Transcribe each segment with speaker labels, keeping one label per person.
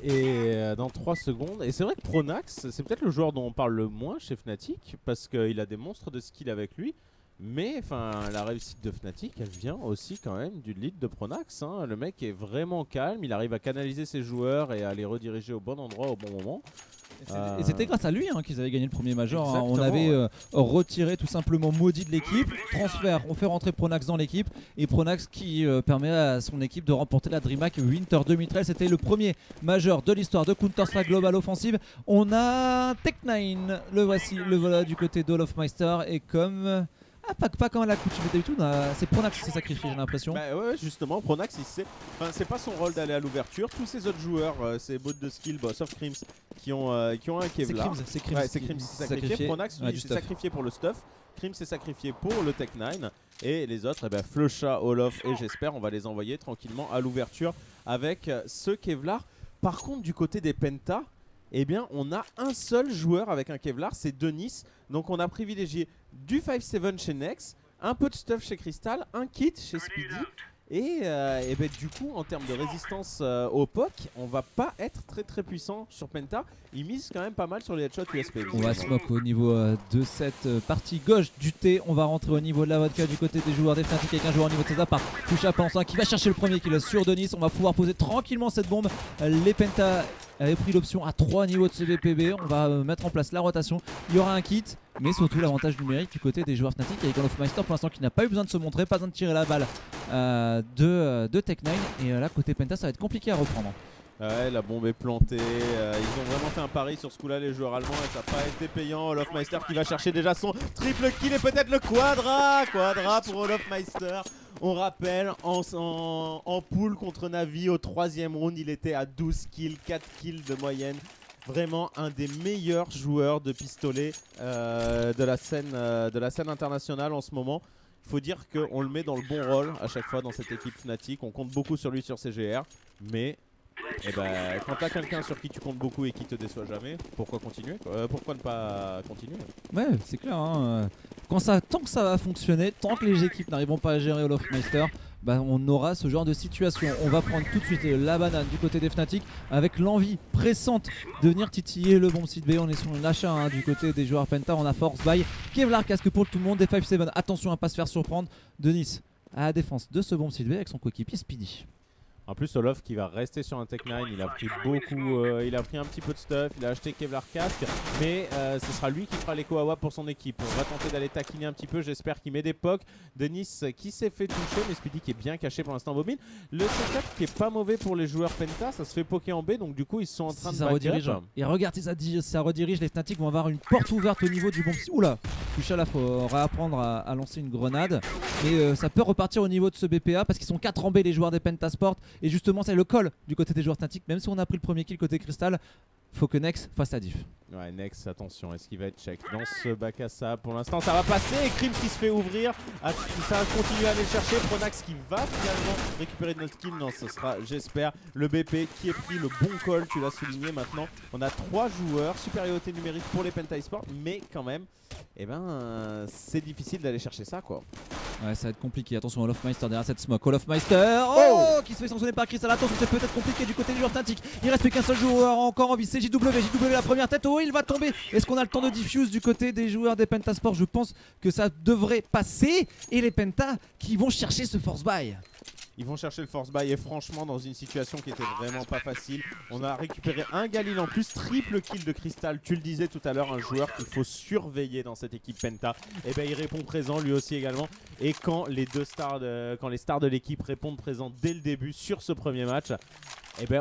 Speaker 1: Et dans 3 secondes. Et c'est vrai que Pronax, c'est peut-être le joueur dont on parle le moins chez Fnatic, parce qu'il a des monstres de skill avec lui. Mais la réussite de Fnatic, elle vient aussi quand même du lead de Pronax. Hein. Le mec est vraiment calme, il arrive à canaliser ses joueurs et à les rediriger au bon endroit au bon moment.
Speaker 2: Et c'était grâce à lui qu'ils avaient gagné le premier major. Hein. On
Speaker 1: Exactement,
Speaker 2: avait retiré tout simplement Maudit de l'équipe. Transfert, on fait rentrer Pronax dans l'équipe. Et Pronax qui permet à son équipe de remporter la DreamHack Winter 2013. C'était le premier major de l'histoire de Counter-Strike Global Offensive. On a Tech9, le voici, le voilà du côté d'Olofmeister. Et comme... pas comme à la coutume d'habitude, c'est Pronax qui s'est sacrifié, j'ai l'impression.
Speaker 1: Bah ouais, justement, Pronax, c'est pas son rôle d'aller à l'ouverture. Tous ces autres joueurs, ces bots de skill, sauf Crims, qui ont un Kevlar.
Speaker 2: C'est Crims
Speaker 1: qui s'est sacrifié. Pronax, lui, s'est sacrifié pour le stuff. Crims s'est sacrifié pour le Tech9. Et les autres, Flusha, Olof et j'espère, on va les envoyer tranquillement à l'ouverture avec ce Kevlar. Par contre, du côté des Penta, eh bien, on a un seul joueur avec un Kevlar, c'est Denis. Donc on a privilégié du 5-7 chez Nex, un peu de stuff chez Crystal, un kit chez Speedy. Et du coup, en termes de résistance au POC, on va pas être très puissant sur Penta. Ils misent quand même pas mal sur les headshots USP.
Speaker 2: On va smoke au niveau de cette partie gauche du T. On va rentrer au niveau de la vodka du côté des joueurs des Fnatic avec un joueur au niveau de César par Fusha Pensant qui va chercher le premier kill sur Denis. On va pouvoir poser tranquillement cette bombe. Les Penta avaient pris l'option à 3 niveaux de CVPB. On va mettre en place la rotation. Il y aura un kit, mais surtout l'avantage numérique du côté des joueurs Fnatic avec Olofmeister pour l'instant qui n'a pas eu besoin de se montrer, pas besoin de tirer la balle de Tech9. Et là, côté Penta, ça va être compliqué à reprendre.
Speaker 1: Ouais, la bombe est plantée. Ils ont vraiment fait un pari sur ce coup-là, les joueurs allemands, et ça n'a pas été payant. Olofmeister qui va chercher déjà son triple kill et peut-être le quadra pour Olofmeister. On rappelle, en pool contre Navi, au 3ème round, il était à 12 kills, 4 kills de moyenne. Vraiment un des meilleurs joueurs de pistolet de la scène internationale en ce moment. Il faut dire qu'on le met dans le bon rôle à chaque fois dans cette équipe Fnatic. On compte beaucoup sur lui sur CGR, mais quand t'as quelqu'un sur qui tu comptes beaucoup et qui te déçoit jamais, pourquoi continuer pourquoi ne pas continuer?
Speaker 2: Ouais, c'est clair. Hein. Tant que ça va fonctionner, tant que les équipes n'arriveront pas à gérer Olofmeister, on aura ce genre de situation. On va prendre tout de suite la banane du côté des Fnatic avec l'envie pressante de venir titiller le bon site B. On est sur une achat du côté des joueurs Penta. On a Force by Kevlar, casque pour tout le monde, des 5-7. Attention à ne pas se faire surprendre. Denis à la défense de ce bon site B avec son coéquipier Speedy.
Speaker 1: En plus, Olof qui va rester sur un Tech9, il a pris il a pris un petit peu de stuff, il a acheté Kevlar casque, mais ce sera lui qui fera l'écho AWAP pour son équipe. On va tenter d'aller taquiner un petit peu, j'espère qu'il met des pocs. Denis qui s'est fait toucher, mais Speedy qui est bien caché pour l'instant bobine. Le setup qui est pas mauvais pour les joueurs Penta, ça se fait poker en B, donc du coup ils sont en train de
Speaker 2: redirige. Et regarde, ça redirige, les Fnatic vont avoir une porte ouverte au niveau du bon... Oula, Fusha là, faut réapprendre à lancer une grenade. Mais ça peut repartir au niveau de ce BPA parce qu'ils sont 4 en B les joueurs des Pentasport. Et justement c'est le call du côté des joueurs Fnatic. Même si on a pris le premier kill côté Crystal, faut que Nex fasse la diff.
Speaker 1: Ouais, Nex, attention, est-ce qu'il va être check dans ce bac à ça? Pour l'instant ça va passer, et Crims qui se fait ouvrir, ça va continuer à aller chercher, Pronax qui va finalement récupérer notre kill. Non, ce sera, j'espère, le BP qui est pris le bon call, tu l'as souligné maintenant. On a 3 joueurs, supériorité numérique pour les Penta eSport, mais quand même, c'est difficile d'aller chercher ça quoi.
Speaker 2: Ouais, ça va être compliqué. Attention, Olofmeister derrière cette smoke. Olofmeister qui se fait sanctionner par Crystal. Attention, c'est peut-être compliqué du côté du joueur Fnatic. Il reste plus qu'un seul joueur encore en vie. C'est JW. JW la première tête. Oh, il va tomber. Est-ce qu'on a le temps de diffuse du côté des joueurs des Pentasport? Je pense que ça devrait passer. Et les Penta qui vont chercher ce force buy.
Speaker 1: Ils vont chercher le force buy et franchement dans une situation qui était vraiment pas facile. On a récupéré un Galil en plus, triple kill de Crystal. Tu le disais tout à l'heure, un joueur qu'il faut surveiller dans cette équipe Penta. Et il répond présent lui aussi également. Et quand les stars de l'équipe répondent présent dès le début sur ce premier match,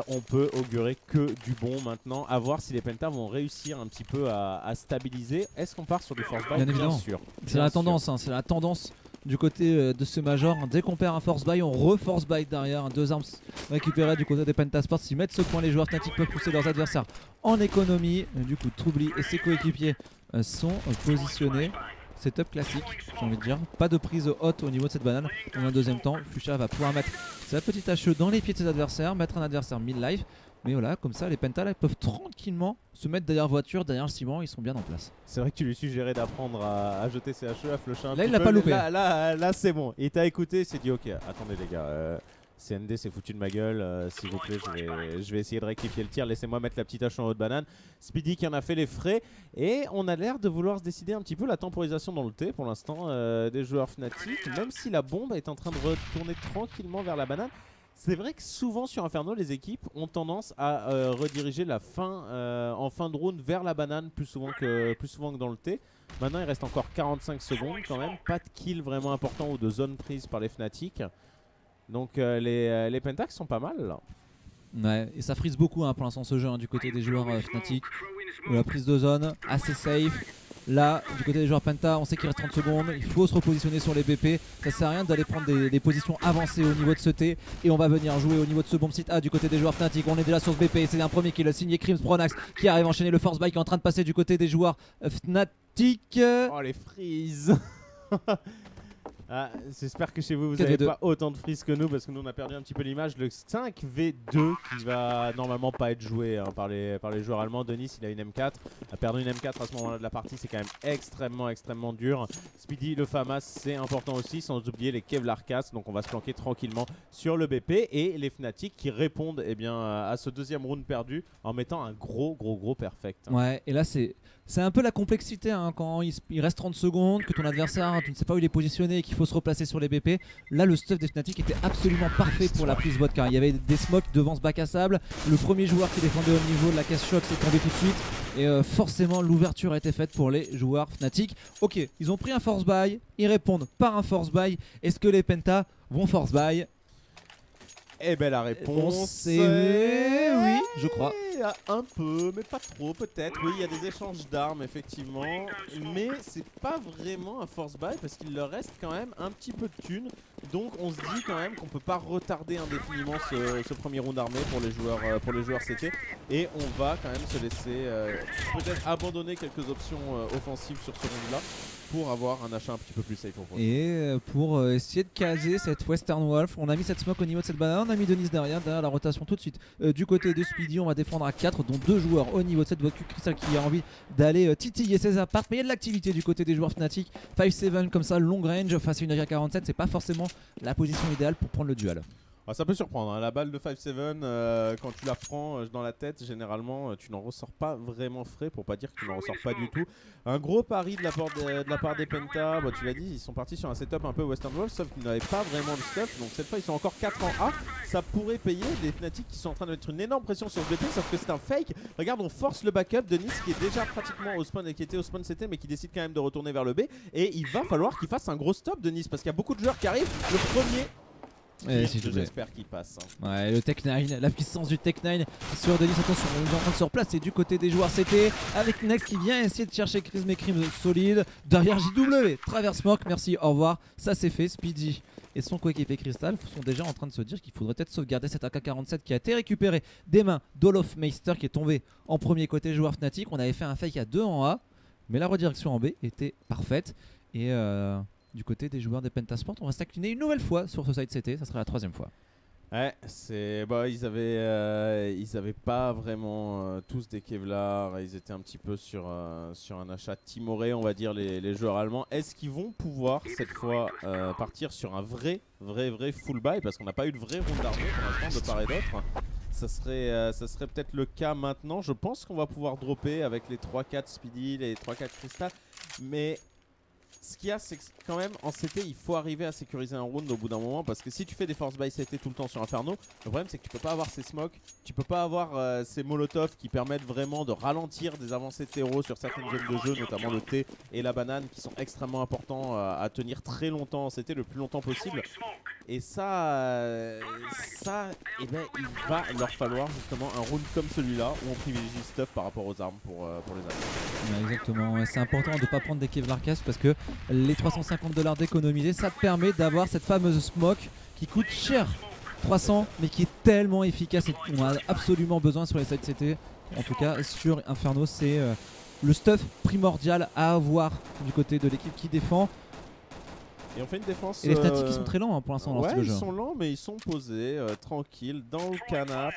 Speaker 1: on peut augurer que du bon maintenant. À voir si les Penta vont réussir un petit peu à stabiliser. Est-ce qu'on part sur du force buy?
Speaker 2: Bien évidemment.
Speaker 1: Sûr.
Speaker 2: C'est la tendance, c'est la tendance du côté de ce major. Dès qu'on perd un force buy, on reforce buy derrière. 2 armes récupérées du côté des Pentasport. S'ils mettent ce point, les joueurs Fnatic peuvent pousser leurs adversaires en économie. Du coup, Troubli et ses coéquipiers sont positionnés. Setup classique, j'ai envie de dire. Pas de prise haute au niveau de cette banane. Dans un deuxième temps, Fusha va pouvoir mettre sa petite HE dans les pieds de ses adversaires, mettre un adversaire mid-life. Mais voilà, comme ça, les Penta là, peuvent tranquillement se mettre derrière voiture, derrière le ciment, ils sont bien en place.
Speaker 1: C'est vrai que tu lui suggérais d'apprendre à jeter ses HE, à flusher un
Speaker 2: là,
Speaker 1: petit
Speaker 2: il l'a
Speaker 1: peu.
Speaker 2: pas loupé.
Speaker 1: Là c'est bon. Il t'a écouté, il s'est dit ok, attendez les gars, CND s'est foutu de ma gueule, s'il vous plaît, je vais essayer de rectifier le tir. Laissez-moi mettre la petite hache en haut de banane. Speedy qui en a fait les frais. Et on a l'air de vouloir se décider un petit peu la temporisation dans le T pour l'instant des joueurs Fnatic. Même si la bombe est en train de retourner tranquillement vers la banane. C'est vrai que souvent sur Inferno, les équipes ont tendance à rediriger la fin en fin de round vers la banane plus souvent que dans le T. Maintenant, il reste encore 45 secondes quand même. Pas de kill vraiment important ou de zone prise par les Fnatic. Donc les Pentax sont pas mal là.
Speaker 2: Ouais, et ça frise beaucoup pour l'instant ce jeu du côté des joueurs Fnatic. La prise de zone, assez safe. Là, du côté des joueurs Penta, on sait qu'il reste 30 secondes, il faut se repositionner sur les BP. Ça sert à rien d'aller prendre des positions avancées au niveau de ce T. Et on va venir jouer au niveau de ce bomb site A du côté des joueurs Fnatic. On est déjà sur ce BP, c'est un premier kill signé Crims Pronax qui arrive à enchaîner le force buy qui est en train de passer du côté des joueurs Fnatic.
Speaker 1: Oh les freeze. Ah, j'espère que chez vous, vous n'avez pas autant de freeze que nous parce que nous on a perdu un petit peu l'image. Le 5v2 qui va normalement pas être joué par les joueurs allemands. Denis il a une M4, a perdu une M4 à ce moment là de la partie, c'est quand même extrêmement dur. Speedy, le FAMAS c'est important aussi, sans oublier les Kevlar Cast. Donc on va se planquer tranquillement sur le BP et les Fnatic qui répondent à ce deuxième round perdu en mettant un gros perfect.
Speaker 2: Ouais, et là c'est un peu la complexité quand il reste 30 secondes, que ton adversaire, tu ne sais pas où il est positionné et qu'il faut se replacer sur les BP. Là, le stuff des Fnatic était absolument parfait pour la prise vodka. Il y avait des smokes devant ce bac à sable. Le premier joueur qui défendait au niveau de la casse choc s'est tombé tout de suite. Et forcément, l'ouverture a été faite pour les joueurs Fnatic. Ok, ils ont pris un force buy, ils répondent par un force buy. Est-ce que les Penta vont force buy?
Speaker 1: Eh ben la réponse
Speaker 2: c'est oui, je crois.
Speaker 1: Un peu, mais pas trop peut-être. Oui, il y a des échanges d'armes effectivement, mais c'est pas vraiment un force buy parce qu'il leur reste quand même un petit peu de thunes. Donc on se dit quand même qu'on peut pas retarder indéfiniment ce premier round armé pour les joueurs CT. Et on va quand même se laisser peut-être abandonner quelques options offensives sur ce round là pour avoir un achat un petit peu plus safe pour
Speaker 2: Et pour essayer de caser cette Western Wolf, on a mis cette smoke au niveau de cette banane, on a mis Denis derrière la rotation tout de suite. Du côté de Speedy, on va défendre à 4, dont 2 joueurs au niveau de cette voiture Crystal qui a envie d'aller titiller ses apparts. Mais il y a de l'activité du côté des joueurs Fnatic. 5-7 comme ça, long range face à une AK-47, c'est pas forcément la position idéale pour prendre le duel.
Speaker 1: Ah, ça peut surprendre, hein. La balle de 5-7 quand tu la prends dans la tête, généralement tu n'en ressors pas vraiment frais, pour pas dire que tu n'en ressors pas du tout. Un gros pari de la part des Penta, tu l'as dit, ils sont partis sur un setup un peu Western Wolf, sauf qu'ils n'avaient pas vraiment le stuff, donc cette fois ils sont encore 4 en A. Ça pourrait payer des Fnatic qui sont en train de mettre une énorme pression sur le BP, sauf que c'est un fake. Regarde, on force le backup de Nice qui est déjà pratiquement au spawn et qui était au spawn CT mais qui décide quand même de retourner vers le B. Et il va falloir qu'il fasse un gros stop de Nice parce qu'il y a beaucoup de joueurs qui arrivent. Le premier... J'espère qu'il passe.
Speaker 2: Ouais, le Tech 9, la puissance du Tech 9 sur Denis. Attention, on est en train de se replacer du côté des joueurs CT avec Nex qui vient essayer de chercher Chris Mekrim solide. Derrière JW, traverse smoke, merci, au revoir. Ça c'est fait. Speedy et son coéquipier Crystal sont déjà en train de se dire qu'il faudrait peut-être sauvegarder cette AK-47 qui a été récupérée des mains d'Olof Meister qui est tombé en premier côté joueur Fnatic. On avait fait un fake à 2 en A, mais la redirection en B était parfaite. Et du côté des joueurs des Pentasport, on va s'incliner une nouvelle fois sur ce side CT, ça sera la 3e fois.
Speaker 1: Ouais, ils avaient pas vraiment tous des Kevlar, ils étaient un petit peu sur un achat timoré, on va dire, les joueurs allemands. Est-ce qu'ils vont pouvoir cette fois partir sur un vrai full buy, parce qu'on n'a pas eu de vrai round d'armée pour l'instant de part et d'autre. Ça serait peut-être le cas maintenant. Je pense qu'on va pouvoir dropper avec les 3-4 Speedy, les 3-4 Crystal, mais ce qu'il y a, c'est que quand même en CT il faut arriver à sécuriser un round au bout d'un moment, parce que si tu fais des force buy CT tout le temps sur Inferno, le problème c'est que tu peux pas avoir ces smokes, tu peux pas avoir ces molotovs qui permettent vraiment de ralentir des avancées de terreau sur certaines zones de jeu, notamment le T et la banane qui sont extrêmement importants à tenir très longtemps en CT, le plus longtemps possible. Et ça, eh ben, il va leur falloir justement un round comme celui-là où on privilégie stuff par rapport aux armes pour les armes.
Speaker 2: Ouais, exactement, c'est important de ne pas prendre des Kevlar Cast parce que les 350 $ d'économiser, ça te permet d'avoir cette fameuse smoke qui coûte cher. 300 mais qui est tellement efficace et on a absolument besoin sur les sides CT. En tout cas sur Inferno, c'est le stuff primordial à avoir du côté de l'équipe qui défend.
Speaker 1: Et on fait une défense.
Speaker 2: Et les Fnatic ils sont très lents hein, pour l'instant dans
Speaker 1: ouais,
Speaker 2: ce jeu.
Speaker 1: Ils sont lents, mais ils sont posés, tranquilles, dans le canap.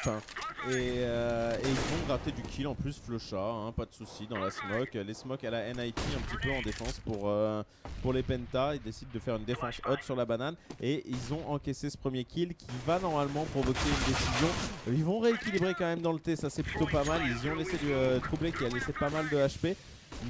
Speaker 1: Et ils vont gratter du kill en plus, Flusha, hein, pas de soucis dans la smoke. Les smokes à la NIP un petit peu en défense pour les Penta. Ils décident de faire une défense haute sur la banane. Et ils ont encaissé ce premier kill qui va normalement provoquer une décision. Ils vont rééquilibrer quand même dans le T, ça c'est plutôt pas mal. Ils y ont laissé du Troublé qui a laissé pas mal de HP.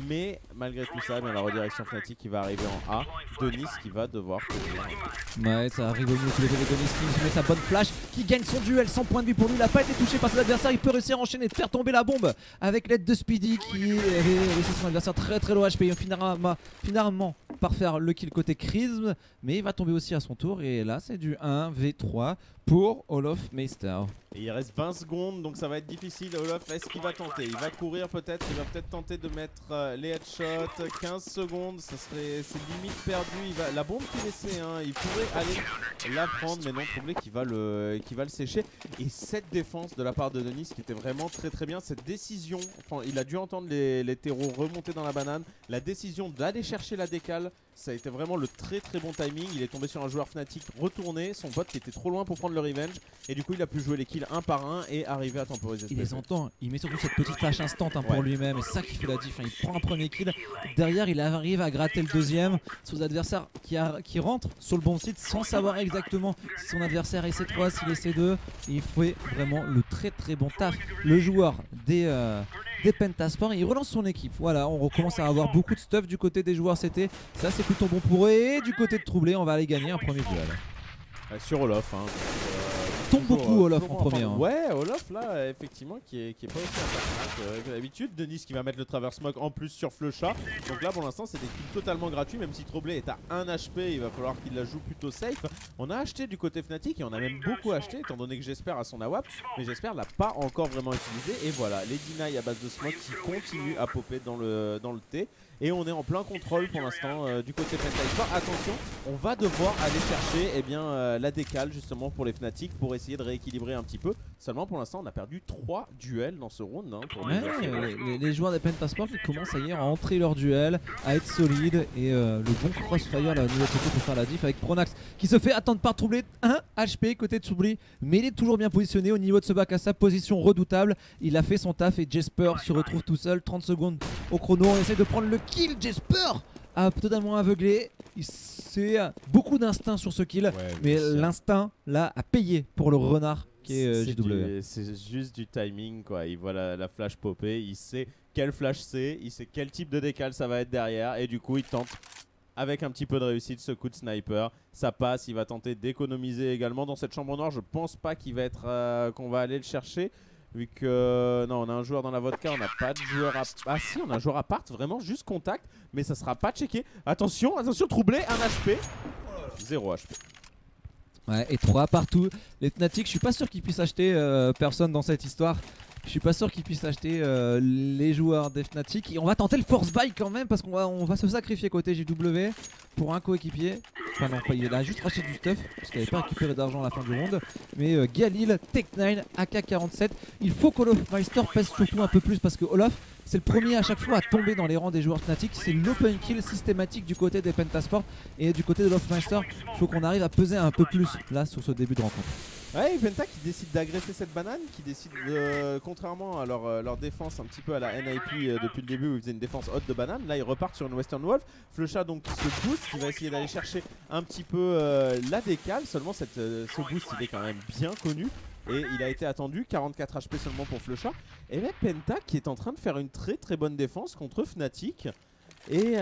Speaker 1: Mais malgré tout ça, bien, la redirection Fnatic qui va arriver en A. Denis qui va devoir tenir.
Speaker 2: Ouais, ça arrive au milieu sous les de Denis qui met sa bonne flash, qui gagne son duel, 100 points de vie pour lui. Il n'a pas été touché par ses adversaires, il peut réussir à enchaîner, de faire tomber la bombe avec l'aide de Speedy qui avait laissé son adversaire très low HP. Il finira finalement par faire le kill côté Chrism, mais il va tomber aussi à son tour. Et là, c'est du 1v3 pour olofmeister.
Speaker 1: Et il reste 20 secondes, donc ça va être difficile. Olof, est-ce qu'il va tenter? Il va courir peut-être, il va peut-être tenter de mettre les headshots. 15 secondes, c'est limite perdu. La bombe qu'il laissait, hein, il pourrait aller la prendre, mais non, Troublé qui va le sécher. Et cette défense de la part de Denis qui était vraiment très bien. Cette décision, enfin, il a dû entendre les terreaux remonter dans la banane. La décision d'aller chercher la décale, ça a été vraiment le très bon timing. Il est tombé sur un joueur Fnatic retourné, son bot qui était trop loin pour prendre le revenge. Et du coup, il a pu jouer les kills un par un et arriver à temporiser.
Speaker 2: Il les entend, il met surtout cette petite flash instant hein, pour lui-même. Et c'est ça qui fait la diff. Il prend un premier kill, derrière il arrive à gratter le deuxième. Son adversaire qui rentre sur le bon site sans savoir exactement si son adversaire est C3, s'il est C2. Il fait vraiment le très bon taf. Le joueur des Pentasport, il relance son équipe. Voilà, on recommence à avoir beaucoup de stuff du côté des joueurs CT. Ça c'est plutôt bon pour eux. Et du côté de Troublé, on va aller gagner un premier duel.
Speaker 1: Sur Olof, hein,
Speaker 2: tombe beaucoup Olof en premier. Hein.
Speaker 1: Ouais, Olof là, effectivement, qui est pas aussi important que d'habitude. Denis qui va mettre le Traverse Smoke en plus sur Flusha. Donc là, pour l'instant, c'est des kills totalement gratuits. Même si Troublé est à 1 HP, il va falloir qu'il la joue plutôt safe. On a acheté du côté Fnatic et on a même beaucoup acheté, étant donné que j'espère à son AWAP. Mais j'espère l'a pas encore vraiment utilisé. Et voilà, les deny à base de smoke qui continuent à popper dans le T. Et on est en plein contrôle pour l'instant du côté Pentasport. Attention, on va devoir aller chercher la décale justement pour les Fnatic pour essayer de rééquilibrer un petit peu. Seulement pour l'instant on a perdu 3 duels dans ce round hein, pour
Speaker 2: les joueurs des Pentasport qui commencent à à entrer leur duel, à être solides. Et le bon crossfire là au niveau de ce pour faire la diff avec Pronax qui se fait attendre par Troublé. 1 HP côté de Troublé, mais il est toujours bien positionné au niveau de ce bac à sa position redoutable. Il a fait son taf et Jesper se retrouve tout seul. 30 secondes au chrono, on essaie de prendre le kill. Jesper a totalement aveuglé. C'est beaucoup d'instinct sur ce kill, mais l'instinct là a payé pour le renard qui est JW.
Speaker 1: C'est juste du timing quoi. Il voit la flash popper, il sait quel flash c'est, il sait quel type de décale ça va être derrière et du coup il tente avec un petit peu de réussite ce coup de sniper. Ça passe, il va tenter d'économiser également dans cette chambre noire. Je pense pas qu'il va être qu'on va aller le chercher. Vu que non, on a un joueur dans la vodka, on n'a pas de joueur à... Ah si, on a un joueur à part, vraiment juste contact, mais ça sera pas checké. Attention, Troublé, 1 HP, 0 HP.
Speaker 2: Ouais, et 3 partout. Les Fnatic, je suis pas sûr qu'ils puissent acheter personne dans cette histoire. Je suis pas sûr qu'ils puissent acheter les joueurs des Fnatic. Et on va tenter le force buy quand même parce qu'on va se sacrifier côté JW pour un coéquipier. Enfin non, il a juste racheté du stuff parce qu'il n'avait pas récupéré d'argent à la fin du round. Mais Galil, Tech9, AK-47. Il faut qu'olofmeister pèse surtout un peu plus parce que Olof, c'est le premier à chaque fois à tomber dans les rangs des joueurs Fnatic. C'est l'open kill systématique du côté des Pentasport. Et du côté de olofmeister, il faut qu'on arrive à peser un peu plus là sur ce début de rencontre.
Speaker 1: Ouais, Penta qui décide d'agresser cette banane, qui décide contrairement à leur défense un petit peu à la NIP depuis le début où ils faisaient une défense haute de banane, là ils repartent sur une Western Wolf. Flusha donc qui se boost, qui va essayer d'aller chercher un petit peu la décale, seulement ce boost il est quand même bien connu. Et il a été attendu, 44 HP seulement pour Flusha. Et là Penta qui est en train de faire une très bonne défense contre Fnatic. Et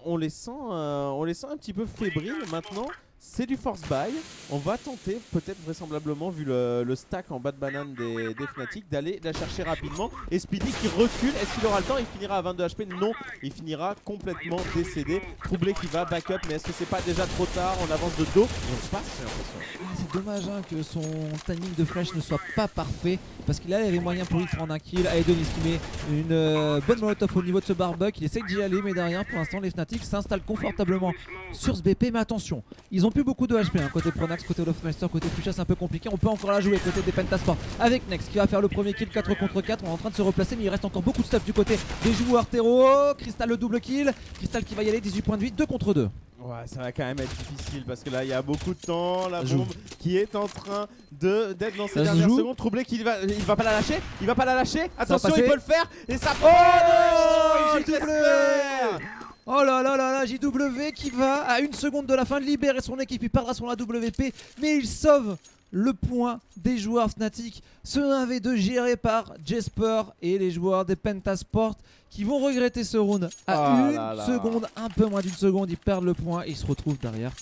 Speaker 1: on les sent un petit peu fébriles maintenant. C'est du force buy, on va tenter peut-être vraisemblablement vu le stack en bas de banane des Fnatic d'aller la chercher rapidement. Et Speedy qui recule, est-ce qu'il aura le temps? Il finira à 22 HP, non, il finira complètement décédé. Troublé qui va back up, mais est-ce que c'est pas déjà trop tard? On avance de dos et on passe, j'ai l'impression.
Speaker 2: C'est dommage hein, que son timing de flash ne soit pas parfait parce qu'il avait moyen pour lui de prendre un kill. Allez Denis qui met une bonne molotov au niveau de ce barbuck, il essaye d'y aller mais derrière pour l'instant les Fnatic s'installent confortablement sur ce BP. Mais attention, ils ont plus beaucoup de HP hein. Côté Pronax, côté olofmeister, côté Flusha c'est un peu compliqué. On peut encore la jouer côté des Pentasport avec Nex qui va faire le premier kill 4 contre 4. On est en train de se replacer mais il reste encore beaucoup de stuff du côté des joueurs terreau. Crystal le double kill, Crystal qui va y aller, 18 points de vie, 2 contre 2.
Speaker 1: Ouais, ça va quand même être difficile parce que là il y a beaucoup de temps, la
Speaker 2: Joue.
Speaker 1: bombe qui est en train d'être dans ses
Speaker 2: Ça se
Speaker 1: dernières
Speaker 2: joue.
Speaker 1: secondes. Troublé qu'il va pas la lâcher, il va pas la lâcher. Attention,
Speaker 2: passer.
Speaker 1: il peut le faire et ça
Speaker 2: Oh,
Speaker 1: j'espère.
Speaker 2: Oh là là là là, JW qui va à 1 seconde de la fin de libérer son équipe, il perdra son AWP, mais il sauve le point des joueurs Fnatic. Ce 1v2 géré par Jesper et les joueurs des Pentasport qui vont regretter ce round à
Speaker 1: Oh
Speaker 2: une
Speaker 1: là là.
Speaker 2: seconde, un peu moins d'une seconde, ils perdent le point et ils se retrouvent derrière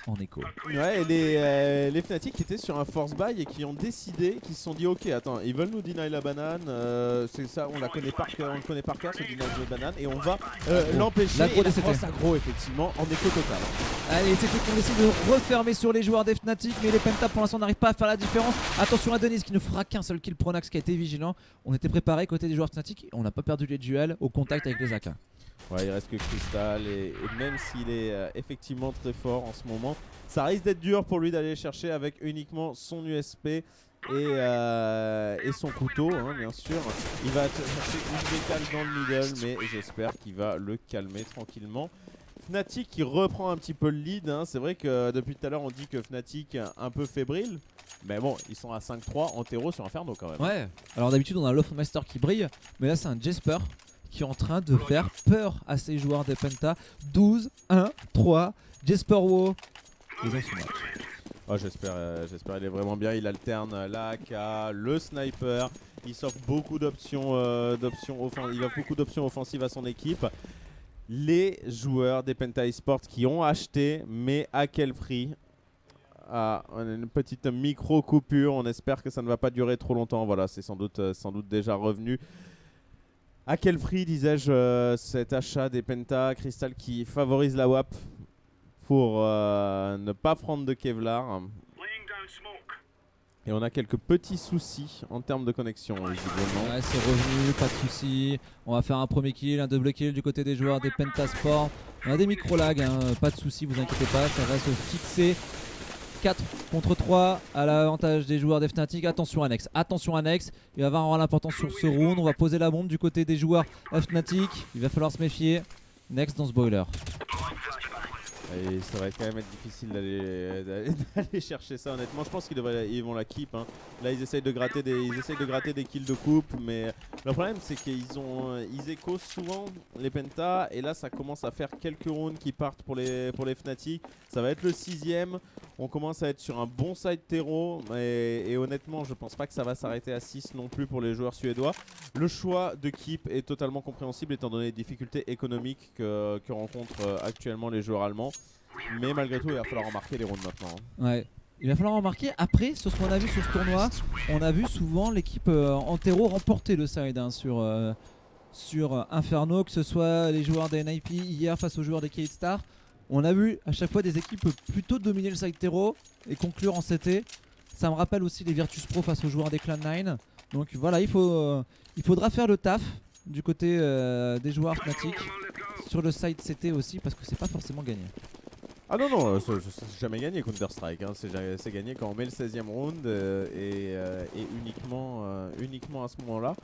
Speaker 2: en écho.
Speaker 1: Ouais, et les Fnatic qui étaient sur un force buy et qui ont décidé, qui se sont dit ok, attends, ils veulent nous deny la banane, c'est ça, on la connaît par cœur, on le connaît par cœur ce deny de banane et on va l'empêcher.
Speaker 2: L'aggro
Speaker 1: Et la
Speaker 2: DCT.
Speaker 1: cross aggro effectivement en écho total.
Speaker 2: Allez, c'est tout qu'on essaie de refermer sur les joueurs des Fnatic, mais les Penta pour l'instant n'arrivent pas à faire la différence. Attention à Denis qui ne fera qu'un seul kill, Pronax qui a été vigilant. On était préparé côté des joueurs Fnatic, on n'a pas perdu les duels au contact avec les AK.
Speaker 1: Ouais, il reste que Crystal et même s'il est effectivement très fort en ce moment, ça risque d'être dur pour lui d'aller chercher avec uniquement son USP et son couteau, hein, bien sûr. Il va chercher une décale dans le middle, mais j'espère qu'il va le calmer tranquillement. Fnatic qui reprend un petit peu le lead, hein. C'est vrai que depuis tout à l'heure on dit que Fnatic un peu fébrile, mais bon, ils sont à 5-3 en terreau sur Inferno quand même.
Speaker 2: Ouais, alors d'habitude on a Lofmaster qui brille, mais là c'est un Jesper qui est en train de faire peur à ces joueurs des Penta. 12, 1, 3, Jesper WoW, ils ont son match.
Speaker 1: Oh, j'espère, il est vraiment bien. Il alterne la AK, le sniper. Il s'offre beaucoup d'options, il offre beaucoup d'options offensives à son équipe. Les joueurs des Penta Esports qui ont acheté, mais à quel prix? Ah, une petite micro coupure. On espère que ça ne va pas durer trop longtemps. Voilà, c'est sans doute déjà revenu. À quel prix, disais-je, cet achat des Penta Crystal qui favorise la WAP pour ne pas prendre de Kevlar. Et on a quelques petits soucis en termes de connexion, visiblement.
Speaker 2: Ouais, c'est revenu, pas de soucis. On va faire un premier kill, un double kill du côté des joueurs des Pentasport. On a des micro-lags, hein, pas de soucis, vous inquiétez pas, ça reste fixé. 4 contre 3 à l'avantage des joueurs des Fnatic. Attention Annex, il va avoir l'importance sur ce round. On va poser la bombe du côté des joueurs Fnatic. Il va falloir se méfier. Next dans ce boiler.
Speaker 1: Et ça va quand même être difficile d'aller chercher ça, honnêtement. Je pense qu'ils vont la keep, hein. Là ils essayent de gratter des kills de coupe, mais le problème c'est qu'ils échosent souvent les Penta. Et là ça commence à faire quelques rounds qui partent pour les Fnatic. Ça va être le 6ème. On commence à être sur un bon side terreau et honnêtement je pense pas que ça va s'arrêter à 6 non plus pour les joueurs suédois. Le choix de keep est totalement compréhensible étant donné les difficultés économiques que rencontrent actuellement les joueurs allemands. Mais malgré tout il va falloir remarquer les rounds maintenant, hein.
Speaker 2: Ouais, il va falloir remarquer. Après, sur ce qu'on a vu sur ce tournoi, on a vu souvent l'équipe en terreau remporter le side, hein, sur Inferno, que ce soit les joueurs des NIP hier face aux joueurs des K-Star. On a vu à chaque fois des équipes plutôt dominer le side terreau et conclure en CT. Ça me rappelle aussi les Virtus Pro face aux joueurs des Clan9. Donc voilà, il faudra faire le taf du côté des joueurs Fnatic sur le side CT aussi, parce que c'est pas forcément gagné.
Speaker 1: Ah non, c'est jamais gagné Counter-Strike, hein. C'est gagné quand on met le 16ème round et uniquement à ce moment-là.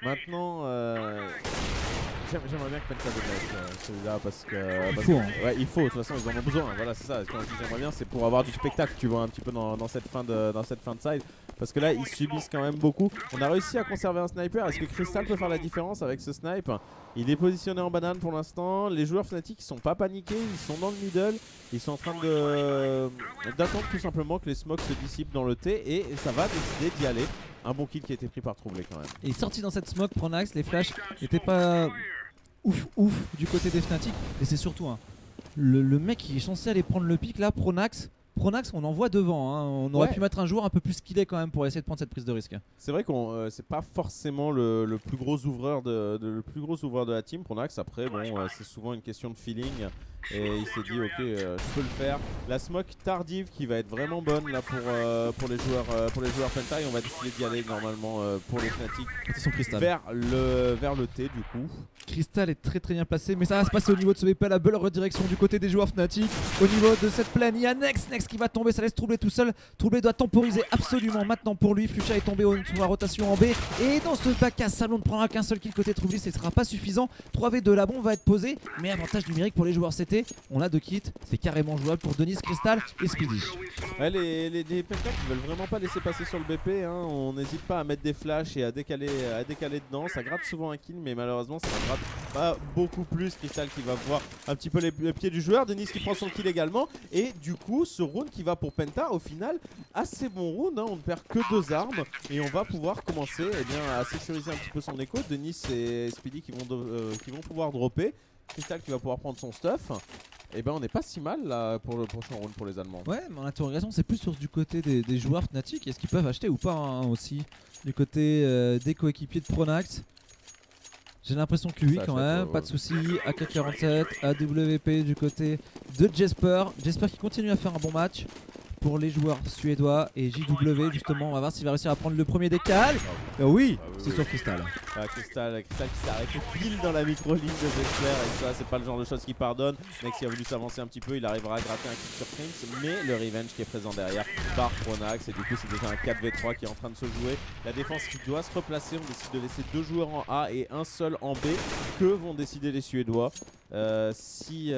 Speaker 1: Maintenant, j'aimerais bien que Penta démette celui-là parce que...
Speaker 2: Il faut, hein.
Speaker 1: Ouais, il faut, de toute façon ils en ont besoin, voilà c'est ça. Quand je dis j'aimerais bien, c'est pour avoir du spectacle, tu vois, un petit peu dans cette fin de side. Parce que là ils subissent quand même beaucoup. On a réussi à conserver un sniper. Est-ce que Crystal peut faire la différence avec ce snipe? Il est positionné en banane pour l'instant. Les joueurs Fnatic ils sont pas paniqués, ils sont dans le middle. Ils sont en train d'attendre tout simplement que les smokes se dissipent dans le T et ça va décider d'y aller. Un bon kill qui a été pris par Troublé quand même.
Speaker 2: Et sorti dans cette smoke, Pronax, les flashs n'étaient pas ouf du côté des Fnatic. Et c'est surtout le mec qui est censé aller prendre le pic là, Pronax, on en voit devant, hein. On aurait pu mettre un joueur un peu plus skillé quand même pour essayer de prendre cette prise de risque.
Speaker 1: C'est vrai qu'on c'est pas forcément le plus gros ouvreur de la team. Pronax après bon c'est souvent une question de feeling et il s'est dit ok je peux le faire. La smoke tardive qui va être vraiment bonne là pour les joueurs Penta et on va décider d'y aller normalement pour les Fnatic.
Speaker 2: Attention Crystal.
Speaker 1: Vers le T du coup.
Speaker 2: Crystal est très bien placé, mais ça va se passer au niveau de ce BP, la belle redirection du côté des joueurs Fnatic. Au niveau de cette plane, il y a Next Nex qui va tomber, ça laisse Troublé tout seul. Troublé doit temporiser absolument maintenant pour lui. Fuchsia est tombé sur la rotation en B. Et dans ce bac à salon, ne prendra qu'un seul kill côté Troublé, ce ne sera pas suffisant. 3v2, la bombe va être posée, mais avantage numérique pour les joueurs CT. On a 2 kits, c'est carrément jouable pour Denis, Crystal et Speedy.
Speaker 1: Ouais, les Penta qui veulent vraiment pas laisser passer sur le BP, hein. On n'hésite pas à mettre des flashs et à décaler dedans. Ça gratte souvent un kill, mais malheureusement ça gratte pas beaucoup plus. Crystal qui va voir un petit peu les pieds du joueur. Denis qui prend son kill également. Et du coup, ce round qui va pour Penta, au final, assez bon round, hein. On ne perd que 2 armes et on va pouvoir commencer à sécuriser un petit peu son écho. Denis et Speedy qui vont pouvoir dropper. Crystal qui va pouvoir prendre son stuff. Et ben on n'est pas si mal là pour le prochain round pour les Allemands.
Speaker 2: Ouais, mon interrogation c'est plus sur du côté des joueurs Fnatic. Est-ce qu'ils peuvent acheter ou pas hein, aussi du côté des coéquipiers de Pronax. J'ai l'impression que oui quand même, pas de soucis. AK-47, AWP du côté de Jesper. Jesper qui continue à faire un bon match pour les joueurs suédois et JW justement. On va voir s'il va réussir à prendre le premier décal. Oui, c'est sur Crystal.
Speaker 1: Crystal qui s'est arrêté pile dans la micro-ligne de Jesper. Et ça c'est pas le genre de choses qui pardonne. Nex qui a voulu s'avancer un petit peu, il arrivera à gratter un kill sur Prince. Mais le revenge qui est présent derrière par Pronax. Et du coup c'est déjà un 4v3 qui est en train de se jouer. La défense qui doit se replacer. On décide de laisser 2 joueurs en A et un seul en B. Que vont décider les Suédois? S'ils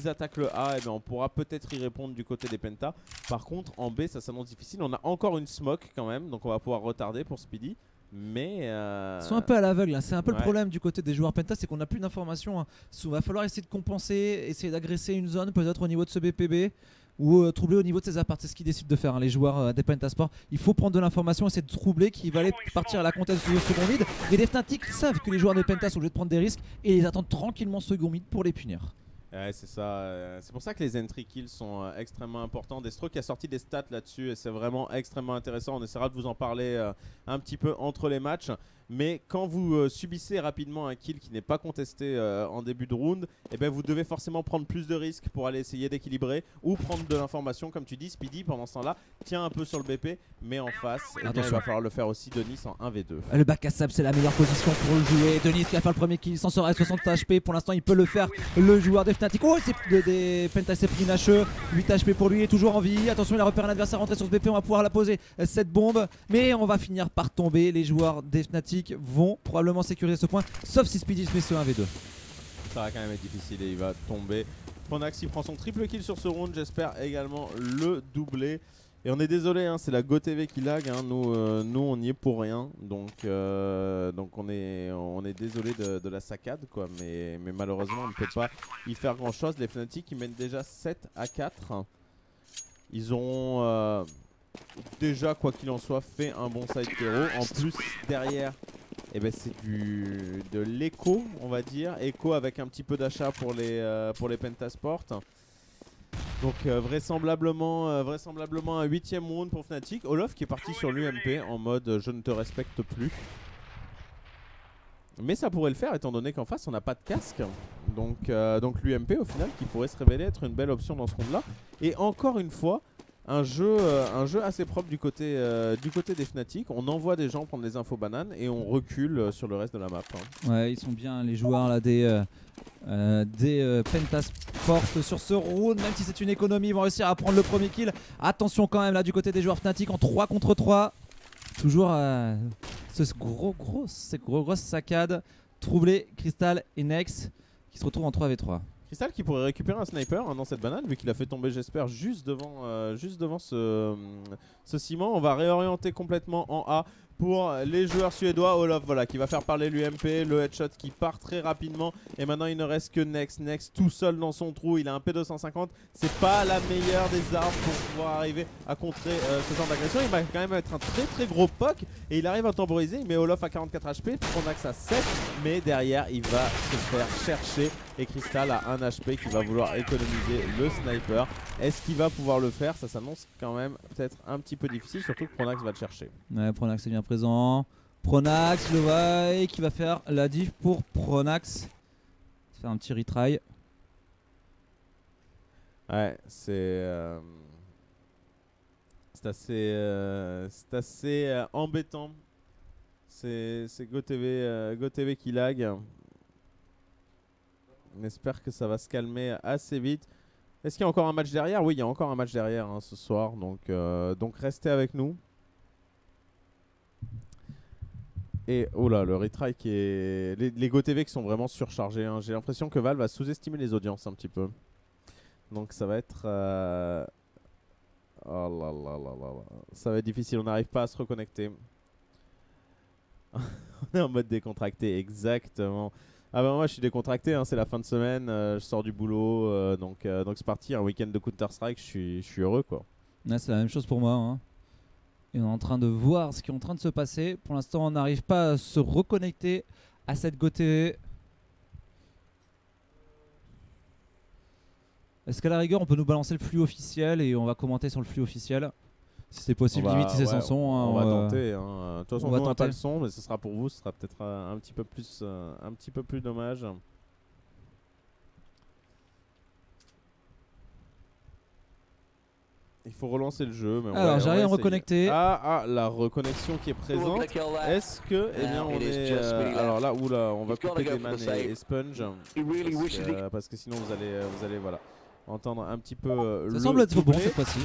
Speaker 1: attaquent le A, on pourra peut-être y répondre du côté des Penta. Par contre en B ça s'annonce difficile. On a encore une smoke quand même, donc on va pouvoir retarder pour Speedy. Mais
Speaker 2: ils sont un peu à l'aveugle, hein. C'est un peu le problème du côté des joueurs Penta, c'est qu'on n'a plus d'informations. Il va falloir essayer de compenser, essayer d'agresser une zone peut-être au niveau de ce BPB ou troubler au niveau de ses apparts. C'est ce qu'ils décident de faire hein, les joueurs des Pentasport. Il faut prendre de l'information, essayer de troubler qui va aller partir à la conteste du second mid. Mais les Fnatic savent que les joueurs des Penta sont obligés de prendre des risques et ils attendent tranquillement second mid pour les punir.
Speaker 1: Ouais, c'est ça. C'est pour ça que les entry kills sont extrêmement importants. Destro qui a sorti des stats là-dessus et c'est vraiment extrêmement intéressant. On essaiera de vous en parler un petit peu entre les matchs. Mais quand vous subissez rapidement un kill qui n'est pas contesté en début de round, vous devez forcément prendre plus de risques pour aller essayer d'équilibrer ou prendre de l'information. Comme tu dis, Speedy pendant ce temps-là tient un peu sur le BP, mais en face, il va falloir le faire aussi Denis en 1v2.
Speaker 2: Le bac à sable, c'est la meilleure position pour le jouer. Denis qui va faire le premier kill, il s'en sort à 60 HP. Pour l'instant, il peut le faire. Le joueur des Fnatic. Oh, des Penta s'est pris une HE. 8 HP pour lui, il est toujours en vie. Attention, il a repéré un adversaire rentré sur ce BP. On va pouvoir la poser cette bombe. Mais on va finir par tomber. Les joueurs des Fnatic vont probablement sécuriser ce point, sauf si Speedy se met ce 1v2.
Speaker 1: Ça va quand même être difficile et il va tomber. Pronax il prend son triple kill sur ce round, j'espère également le doubler. Et on est désolé, hein, c'est la GoTV qui lag, hein. Nous on y est pour rien. Donc on est désolé de la saccade quoi. Mais malheureusement on ne peut pas y faire grand chose. Les Fnatic ils mènent déjà 7-4. Ils ont déjà quoi qu'il en soit fait un bon side hero. En plus derrière c'est de l'écho on va dire. Écho avec un petit peu d'achat pour les Pentasport. Donc vraisemblablement un 8ème round pour Fnatic. Olof qui est parti sur l'UMP en mode je ne te respecte plus. Mais ça pourrait le faire étant donné qu'en face on n'a pas de casque. Donc l'UMP au final qui pourrait se révéler être une belle option dans ce round là. Et encore une fois un jeu assez propre du côté des Fnatic. On envoie des gens prendre des infos bananes et on recule sur le reste de la map. Hein.
Speaker 2: Ouais, ils sont bien les joueurs là des Pentasport sur ce round. Même si c'est une économie, ils vont réussir à prendre le premier kill. Attention quand même là du côté des joueurs Fnatic en 3 contre 3. Toujours cette grosse saccade. Troublé, Crystal et Nex qui se retrouvent en 3v3.
Speaker 1: Crystal qui pourrait récupérer un sniper hein, dans cette banane vu qu'il a fait tomber j'espère juste devant ce ciment. On va réorienter complètement en A pour les joueurs suédois. Olof voilà qui va faire parler l'UMP, le headshot qui part très rapidement et maintenant il ne reste que Nex tout seul dans son trou. Il a un P250, c'est pas la meilleure des armes pour pouvoir arriver à contrer ce genre d'agression. Il va quand même être un très gros poke et il arrive à temporiser. Il met Olof à 44 HP, Pronax à 7 mais derrière il va se faire chercher et Crystal a un HP qui va vouloir économiser le sniper. Est-ce qu'il va pouvoir le faire? Ça s'annonce quand même peut-être un petit peu difficile, surtout que Pronax va le chercher.
Speaker 2: Ouais, Pronax est bien présent. Pronax, le Vai qui va faire la diff pour Pronax. Faire un petit retry.
Speaker 1: Ouais, c'est assez embêtant. C'est GoTV qui lag. On espère que ça va se calmer assez vite. Est-ce qu'il y a encore un match derrière? Oui, il y a encore un match derrière hein, ce soir, donc restez avec nous. Et oh là, le retry qui est... Les GoTV qui sont vraiment surchargés. Hein. J'ai l'impression que Valve va sous-estimer les audiences un petit peu. Donc ça va être... Oh là là là là là. Ça va être difficile, on n'arrive pas à se reconnecter. On est en mode décontracté, exactement. Ah bah moi je suis décontracté, hein, c'est la fin de semaine, je sors du boulot, donc c'est parti, un week-end de Counter-Strike, je suis heureux quoi.
Speaker 2: Ouais, c'est la même chose pour moi. Hein. Et on est en train de voir ce qui est en train de se passer. Pour l'instant, on n'arrive pas à se reconnecter à cette GoTV. Est-ce qu'à la rigueur, on peut nous balancer le flux officiel et on va commenter sur le flux officiel? Si c'est possible, limite si c'est sans son.
Speaker 1: On va tenter. Hein. De toute façon, nous, on n'a pas le son, mais ce sera pour vous, ce sera peut-être un petit peu plus dommage. Il faut relancer le jeu. Mais
Speaker 2: alors, j'arrive à me reconnecter.
Speaker 1: Ah, la reconnexion qui est présente. Est-ce que, eh bien, on est. Alors là, oula, on va couper Gleeman et Sponge. Parce que sinon, vous allez voilà, entendre un petit peu.
Speaker 2: Ça semble être bon cette fois-ci.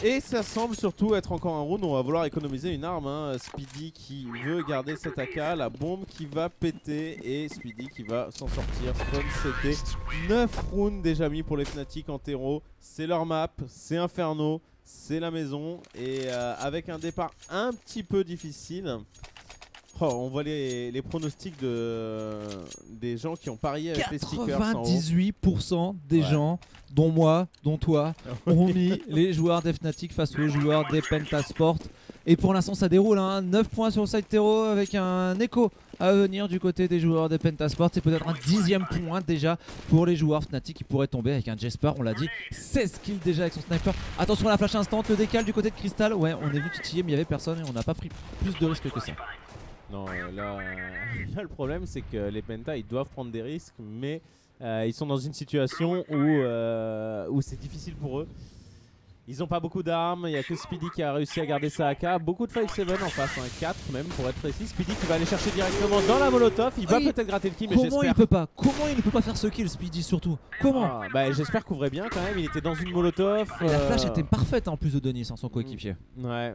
Speaker 1: Et ça semble surtout être encore un round où on va vouloir économiser une arme. Hein. Speedy qui veut garder cette AK, la bombe qui va péter et Speedy qui va s'en sortir. Spawn, c'était 9 rounds déjà mis pour les Fnatic en terreau. C'est leur map, c'est Inferno, c'est la maison. Et avec un départ un petit peu difficile. Oh, on voit les pronostics des gens qui ont parié avec les stickers.
Speaker 2: 98% des gens, dont moi, dont toi, ont mis les joueurs des Fnatic face aux joueurs des Pentasport. Et pour l'instant ça déroule, hein. 9 points sur le side terreau avec un écho à venir du côté des joueurs des Pentasport. C'est peut-être un 10e point déjà pour les joueurs Fnatic qui pourraient tomber avec un Jesper, on l'a dit. 16 kills déjà avec son sniper. Attention à la flash instant, le décale du côté de Crystal. Ouais, on est venu titiller mais il n'y avait personne et on n'a pas pris plus de risques que ça.
Speaker 1: Non, là, le problème c'est que les Penta ils doivent prendre des risques, mais ils sont dans une situation où c'est difficile pour eux. Ils n'ont pas beaucoup d'armes, il n'y a que Speedy qui a réussi à garder sa AK. Beaucoup de 5-7 en face, un 4 même pour être précis. Speedy qui va aller chercher directement dans la molotov, il va peut-être gratter le kill, mais j'espère.
Speaker 2: Comment il peut pas? Comment il ne peut pas faire ce kill Speedy surtout? Comment?
Speaker 1: Bah, j'espère qu'il couvrait bien quand même, il était dans une molotov.
Speaker 2: Et la flash était parfaite en plus de Denis, son coéquipier.
Speaker 1: Ouais.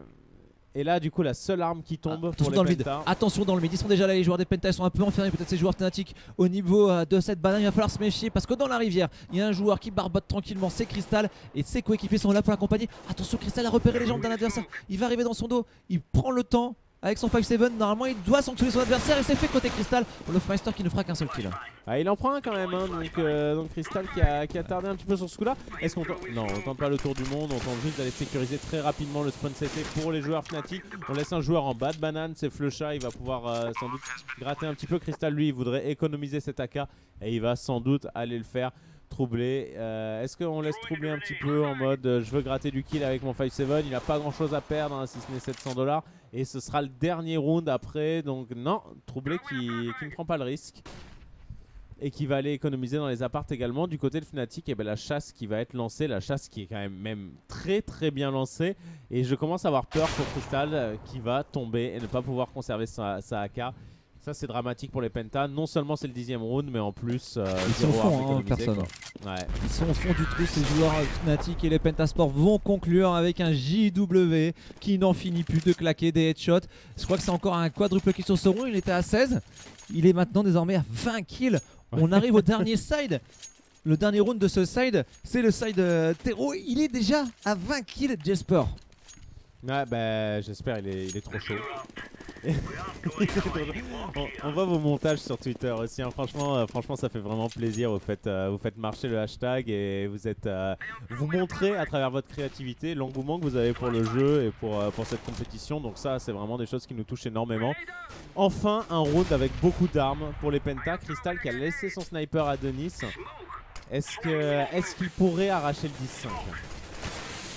Speaker 1: Et là du coup la seule arme qui tombe pour les
Speaker 2: dans le
Speaker 1: Penta.
Speaker 2: Attention dans le mid, ils sont déjà là les joueurs des Penta, ils sont un peu enfermés, peut-être ces joueurs Fnatic au niveau de cette banane. Il va falloir se méfier parce que dans la rivière il y a un joueur qui barbote tranquillement, c'est Crystal. Et ses coéquipiers sont là pour l'accompagner. Attention, Crystal a repéré les jambes d'un adversaire, il va arriver dans son dos, il prend le temps. Avec son 5-7, normalement il doit sanctionner son adversaire et c'est fait côté Crystal. Lofmeister qui ne fera qu'un seul kill.
Speaker 1: Ah, il en prend un quand même, hein, donc Crystal qui a tardé un petit peu sur ce coup là. Est-ce qu'on tente... Non, on tente pas le tour du monde, on tente juste d'aller sécuriser très rapidement le spawn CT pour les joueurs Fnatic. On laisse un joueur en bas de banane, c'est Flusha, il va pouvoir sans doute gratter un petit peu. Crystal lui il voudrait économiser cet AK et il va sans doute aller le faire. Troubler, est-ce qu'on laisse troubler un petit peu en mode je veux gratter du kill avec mon 5-7, il n'a pas grand chose à perdre hein, si ce n'est 700 $ et ce sera le dernier round après, donc non, Troubler qui ne prend pas le risque et qui va aller économiser dans les apparts également. Du côté de Fnatic, et ben la chasse qui va être lancée, la chasse qui est quand même très très bien lancée et je commence à avoir peur pour Crystal qui va tomber et ne pas pouvoir conserver sa AK. Ça c'est dramatique pour les Penta, non seulement c'est le 10e round mais en plus
Speaker 2: ils sont au fond, hein, personne.
Speaker 1: Ouais.
Speaker 2: Ils sont au fond du trou, ces joueurs Fnatic, et les Pentasport vont conclure avec un JW qui n'en finit plus de claquer des headshots. Je crois que c'est encore un quadruple kill sur ce round, il était à 16, il est maintenant désormais à 20 kills. On arrive au dernier side. Le dernier round de ce side, c'est le side terreau, il est déjà à 20 kills Jesper.
Speaker 1: Ouais bah j'espère, il est trop chaud. on voit vos montages sur Twitter aussi, hein. Franchement ça fait vraiment plaisir, vous faites marcher le hashtag et vous montrez à travers votre créativité l'engouement que vous avez pour le jeu et pour cette compétition, donc ça c'est vraiment des choses qui nous touchent énormément. Enfin un round avec beaucoup d'armes pour les Penta. Crystal qui a laissé son sniper à Denis, est-ce qu'il pourrait arracher le 10-5?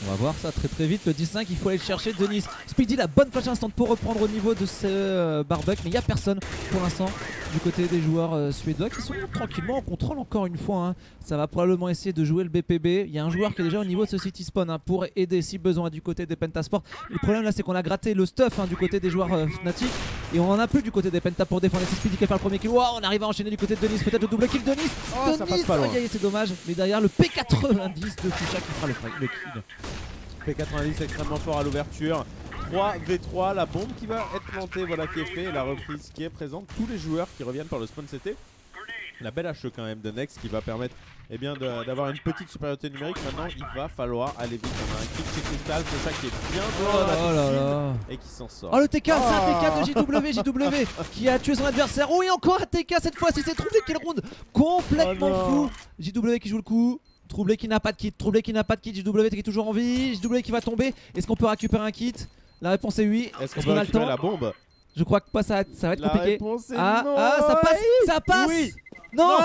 Speaker 2: On va voir ça très très vite, le 10-5 il faut aller le chercher. Denis, Speedy la bonne flash instant pour reprendre au niveau de ce barbuck, mais il n'y a personne pour l'instant du côté des joueurs suédois qui sont tranquillement en contrôle encore une fois, hein. Ça va probablement essayer de jouer le BPB, il y a un joueur qui est déjà au niveau de ce city spawn hein, pour aider si besoin du côté des Pentasport. Le problème là c'est qu'on a gratté le stuff hein, du côté des joueurs Fnatic. Et on en a plus du côté des Penta pour défendre. C'est Speedy qui va faire le premier kill. Wow, on arrive à enchaîner du côté de Denis. Peut-être le double kill de Denis.
Speaker 1: Oh, ça passe pas loin.
Speaker 2: Aïe, aïe, c'est dommage. Mais derrière le P90 de Fusha qui fera le kill.
Speaker 1: P90 extrêmement fort à l'ouverture. 3v3, la bombe qui va être plantée, voilà qui est fait, et la reprise qui est présente. Tous les joueurs qui reviennent par le spawn CT. La belle HE quand même de Nex qui va permettre d'avoir une petite supériorité numérique. Maintenant il va falloir aller vite. On a un kill chez Crystal, c'est ça qui est bien dehors et qui s'en sort.
Speaker 2: Oh le TK, c'est un TK de JW qui a tué son adversaire. Oui, encore un TK cette fois-ci, c'est Troublé qui le round complètement fou. JW qui joue le coup. Troublé qui n'a pas de kit, JW qui est toujours en vie, JW qui va tomber. Est-ce qu'on peut récupérer un kit? La réponse est oui.
Speaker 1: Est-ce qu'on peut récupérer la bombe?
Speaker 2: Je crois que pas, ça va être compliqué.
Speaker 1: Non.
Speaker 2: Ça passe, ça passe.
Speaker 1: Oui.
Speaker 2: Non,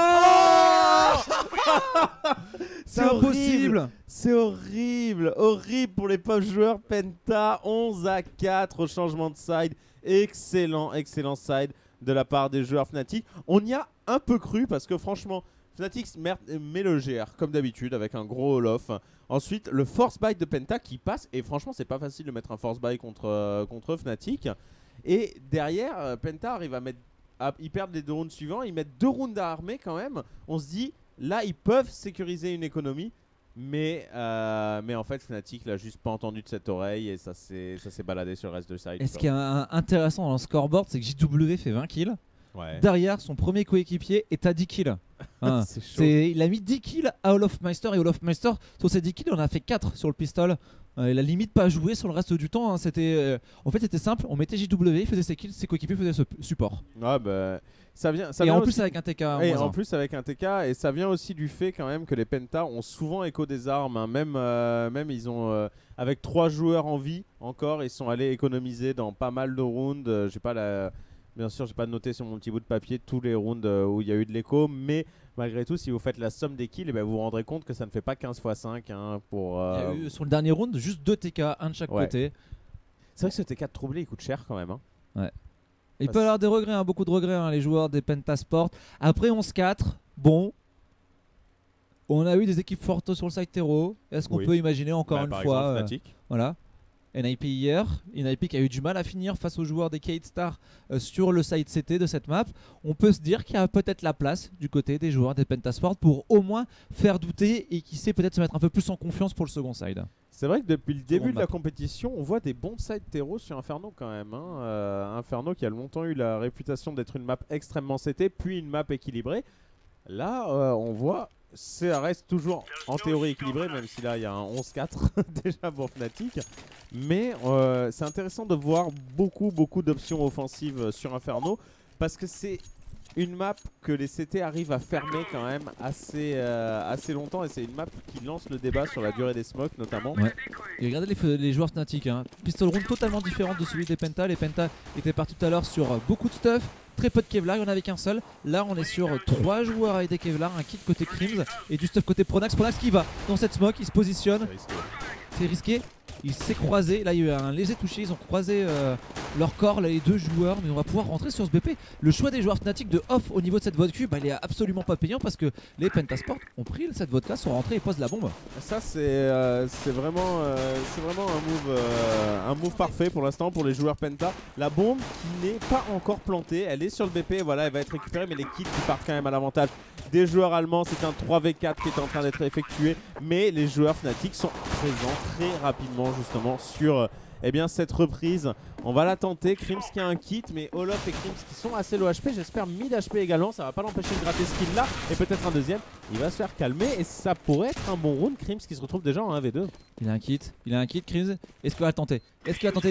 Speaker 1: C'est
Speaker 2: impossible.
Speaker 1: C'est horrible pour les pauvres joueurs. Penta 11-4 au changement de side. Excellent side de la part des joueurs Fnatic. On y a un peu cru parce que franchement Fnatic met le GR comme d'habitude avec un gros Olof. Ensuite le force buy de Penta qui passe et franchement c'est pas facile de mettre un force buy contre Fnatic. Et derrière Penta arrive ils perdent les 2 rounds suivants, ils mettent 2 rounds à armer quand même. On se dit là ils peuvent sécuriser une économie. Mais en fait Fnatic l'a juste pas entendu de cette oreille et ça s'est baladé sur le reste de side.
Speaker 2: Et ce qui est intéressant dans le scoreboard, c'est que JW fait 20 kills.
Speaker 1: Ouais.
Speaker 2: Derrière, son premier coéquipier est à 10 kills. Hein.
Speaker 1: C'est chaud.
Speaker 2: Il a mis 10 kills à Olofmeister et Olofmeister, sur ces 10 kills, il en a fait 4 sur le pistol. Il a limite pas joué sur le reste du temps. Hein. En fait, c'était simple. On mettait JW, il faisait ses kills, ses coéquipiers faisaient ce support.
Speaker 1: Ouais, bah, ça vient
Speaker 2: et en
Speaker 1: aussi...
Speaker 2: plus avec un TK.
Speaker 1: Et en plus avec un TK, et ça vient aussi du fait quand même que les Penta ont souvent écho des armes. Hein. Même ils ont avec 3 joueurs en vie encore, ils sont allés économiser dans pas mal de rounds. Bien sûr, j'ai pas noté sur mon petit bout de papier tous les rounds où il y a eu de l'écho, mais malgré tout, si vous faites la somme des kills, vous vous rendrez compte que ça ne fait pas 15 x 5 hein, pour.
Speaker 2: Il y a eu sur le dernier round juste 2 TK, un de chaque côté.
Speaker 1: C'est vrai que ce TK de troublé il coûte cher quand même. Hein.
Speaker 2: Ouais. Il peut y avoir des regrets, hein, beaucoup de regrets, hein, les joueurs des Pentasport. Après 11-4, bon. On a eu des équipes fortes sur le side terreau. Est-ce qu'on peut imaginer encore une fois
Speaker 1: Fnatic.
Speaker 2: Voilà. NIP hier, NIP qui a eu du mal à finir face aux joueurs des Kate Star sur le side CT de cette map. On peut se dire qu'il y a peut-être la place du côté des joueurs des Pentasport pour au moins faire douter et qui sait peut-être se mettre un peu plus en confiance pour le second side.
Speaker 1: C'est vrai que depuis le début de la compétition, on voit des bons side terreau sur Inferno quand même. Hein. Inferno qui a longtemps eu la réputation d'être une map extrêmement CT, puis une map équilibrée. Là, on voit... Ça reste toujours en théorie équilibré, même si là il y a un 11-4 déjà pour Fnatic. Mais c'est intéressant de voir beaucoup d'options offensives sur Inferno parce que c'est une map que les CT arrivent à fermer quand même assez longtemps et c'est une map qui lance le débat sur la durée des smokes notamment.
Speaker 2: Ouais. Et regardez les joueurs Fnatic, hein. Pistol round totalement différent de celui des Penta. Les Penta étaient partis tout à l'heure sur beaucoup de stuff. Très peu de Kevlar, il n'y en avait qu'un seul. Là on est sur 3 joueurs avec des Kevlar, un kit côté Crims et du stuff côté Pronax. Pronax qui va dans cette smoke, il se positionne. C'est risqué. Il s'est croisé, là il y a eu un léger touché, ils ont croisé leur corps là, les 2 joueurs, mais on va pouvoir rentrer sur ce BP. Le choix des joueurs Fnatic de off au niveau de cette vodka, il est absolument pas payant parce que les Pentasport ont pris cette vodka, sont rentrés et posent la bombe.
Speaker 1: Ça c'est vraiment un move parfait pour l'instant pour les joueurs Penta. La bombe qui n'est pas encore plantée, elle est sur le BP, voilà, elle va être récupérée, mais les kits qui partent quand même à l'avantage des joueurs allemands. C'est un 3v4 qui est en train d'être effectué, mais les joueurs Fnatic sont présents très rapidement justement sur cette reprise. On va la tenter. Crims qui a un kit, mais Olof et Crims qui sont assez low HP. J'espère 1000 HP également. Ça va pas l'empêcher de gratter ce kill là. Et peut-être un deuxième. Il va se faire calmer et ça pourrait être un bon round. Crims qui se retrouve déjà en 1v2.
Speaker 2: Il a un kit, Crims. Est-ce qu'il va tenter?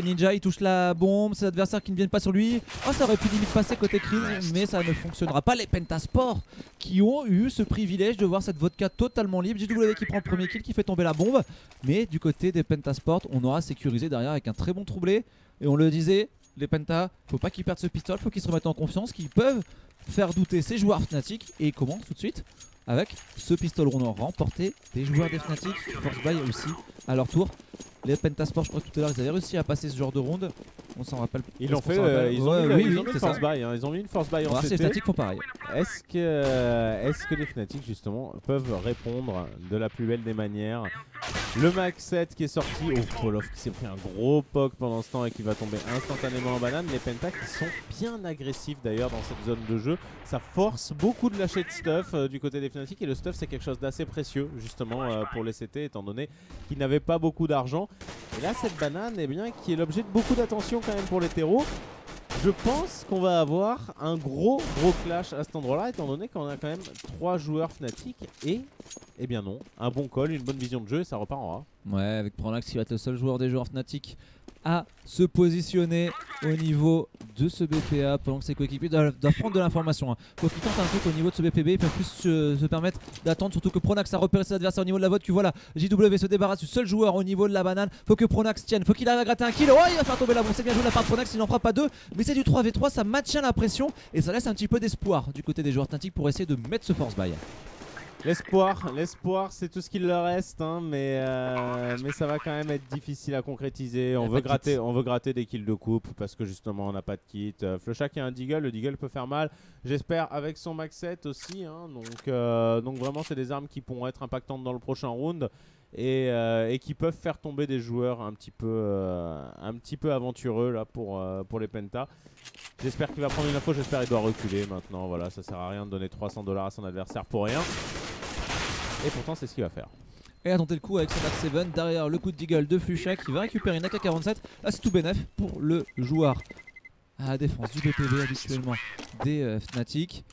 Speaker 2: Ninja? Il touche la bombe. Ses adversaires qui ne viennent pas sur lui. Oh, ça aurait pu limite passer côté Crims, mais ça ne fonctionnera pas. Les Pentasport qui ont eu ce privilège de voir cette vodka totalement libre. JW qui prend le premier kill, qui fait tomber la bombe. Mais du côté des Pentasport, on aura sécurisé derrière avec un très bon troublé. Et on le disait, les Penta, faut pas qu'ils perdent ce pistol, faut qu'ils se remettent en confiance, qu'ils peuvent faire douter ces joueurs Fnatic. Et ils commencent tout de suite avec ce pistol round remporté des joueurs des Fnatic. Force buy aussi à leur tour. Les Pentasport, je crois que tout à l'heure ils avaient réussi à passer ce genre de round. On s'en rappelle.
Speaker 1: Ils l'ont fait, ils ont mis une force buy, hein. Ils ont mis une force buy en CT.
Speaker 2: Les Fnatic font pareil.
Speaker 1: Est-ce que les Fnatic justement peuvent répondre de la plus belle des manières? Le Max 7 qui est sorti, Olof qui s'est pris un gros poke pendant ce temps et qui va tomber instantanément en banane. Les Penta qui sont bien agressifs d'ailleurs dans cette zone de jeu. Ça force beaucoup de lâcher de stuff du côté des Fnatic, et le stuff c'est quelque chose d'assez précieux justement pour les CT, étant donné qu'ils n'avaient pas beaucoup d'argent. Et là cette banane, eh bien, qui est l'objet de beaucoup d'attention quand même pour les terreaux. Je pense qu'on va avoir un gros clash à cet endroit-là, étant donné qu'on a quand même 3 joueurs Fnatic et, eh bien non, un bon call, une bonne vision de jeu et ça repart en A.
Speaker 2: Ouais, avec Pronax qui va être le seul joueur des joueurs Fnatic à se positionner au niveau de ce BPA pendant que ses coéquipiers doivent prendre de l'information. Faut qu'il tente un truc au niveau de ce BPB, il peut plus se permettre d'attendre, surtout que Pronax a repéré ses adversaires au niveau de la vote. Que voilà, JW se débarrasse du seul joueur au niveau de la banane. Faut que Pronax tienne, faut qu'il arrive à gratter un kill. Oh, il va faire tomber la bombe, c'est bien joué de la part de Pronax, il n'en fera pas deux, mais c'est du 3v3, ça maintient la pression et ça laisse un petit peu d'espoir du côté des joueurs Fnatic pour essayer de mettre ce force buy.
Speaker 1: L'espoir c'est tout ce qu'il leur reste, hein, mais ça va quand même être difficile à concrétiser. On veut gratter des kills de coupe parce que justement on n'a pas de kit. Flusha qui a un deagle, le deagle peut faire mal. J'espère avec son max 7 aussi, hein, donc vraiment c'est des armes qui pourront être impactantes dans le prochain round. Et qui peuvent faire tomber des joueurs un petit peu aventureux là pour les Penta. J'espère qu'il va prendre une info, j'espère qu'il doit reculer maintenant. Voilà, ça sert à rien de donner 300 $ à son adversaire pour rien. Et pourtant c'est ce qu'il va faire.
Speaker 2: Et a tenté le coup avec son Max 7 derrière le coup de deagle de Flusha qui va récupérer une AK-47. Là c'est tout bénef pour le joueur à la défense du BPB habituellement des Fnatic.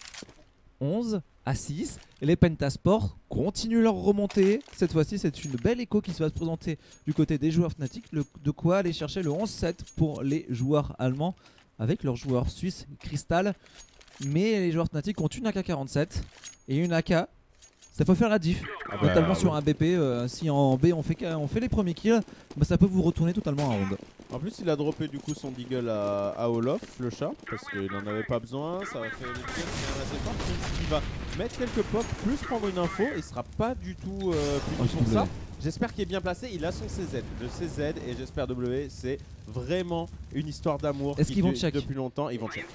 Speaker 2: 11-6. Et les Pentasport continuent leur remontée. Cette fois-ci, c'est une belle écho qui se va se présenter du côté des joueurs Fnatic. De quoi aller chercher le 11-7 pour les joueurs allemands avec leur joueur suisse Crystal. Mais les joueurs Fnatic ont une AK-47 et une AK. Ça peut faire la diff, notamment sur un BP. Si en B on fait les premiers kills, bah ça peut vous retourner totalement un round.
Speaker 1: En plus il a droppé du coup son deagle à Olof, le chat, parce qu'il n'en avait pas besoin, ça va faire des kills assez fort. Il va mettre quelques pops, plus prendre une info, il sera pas du tout puni pour ça. J'espère qu'il est bien placé, il a son CZ, le CZ, et j'espère W, c'est vraiment une histoire d'amour qui dure depuis longtemps, ils vont check.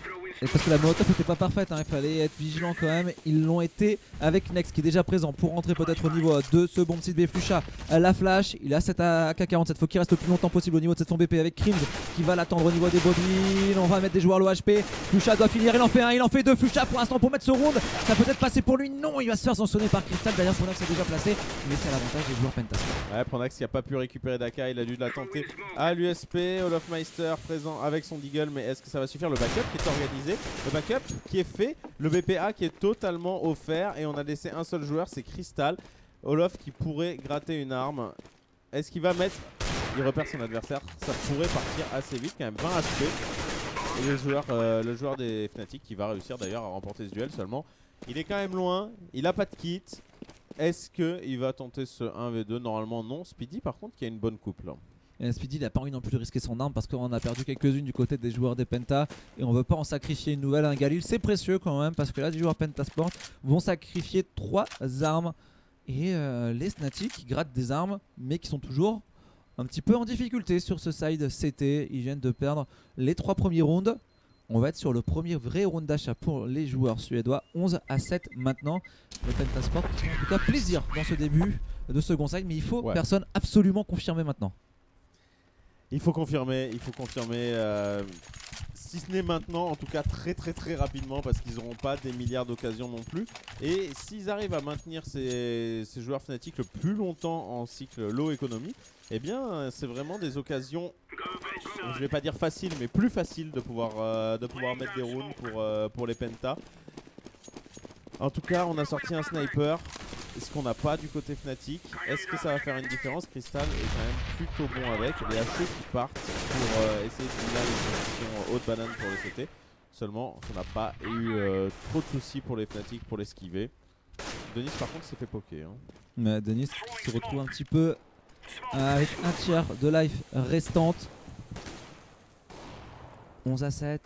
Speaker 2: Et parce que la molotov n'était pas parfaite, hein, il fallait être vigilant quand même. Ils l'ont été avec Nex qui est déjà présent pour rentrer peut-être au niveau de ce bon site B. Flusha, la flash, il a cette AK-47, faut qu'il reste le plus longtemps possible au niveau de cette son BP avec Crims qui va l'attendre au niveau des bobines. On va mettre des joueurs low HP. Flusha doit finir, il en fait un, il en fait deux. Flusha pour l'instant pour mettre ce round, ça peut être passé pour lui. Non, il va se faire sanctionner par Crystal. D'ailleurs, Pronax est déjà placé, mais c'est à l'avantage des joueurs Pentasport.
Speaker 1: Ouais, Pronax qui n'a pas pu récupérer d'AK, il a dû la tenter à l'USP. Olofmeister présent avec son deagle, mais est-ce que ça va suffire? Le backup qui est organisé, le backup qui est fait, le BPA qui est totalement offert, et on a laissé un seul joueur, c'est Crystal. Olof qui pourrait gratter une arme. Est-ce qu'il va mettre... Il repère son adversaire, ça pourrait partir assez vite, quand même 20 HP. Et le joueur des Fnatic qui va réussir d'ailleurs à remporter ce duel seulement. Il est quand même loin, il a pas de kit. Est-ce qu'il va tenter ce 1v2? Normalement non. Speedy par contre qui a une bonne coupe là.
Speaker 2: Et Speedy il n'a pas envie non plus de risquer son arme parce qu'on a perdu quelques-unes du côté des joueurs des Penta et on veut pas en sacrifier une nouvelle. Un Galil c'est précieux quand même parce que là les joueurs Pentasport vont sacrifier 3 armes et les Fnatic qui grattent des armes mais qui sont toujours un petit peu en difficulté sur ce side CT. Ils viennent de perdre les 3 premiers rounds. On va être sur le premier vrai round d'achat pour les joueurs suédois. 11-7 maintenant. Le Pentasport qui font en tout cas plaisir dans ce début de second side, mais il faut personne absolument confirmer maintenant.
Speaker 1: Il faut confirmer, si ce n'est maintenant, en tout cas très rapidement, parce qu'ils n'auront pas des milliards d'occasions non plus. Et s'ils arrivent à maintenir ces joueurs Fnatic le plus longtemps en cycle low economy, eh bien c'est vraiment des occasions, je vais pas dire faciles, mais plus faciles de pouvoir mettre des rounds pour les Penta. En tout cas, on a sorti un sniper, ce qu'on n'a pas du côté Fnatic. Est-ce que ça va faire une différence? Crystal est quand même plutôt bon avec. Les HE qui partent pour essayer de finir les positions haute banane pour le CT. Seulement, on n'a pas eu trop de soucis pour les Fnatic pour l'esquiver. Denis par contre s'est fait poker.
Speaker 2: Hein. Denis se retrouve un petit peu avec un tiers de life restante. 11-7.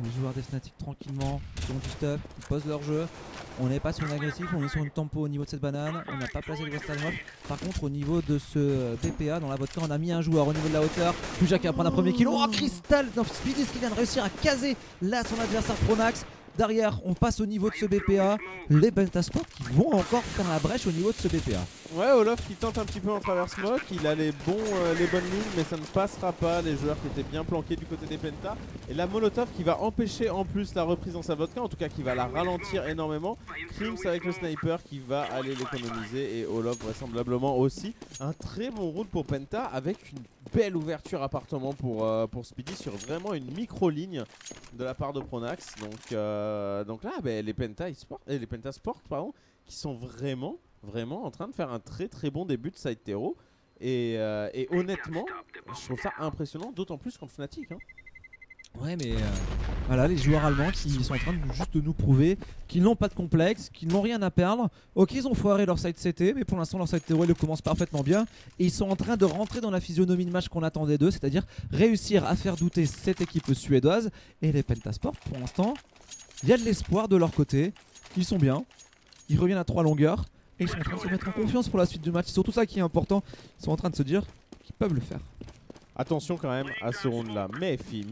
Speaker 2: Les joueurs des Fnatic tranquillement, qui ont du stuff, qui posent leur jeu. On n'est pas sur une agressif, on est sur une tempo au niveau de cette banane. On n'a pas placé le Western Wolf. Par contre, au niveau de ce BPA, dans la vodka, on a mis un joueur au niveau de la hauteur. Fuja qui va prendre un premier kill. Oh, Crystal dans Speedis qui vient de réussir à caser là son adversaire Pronax. Derrière, on passe au niveau de ce BPA. Les Pentasport qui vont encore faire la brèche au niveau de ce BPA.
Speaker 1: Ouais, Olof qui tente un petit peu en travers smoke, il a les bonnes lignes mais ça ne passera pas, les joueurs qui étaient bien planqués du côté des Penta. Et la Molotov qui va empêcher en plus la reprise dans sa vodka, en tout cas qui va la ralentir énormément. Krims avec le sniper qui va aller l'économiser et Olof vraisemblablement aussi. Un très bon round pour Penta avec une belle ouverture appartement pour Speedy sur vraiment une micro-ligne de la part de Pronax. Donc là, les Pentasport qui sont vraiment en train de faire un très bon début de side terreau et honnêtement je trouve ça impressionnant, d'autant plus contre Fnatic hein.
Speaker 2: Ouais mais voilà, les joueurs allemands qui sont en train de juste nous prouver qu'ils n'ont pas de complexe, qu'ils n'ont rien à perdre. Ok, ils ont foiré leur side CT, mais pour l'instant leur side terreau ils le commencent parfaitement bien. Et ils sont en train de rentrer dans la physionomie de match qu'on attendait d'eux, c'est-à-dire réussir à faire douter cette équipe suédoise. Et les Pentasport pour l'instant, il y a de l'espoir de leur côté, ils sont bien, ils reviennent à 3 longueurs. Et ils sont en train de se mettre en confiance pour la suite du match. C'est surtout ça qui est important. Ils sont en train de se dire qu'ils peuvent le faire.
Speaker 1: Attention quand même à ce round là. Méfie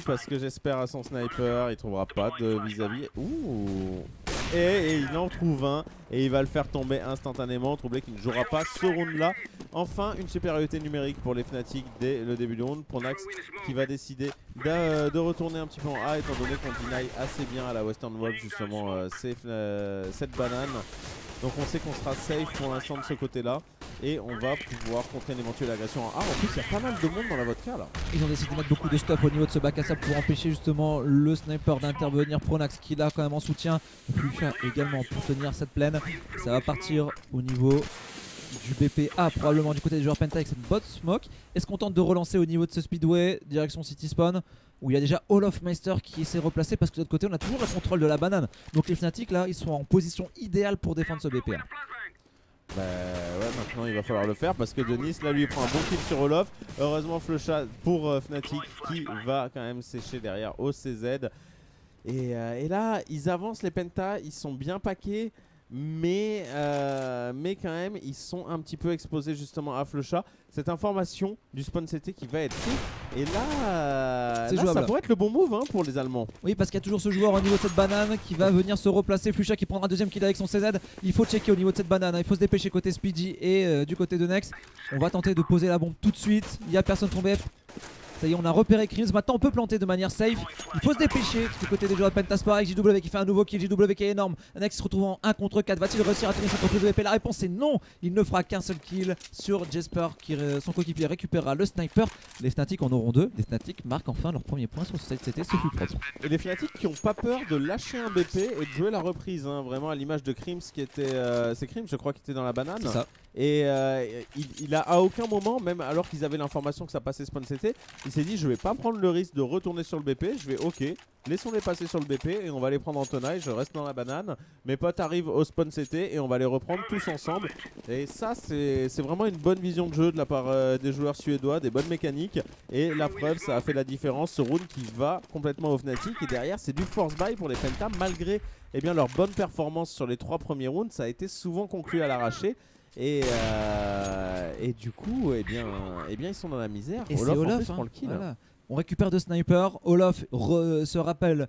Speaker 1: parce que j'espère à son sniper. Il trouvera pas de vis-à-vis. Ouh. Et il en trouve un. Et il va le faire tomber instantanément. Troublé qu'il ne jouera pas ce round là. Enfin une supériorité numérique pour les Fnatic dès le début du round. Pronax qui va décider de retourner un petit peu en A, étant donné qu'on deny assez bien à la Western Wolf justement cette banane. Donc on sait qu'on sera safe pour l'instant de ce côté là. Et on va pouvoir contrer une éventuelle agression en A. En plus il y a pas mal de monde dans la vodka là.
Speaker 2: Ils ont décidé de mettre beaucoup de stuff au niveau de ce bac à sable pour empêcher justement le sniper d'intervenir. Pronax qui est là quand même en soutien. Fuchsia également pour tenir cette plaine. Ça va partir au niveau du BPA, probablement du côté des joueurs Penta avec cette bot smoke. Est-ce qu'on tente de relancer au niveau de ce speedway direction City Spawn, où il y a déjà Olofmeister qui s'est replacé parce que de l'autre côté on a toujours le contrôle de la banane. Donc les Fnatic là ils sont en position idéale pour défendre ce BPA.
Speaker 1: Bah ouais, maintenant il va falloir le faire parce que Denis là lui prend un bon kill sur Olof. Heureusement Flusha pour Fnatic qui va quand même sécher derrière OCZ. Et là ils avancent les Penta, ils sont bien paqués. Mais quand même ils sont un petit peu exposés justement à Flusha. Cette information du spawn CT qui va être pris. Et là ça pourrait être le bon move hein, pour les Allemands.
Speaker 2: Oui parce qu'il y a toujours ce joueur au niveau de cette banane qui va venir se replacer. Flusha qui prendra un deuxième kill avec son CZ. Il faut checker au niveau de cette banane, il faut se dépêcher côté Speedy et du côté de Nex. On va tenter de poser la bombe tout de suite. Il n'y a personne tombé. Ça y est, on a repéré Krims. Maintenant on peut planter de manière safe. Il faut se dépêcher du côté des joueurs de Pentasport avec JW qui fait un nouveau kill. JW qui est énorme. Nex se retrouve en 1 contre 4. Va-t-il réussir à tenir cette reprise de VP? La réponse est non. Il ne fera qu'un seul kill sur Jesper qui son coéquipier récupérera le sniper. Les Fnatic en auront 2. Les Fnatic marquent enfin leur premier point sur ce site CT. Ce fut propre.
Speaker 1: Et les Fnatic qui n'ont pas peur de lâcher un BP et de jouer la reprise hein, vraiment à l'image de Krims qui était c'est Krims je crois qui était dans la banane.
Speaker 2: C'est ça.
Speaker 1: Et il a à aucun moment, même alors qu'ils avaient l'information que ça passait spawn CT, il s'est dit je vais pas prendre le risque de retourner sur le BP, je vais ok, laissons-les passer sur le BP et on va les prendre en tenaille, je reste dans la banane. Mes potes arrivent au spawn CT et on va les reprendre tous ensemble. Et ça c'est vraiment une bonne vision de jeu de la part des joueurs suédois, des bonnes mécaniques. Et la preuve ça a fait la différence, ce round qui va complètement au Fnatic. Et derrière c'est du force buy pour les Penta malgré leur bonne performance sur les 3 premiers rounds, ça a été souvent conclu à l'arraché. Et du coup, ils sont dans la misère.
Speaker 2: Et Olaf prend le kill. Voilà. On récupère de sniper. Olaf se rappelle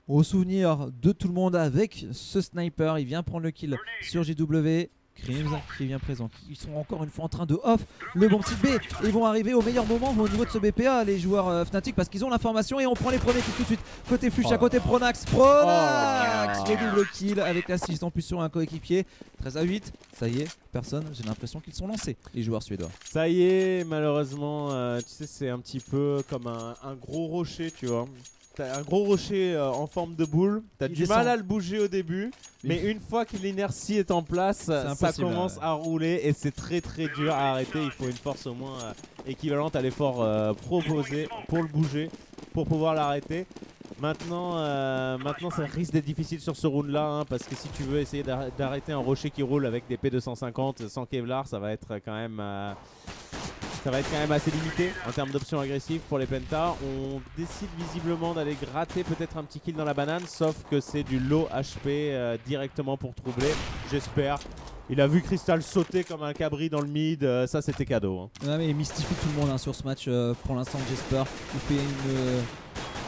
Speaker 2: au souvenir de tout le monde avec ce sniper. Il vient prendre le kill sur JW. Krims qui est bien présent. Ils sont encore une fois en train de off le bon petit B. Ils vont arriver au meilleur moment au niveau de ce BPA, les joueurs Fnatic, parce qu'ils ont l'information et on prend les premiers kills tout de suite. Côté Fuchsia, côté Pronax. Le double kill avec l'assist en plus sur un coéquipier. 13-8. Ça y est, personne, j'ai l'impression qu'ils sont lancés, les joueurs suédois.
Speaker 1: Ça y est, malheureusement, tu sais, c'est un petit peu comme un gros rocher, tu vois. T'as un gros rocher en forme de boule, t'as du mal à le bouger au début, mais une fois que l'inertie est en place, ça commence à rouler et c'est très dur à arrêter. Il faut une force au moins équivalente à l'effort proposé pour le bouger, pour pouvoir l'arrêter. Maintenant ça risque d'être difficile sur ce round là hein, parce que si tu veux essayer d'arrêter un rocher qui roule avec des P250 sans Kevlar, ça va être quand même Ça va être quand même assez limité en termes d'options agressives pour les Penta. On décide visiblement d'aller gratter peut-être un petit kill dans la banane, sauf que c'est du low HP directement pour troubler, j'espère. Il a vu Crystal sauter comme un cabri dans le mid, ça c'était cadeau. Hein.
Speaker 2: Ouais, mais il mystifie tout le monde hein, sur ce match pour l'instant. Jesper il fait une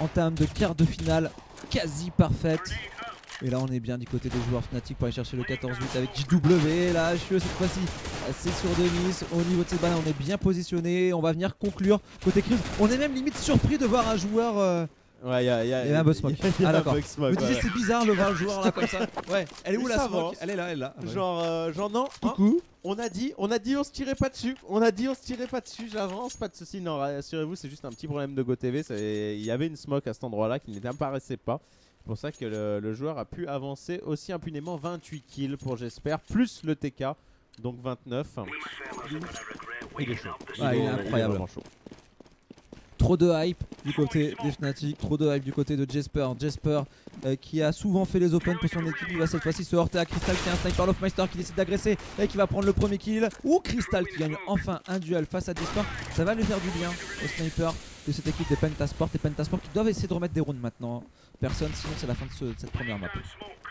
Speaker 2: entame de quart de finale quasi parfaite. Et là on est bien du côté des joueurs Fnatic pour aller chercher le 14-8 avec JW. Là HE cette fois-ci c'est sur Denis. Au niveau de cette banane on est bien positionné. On va venir conclure côté Crimson. On est même limite surpris de voir un joueur
Speaker 1: ouais, il y a
Speaker 2: un bug smoke. Ah d'accord. Je me disais
Speaker 1: ouais.
Speaker 2: c'est bizarre de voir le joueur là comme ça. Ouais, elle est où
Speaker 1: Mais
Speaker 2: la
Speaker 1: ça
Speaker 2: smoke?
Speaker 1: avance.
Speaker 2: Elle est là, elle est là.
Speaker 1: Genre non.
Speaker 2: Coucou.
Speaker 1: On a dit on se tirait pas dessus. On a dit on se tirait pas dessus. J'avance, pas de soucis. Non, rassurez-vous, c'est juste un petit problème de GoTV. Il y avait une smoke à cet endroit-là qui n'apparaissait pas. C'est pour ça que le joueur a pu avancer aussi impunément. 28 kills pour j'espère, plus le TK, donc 29. Il est chaud.
Speaker 2: Ah, il est incroyable.
Speaker 1: Vraiment chaud.
Speaker 2: Trop de hype du côté des Fnatic, trop de hype du côté de Jesper. Jesper qui a souvent fait les opens pour son équipe, il va cette fois-ci se heurter à Crystal qui est un sniper Lofmeister qui décide d'agresser et qui va prendre le premier kill. Ou Crystal qui gagne enfin un duel face à Jesper. Ça va lui faire du bien au sniper de cette équipe des Pentasport. Et Pentasport qui doivent essayer de remettre des rounds maintenant. Personne, sinon c'est la fin de cette première map.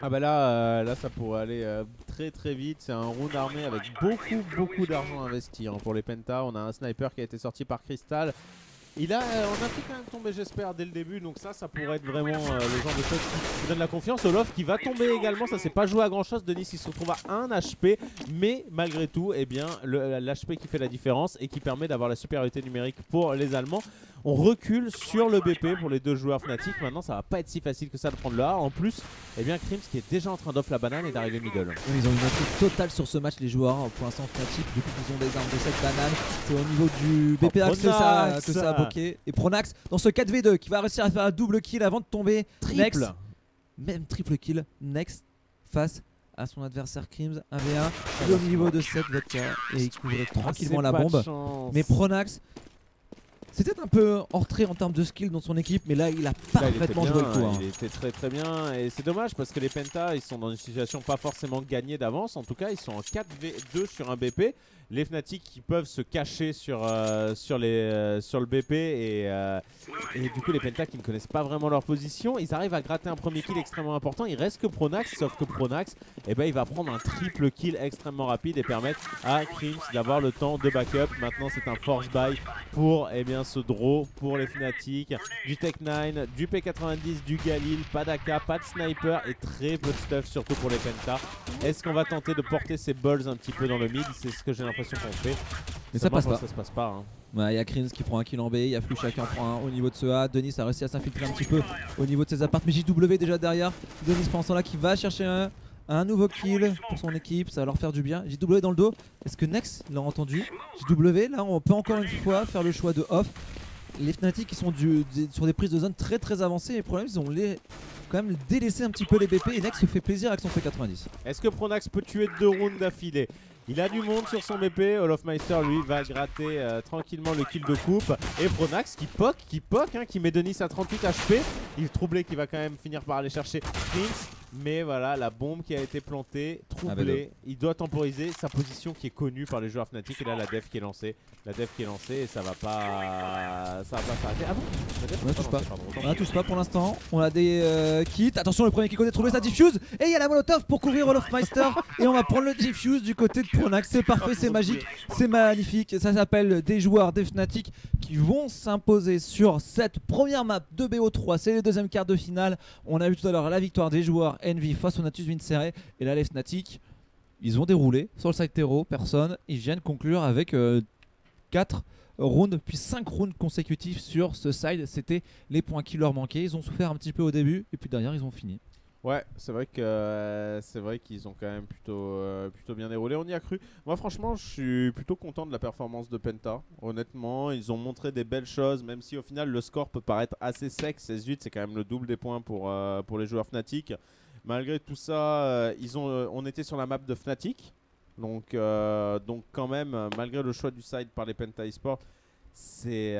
Speaker 1: Ah bah là ça pourrait aller très très vite. C'est un round armé avec beaucoup d'argent investi hein, pour les Penta. On a un sniper qui a été sorti par Crystal. On a fait quand même tomber j'espère dès le début, donc ça pourrait être vraiment le genre de chose qui donne la confiance. Olof qui va tomber également, ça s'est pas joué à grand chose. Denis il se retrouve à 1 HP, mais malgré tout eh bien l'HP qui fait la différence et qui permet d'avoir la supériorité numérique pour les Allemands. On recule sur le BP pour les deux joueurs Fnatic. Maintenant ça va pas être si facile que ça de prendre le A. En plus eh bien Crims qui est déjà en train d'off la banane et d'arriver middle.
Speaker 2: Ils ont une maîtrise totale sur ce match les joueurs pour l'instant Fnatic. Du coup ils ont des armes de cette banane. C'est au niveau du BPA que ça a bloqué. Et Pronax dans ce 4v2 qui va réussir à faire un double kill avant de tomber.
Speaker 1: Triple.
Speaker 2: Next, même triple kill. Next face à son adversaire Crims 1v1 au niveau de cette vodka et il couvrait tranquillement la bombe. Mais Pronax c'était un peu en retrait en termes de skill dans son équipe, mais là il a parfaitement joué le tour.
Speaker 1: Il était très bien et c'est dommage parce que les Penta ils sont dans une situation pas forcément gagnée d'avance. En tout cas ils sont en 4v2 sur un BP. Les Fnatic qui peuvent se cacher sur le BP et du coup les Penta qui ne connaissent pas vraiment leur position, ils arrivent à gratter un premier kill extrêmement important. Il reste que Pronax, sauf que Pronax eh ben, il va prendre un triple kill extrêmement rapide et permettre à Crims d'avoir le temps de backup. Maintenant c'est un force buy pour eh bien, ce draw pour les Fnatic, du Tech9, du P90, du Galil, pas d'AK, pas de sniper et très peu de stuff surtout pour les Penta. Est-ce qu'on va tenter de porter ces balls un petit peu dans le mid? C'est ce que j'ai l'impression qu'on fait.
Speaker 2: Mais ça passe pas.
Speaker 1: Ça se passe pas. Hein.
Speaker 2: Ouais, il y a Crims qui prend un kill en B, il y a Flucha qui en prend un au niveau de ce A. Denis a réussi à s'infiltrer un petit peu au niveau de ses apparts, mais JW déjà derrière. Denis pensant là qui va chercher un nouveau kill pour son équipe, ça va leur faire du bien. JW dans le dos, est-ce que Nex l'a entendu? JW là on peut encore une fois faire le choix de off. Les Fnatic qui sont sur des prises de zone très avancées, et le problème ils ont quand même délaissé un petit peu les BP et Nex se fait plaisir avec son P90.
Speaker 1: Est-ce que Pronax peut tuer 2 rounds d'affilée? Il a du monde sur son BP, Olofmeister lui va gratter tranquillement le kill de coupe. Et Pronax qui poke, hein, qui met Denis à 38 HP. Il est troublé qui va quand même finir par aller chercher Prince. Mais voilà, la bombe qui a été plantée, troublé. Il doit temporiser sa position qui est connue par les joueurs Fnatic. Et là la def qui est lancée. La def qui est lancée et ça va pas s'arrêter. Ah bon?
Speaker 2: On la touche pas. On la touche pas pour l'instant. On a des kits. Attention, le premier qui connaît trouver sa diffuse. Et il y a la molotov pour couvrir Olofmeister. Et on va prendre le diffuse du côté de Pronax. C'est parfait, c'est magique, c'est magnifique. Ça s'appelle des joueurs des Fnatic qui vont s'imposer sur cette première map de BO3. C'est le deuxième quart de finale. On a vu tout à l'heure la victoire des joueurs Envy face au Natus Vincere. Et là les Fnatic, ils ont déroulé sur le side terreau, personne. Ils viennent conclure avec 4 rounds puis 5 rounds consécutifs sur ce side. C'était les points qui leur manquaient. Ils ont souffert un petit peu au début et puis derrière ils ont fini.
Speaker 1: Ouais, c'est vrai qu'ils ont quand même plutôt bien déroulé. On y a cru. Moi, franchement, je suis plutôt content de la performance de Penta. Honnêtement, ils ont montré des belles choses, même si au final le score peut paraître assez sec. 16-8, c'est quand même le double des points pour les joueurs Fnatic. Malgré tout ça, on était sur la map de Fnatic, donc quand même, malgré le choix du side par les Penta eSports, c'était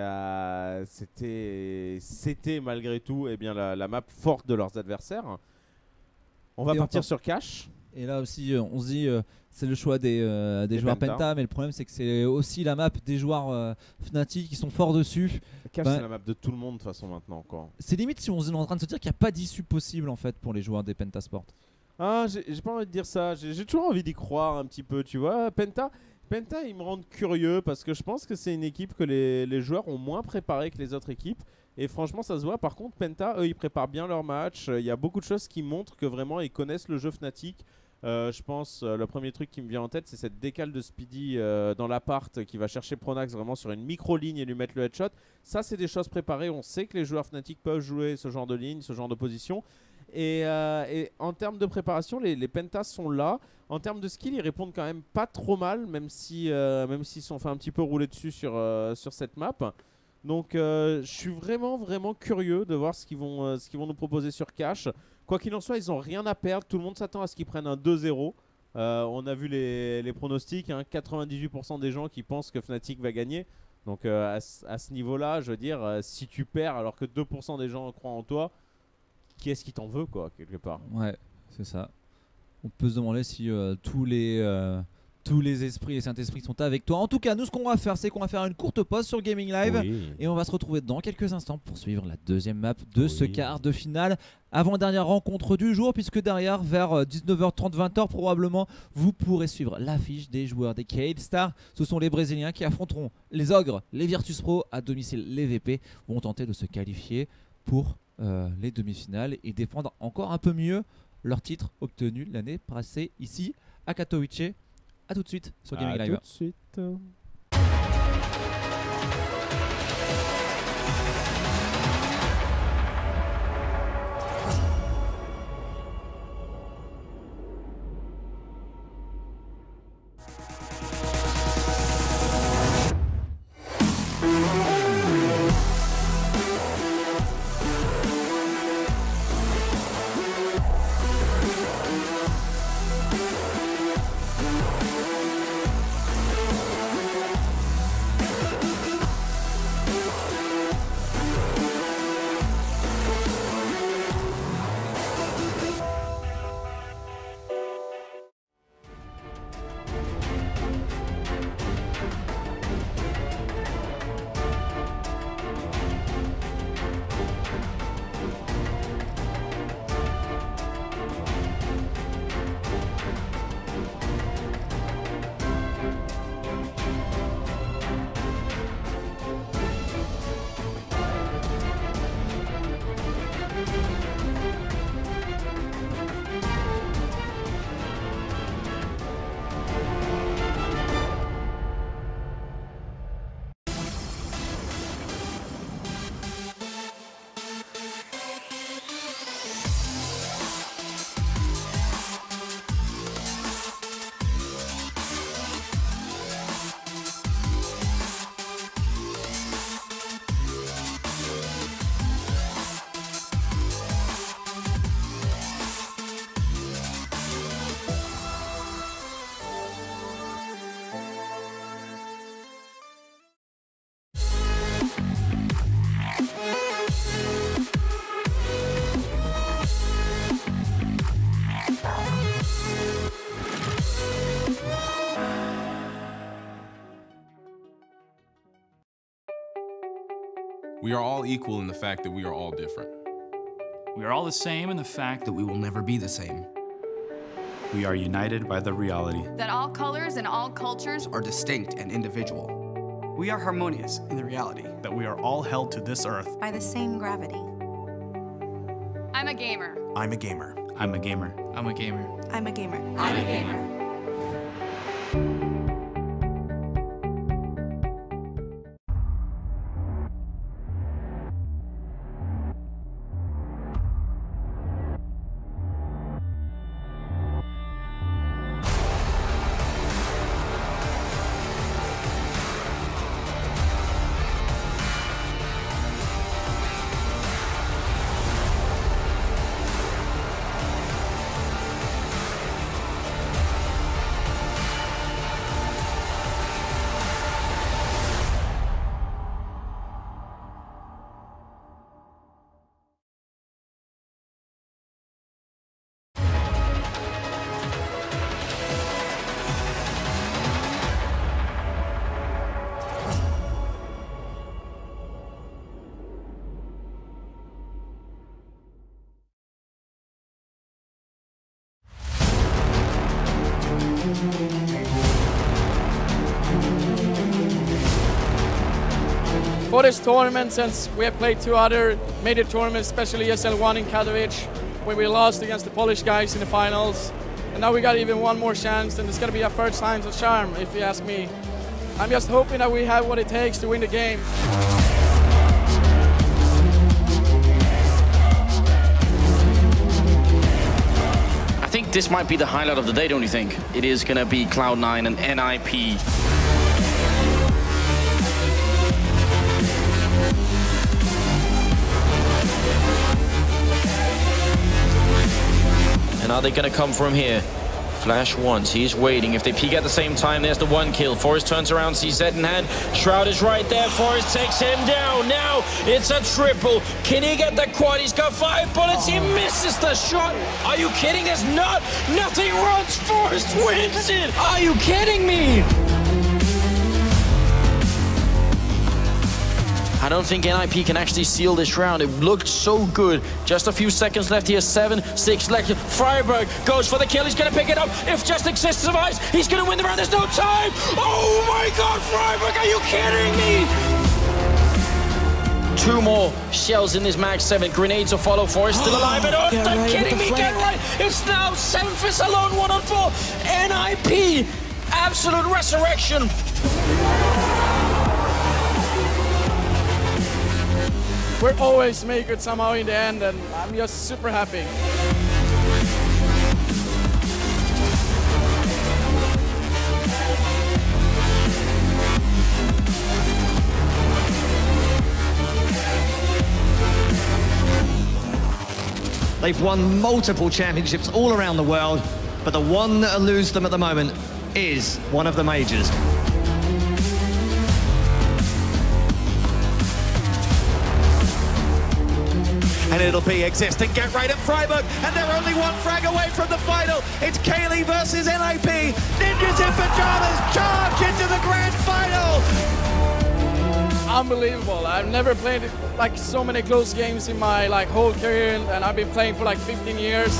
Speaker 1: malgré tout eh bien, la map forte de leurs adversaires. On va partir sur cash.
Speaker 2: Et là aussi, on se dit, c'est le choix des joueurs Penta, mais le problème c'est que c'est aussi la map des joueurs Fnatic qui sont forts dessus.
Speaker 1: Cash, c'est la map de tout le monde de toute façon maintenant encore.
Speaker 2: C'est limite si on est en train de se dire qu'il n'y a pas d'issue possible en fait pour les joueurs des Pentasport.
Speaker 1: Ah, j'ai pas envie de dire ça. J'ai toujours envie d'y croire un petit peu, tu vois. Penta, ils me rendent curieux parce que je pense que c'est une équipe que les joueurs ont moins préparée que les autres équipes. Et franchement, ça se voit. Par contre, Penta, eux, ils préparent bien leur match. Il y a beaucoup de choses qui montrent que vraiment, ils connaissent le jeu Fnatic. Je pense, le premier truc qui me vient en tête, c'est cette décale de Speedy dans l'appart qui va chercher Pronax vraiment sur une micro-ligne et lui mettre le headshot. Ça, c'est des choses préparées. On sait que les joueurs Fnatic peuvent jouer ce genre de ligne, ce genre de position. Et en termes de préparation, les Pentas sont là. En termes de skill, ils répondent quand même pas trop mal, même s'ils sont fait un petit peu rouler dessus sur cette map. Donc je suis vraiment curieux de voir ce qu'ils vont nous proposer sur Cash. Quoi qu'il en soit, ils n'ont rien à perdre. Tout le monde s'attend à ce qu'ils prennent un 2-0. On a vu les pronostics, hein, 98% des gens qui pensent que Fnatic va gagner. Donc à ce niveau-là, je veux dire, si tu perds alors que 2% des gens croient en toi, qui est-ce qui t'en veut, quoi, quelque part?
Speaker 2: Ouais, c'est ça. On peut se demander si tous les esprits et Saint-Esprit sont avec toi. En tout cas, nous, ce qu'on va faire, c'est qu'on va faire une courte pause sur Gaming Live.
Speaker 1: Oui.
Speaker 2: Et on va se retrouver dans quelques instants pour suivre la deuxième map de ce quart de finale. Avant-dernière rencontre du jour, puisque derrière, vers 19h30, 20h, probablement, vous pourrez suivre l'affiche des joueurs des Cade Stars. Ce sont les Brésiliens qui affronteront les Ogres, les Virtus Pro, à domicile les VP, vont tenter de se qualifier pour les demi-finales et défendre encore un peu mieux leur titre obtenu l'année passée ici à Katowice. A tout de suite sur Gaming Live.
Speaker 1: Tout de suite.
Speaker 3: We are all equal in the fact that we are all different.
Speaker 4: We are all the same in the fact that we will never be the same.
Speaker 5: We are united by the reality
Speaker 6: that all colors and all cultures
Speaker 7: are distinct and individual.
Speaker 8: We are harmonious in the reality
Speaker 5: that we are all held to this earth
Speaker 9: by the same gravity.
Speaker 6: I'm a gamer.
Speaker 5: I'm a gamer. I'm a gamer.
Speaker 4: I'm a gamer.
Speaker 9: I'm a gamer.
Speaker 6: I'm a gamer.
Speaker 7: for this tournament, since we have played 2 other major tournaments, especially ESL1 in Katowice, where we lost against the Polish guys in the finals. And now we got even one more chance, and it's gonna be our first time of charm, if you ask me. I'm just hoping that we have what it takes to win the game.
Speaker 9: I think this might be the highlight of the day, don't you think? It is gonna be Cloud9 and NIP. And are they gonna come from here? Flash once, he's waiting. If they peek at the same time, there's the 1 kill. Forest turns around, sees Zed in hand. Shroud is right there. Forest takes him down. Now it's a triple. Can he get the quad? He's got 5 bullets. He misses the shot. Are you kidding? There's nothing runs. Forest wins it. Are you kidding me? I don't think NIP can actually seal this round. It looked so good. Just a few seconds left here. 7-6 left. Friberg goes for the kill. He's going to pick it up. If Just Exist survives, he's going to win the round. There's no time. Oh my God, Friberg, are you kidding me? 2 more shells in this mag 7. Grenades will follow. Forest still alive. And oh, they're kidding me. Get right. It's now 7-5 alone, 1-on-4. NIP, absolute resurrection.
Speaker 7: We're always make it somehow in the end, and I'm just super happy.
Speaker 10: They've won multiple championships all around the world, but the one that eludes them at the moment is one of the majors.
Speaker 11: And it'll be Exist and Get Right at Friberg, and they're only 1 frag away from the final. It's Kaylee versus NIP. Ninjas in pajamas charge into the grand final.
Speaker 7: Unbelievable. I've never played like so many close games in my whole career, and I've been playing for like 15 years.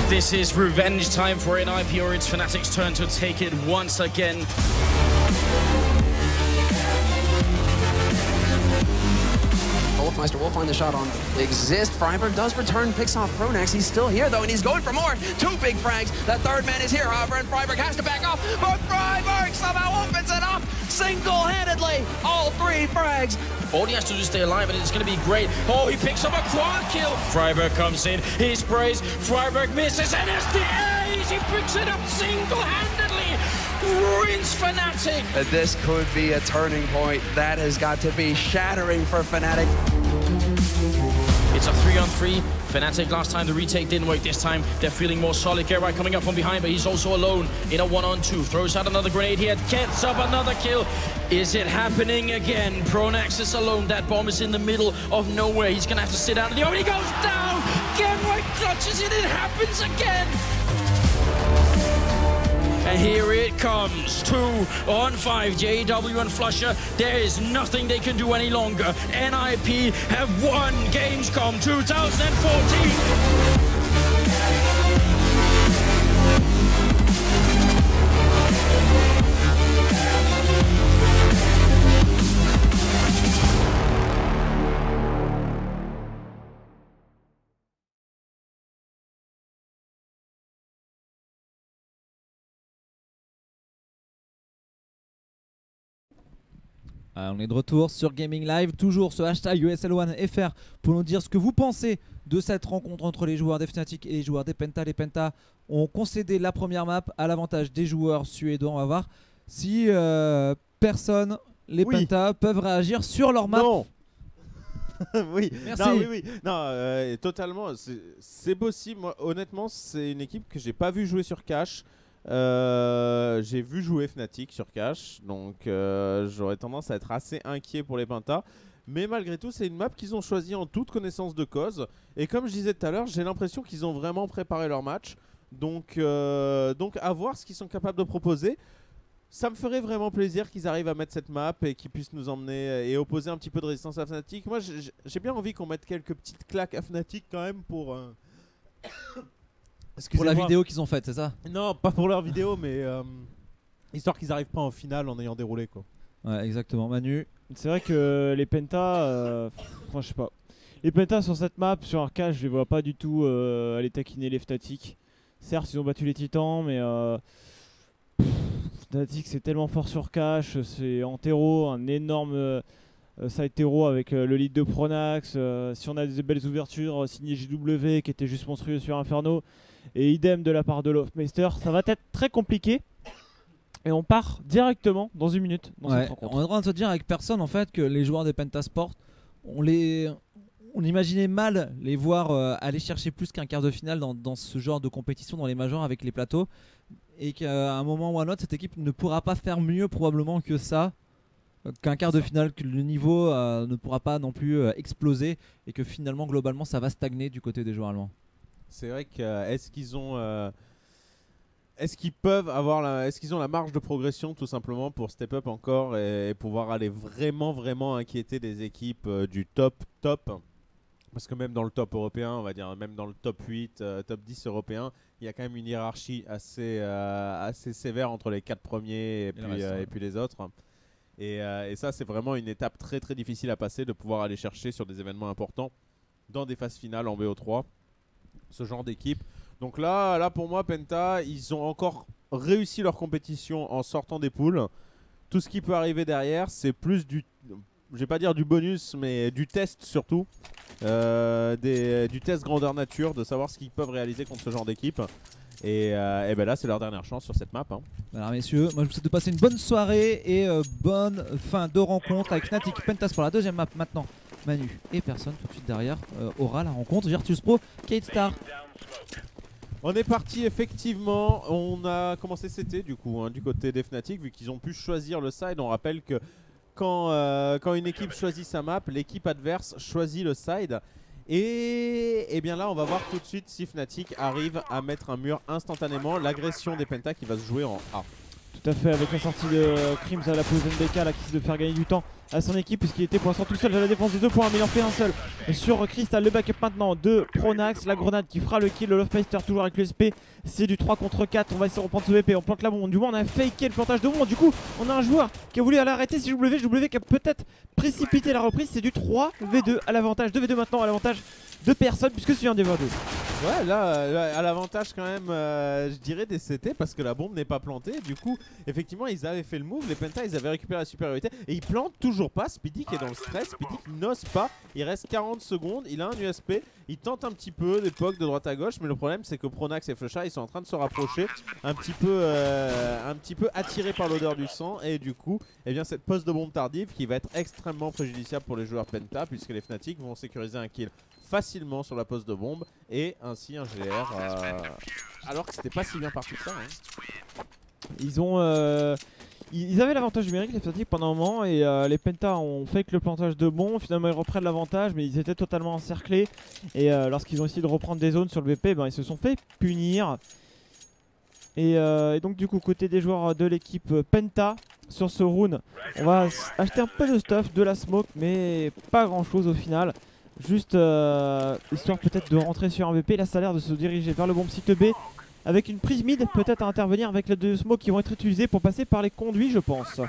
Speaker 9: This is revenge time for NIP, or it's Fnatic's turn to take it once again.
Speaker 12: Wolfmeister will find the shot on Exist. Friberg does return, picks off Pronax. He's still here, though, and he's going for more. 2 big frags. The 3rd man is here, however, and Friberg has to back off. But Friberg somehow opens it up single-handedly. All 3 frags.
Speaker 9: All he has to do is stay alive, and it's going to be great. Oh, he picks up a quad kill. Friberg comes in, he sprays. Friberg misses, and it's the ace. He picks it up single-handedly. Ruins Fnatic.
Speaker 12: This could be a turning point. That has got to be shattering for Fnatic.
Speaker 9: It's a 3-on-3. Fnatic last time the retake didn't work. This time they're feeling more solid. Geralt coming up from behind, but he's also alone in a 1-on-2. Throws out another grenade here. Gets up another kill. Is it happening again? Pronax is alone. That bomb is in the middle of nowhere. He's gonna have to sit down. Oh, he goes down. Geralt clutches it. It happens again. And here it comes, 2-on-5, JW and Flusha. There is nothing they can do any longer. NIP have won Gamescom 2014.
Speaker 2: On est de retour sur Gaming Live, toujours ce hashtag USL1FR pour nous dire ce que vous pensez de cette rencontre entre les joueurs des Fnatic et les joueurs des Penta. Les Penta ont concédé la première map à l'avantage des joueurs suédois. On va voir si les Penta peuvent réagir sur leur map.
Speaker 1: Non. Oui,
Speaker 2: merci.
Speaker 1: Non, oui. Non, totalement, c'est possible. Moi, honnêtement, c'est une équipe que j'ai pas vu jouer sur Cache. J'ai vu jouer Fnatic sur Cache, donc j'aurais tendance à être assez inquiet pour les Penta. Mais malgré tout, c'est une map qu'ils ont choisie en toute connaissance de cause. Et comme je disais tout à l'heure, j'ai l'impression qu'ils ont vraiment préparé leur match. Donc à voir ce qu'ils sont capables de proposer. Ça me ferait vraiment plaisir qu'ils arrivent à mettre cette map et qu'ils puissent nous emmener et opposer un petit peu de résistance à Fnatic. Moi, j'ai bien envie qu'on mette quelques petites claques à Fnatic quand même pour
Speaker 2: Pour la vidéo qu'ils ont faite, c'est ça?
Speaker 1: Non, pas pour leur vidéo, mais histoire qu'ils arrivent pas en finale en ayant déroulé quoi.
Speaker 2: Ouais, exactement. Manu.
Speaker 13: C'est vrai que les pentas, je sais pas. Les pentas sur cette map, sur Arcade, je les vois pas du tout aller taquiner les Fnatic. Certes, ils ont battu les Titans, mais Fnatic c'est tellement fort sur cash, c'est en terreau, un énorme side terreau avec le lead de Pronax. Si on a des belles ouvertures, signé JW qui était juste monstrueux sur Inferno, et idem de la part de Lofmeister, ça va être très compliqué. Et on part directement dans une minute dans cette rencontre.
Speaker 2: On est en train de se dire avec personne en fait que les joueurs des Pentasport, on imaginait mal les voir aller chercher plus qu'un quart de finale dans ce genre de compétition dans les majors avec les plateaux, et qu'à un moment ou à un autre cette équipe ne pourra pas faire mieux probablement que ça, qu'un quart de finale, que le niveau ne pourra pas non plus exploser, et que finalement globalement ça va stagner du côté des joueurs allemands.
Speaker 1: C'est vrai que est-ce qu'ils ont est-ce qu'ils peuvent avoir est-ce qu'ils ont la marge de progression tout simplement pour step up encore et pouvoir aller vraiment inquiéter des équipes du top, parce que même dans le top européen, on va dire même dans le top 8, top 10 européen, il y a quand même une hiérarchie assez sévère entre les 4 premiers et puis les autres. Et ça c'est vraiment une étape très difficile à passer, de pouvoir aller chercher sur des événements importants dans des phases finales en BO3 ce genre d'équipe. Donc là pour moi Penta, ils ont encore réussi leur compétition en sortant des poules. Tout ce qui peut arriver derrière, c'est plus du, je vais pas dire du bonus, mais du test surtout, du test grandeur nature, de savoir ce qu'ils peuvent réaliser contre ce genre d'équipe. Et ben là c'est leur dernière chance sur cette map hein.
Speaker 2: Alors messieurs, moi je vous souhaite de passer une bonne soirée et bonne fin de rencontre avec Fnatic Pentas pour la deuxième map maintenant. Manu et personne tout de suite derrière aura la rencontre Virtus Pro K8Star.
Speaker 1: On est parti effectivement, on a commencé CT du coup hein, du côté des Fnatic, vu qu'ils ont pu choisir le side. On rappelle que quand une équipe choisit sa map, l'équipe adverse choisit le side. Et bien là on va voir tout de suite si Fnatic arrive à mettre un mur instantanément. L'agression des Penta qui va se jouer en A.
Speaker 13: Tout à fait, avec la sortie de Crims à la pause NBK là, qui essaie de faire gagner du temps à son équipe, puisqu'il était pour l'instant tout seul à la défense des 2 points, mais il en fait un seul sur Crystal. Le backup maintenant de Pronax, la grenade qui fera le kill, le Lofmeister toujours avec le SP. C'est du 3 contre 4, on va essayer de reprendre ce VP, on plante la bombe. Du moins on a faké le plantage de bombe, du coup on a un joueur qui a voulu aller arrêter JW qui a peut-être précipité la reprise. C'est du 3v2 à l'avantage, 2v2 maintenant à l'avantage de personne, puisque c'est un des 22.
Speaker 1: Ouais là à l'avantage quand même je dirais des CT, parce que la bombe n'est pas plantée. Du coup effectivement ils avaient fait le move, les Penta ils avaient récupéré la supériorité, et ils plantent toujours pas. Speedy qui est dans le stress, Speedy qui n'ose pas. Il reste 40 secondes, il a un USP, il tente un petit peu des pokes de droite à gauche, mais le problème c'est que Pronax et Flusha ils sont en train de se rapprocher, un petit peu attirés par l'odeur du sang, et du coup eh bien cette pose de bombe tardive qui va être extrêmement préjudiciable pour les joueurs Penta, puisque les Fnatic vont sécuriser un kill facilement sur la pose de bombe et ainsi un GR alors que c'était pas si bien parti que ça hein.
Speaker 13: Ils avaient l'avantage numérique les Fnatic pendant un moment, et les Penta ont fake le plantage de bombe. Finalement ils reprennent l'avantage, mais ils étaient totalement encerclés, et lorsqu'ils ont essayé de reprendre des zones sur le BP, ils se sont fait punir. Et donc du coup côté des joueurs de l'équipe Penta, sur ce round on va acheter un peu de stuff, de la smoke, mais pas grand chose au final. Juste histoire peut-être de rentrer sur un VP. Là ça a l'air de se diriger vers le bomb site B, avec une prise mid peut-être à intervenir, avec les 2 smokes qui vont être utilisés pour passer par les conduits je pense.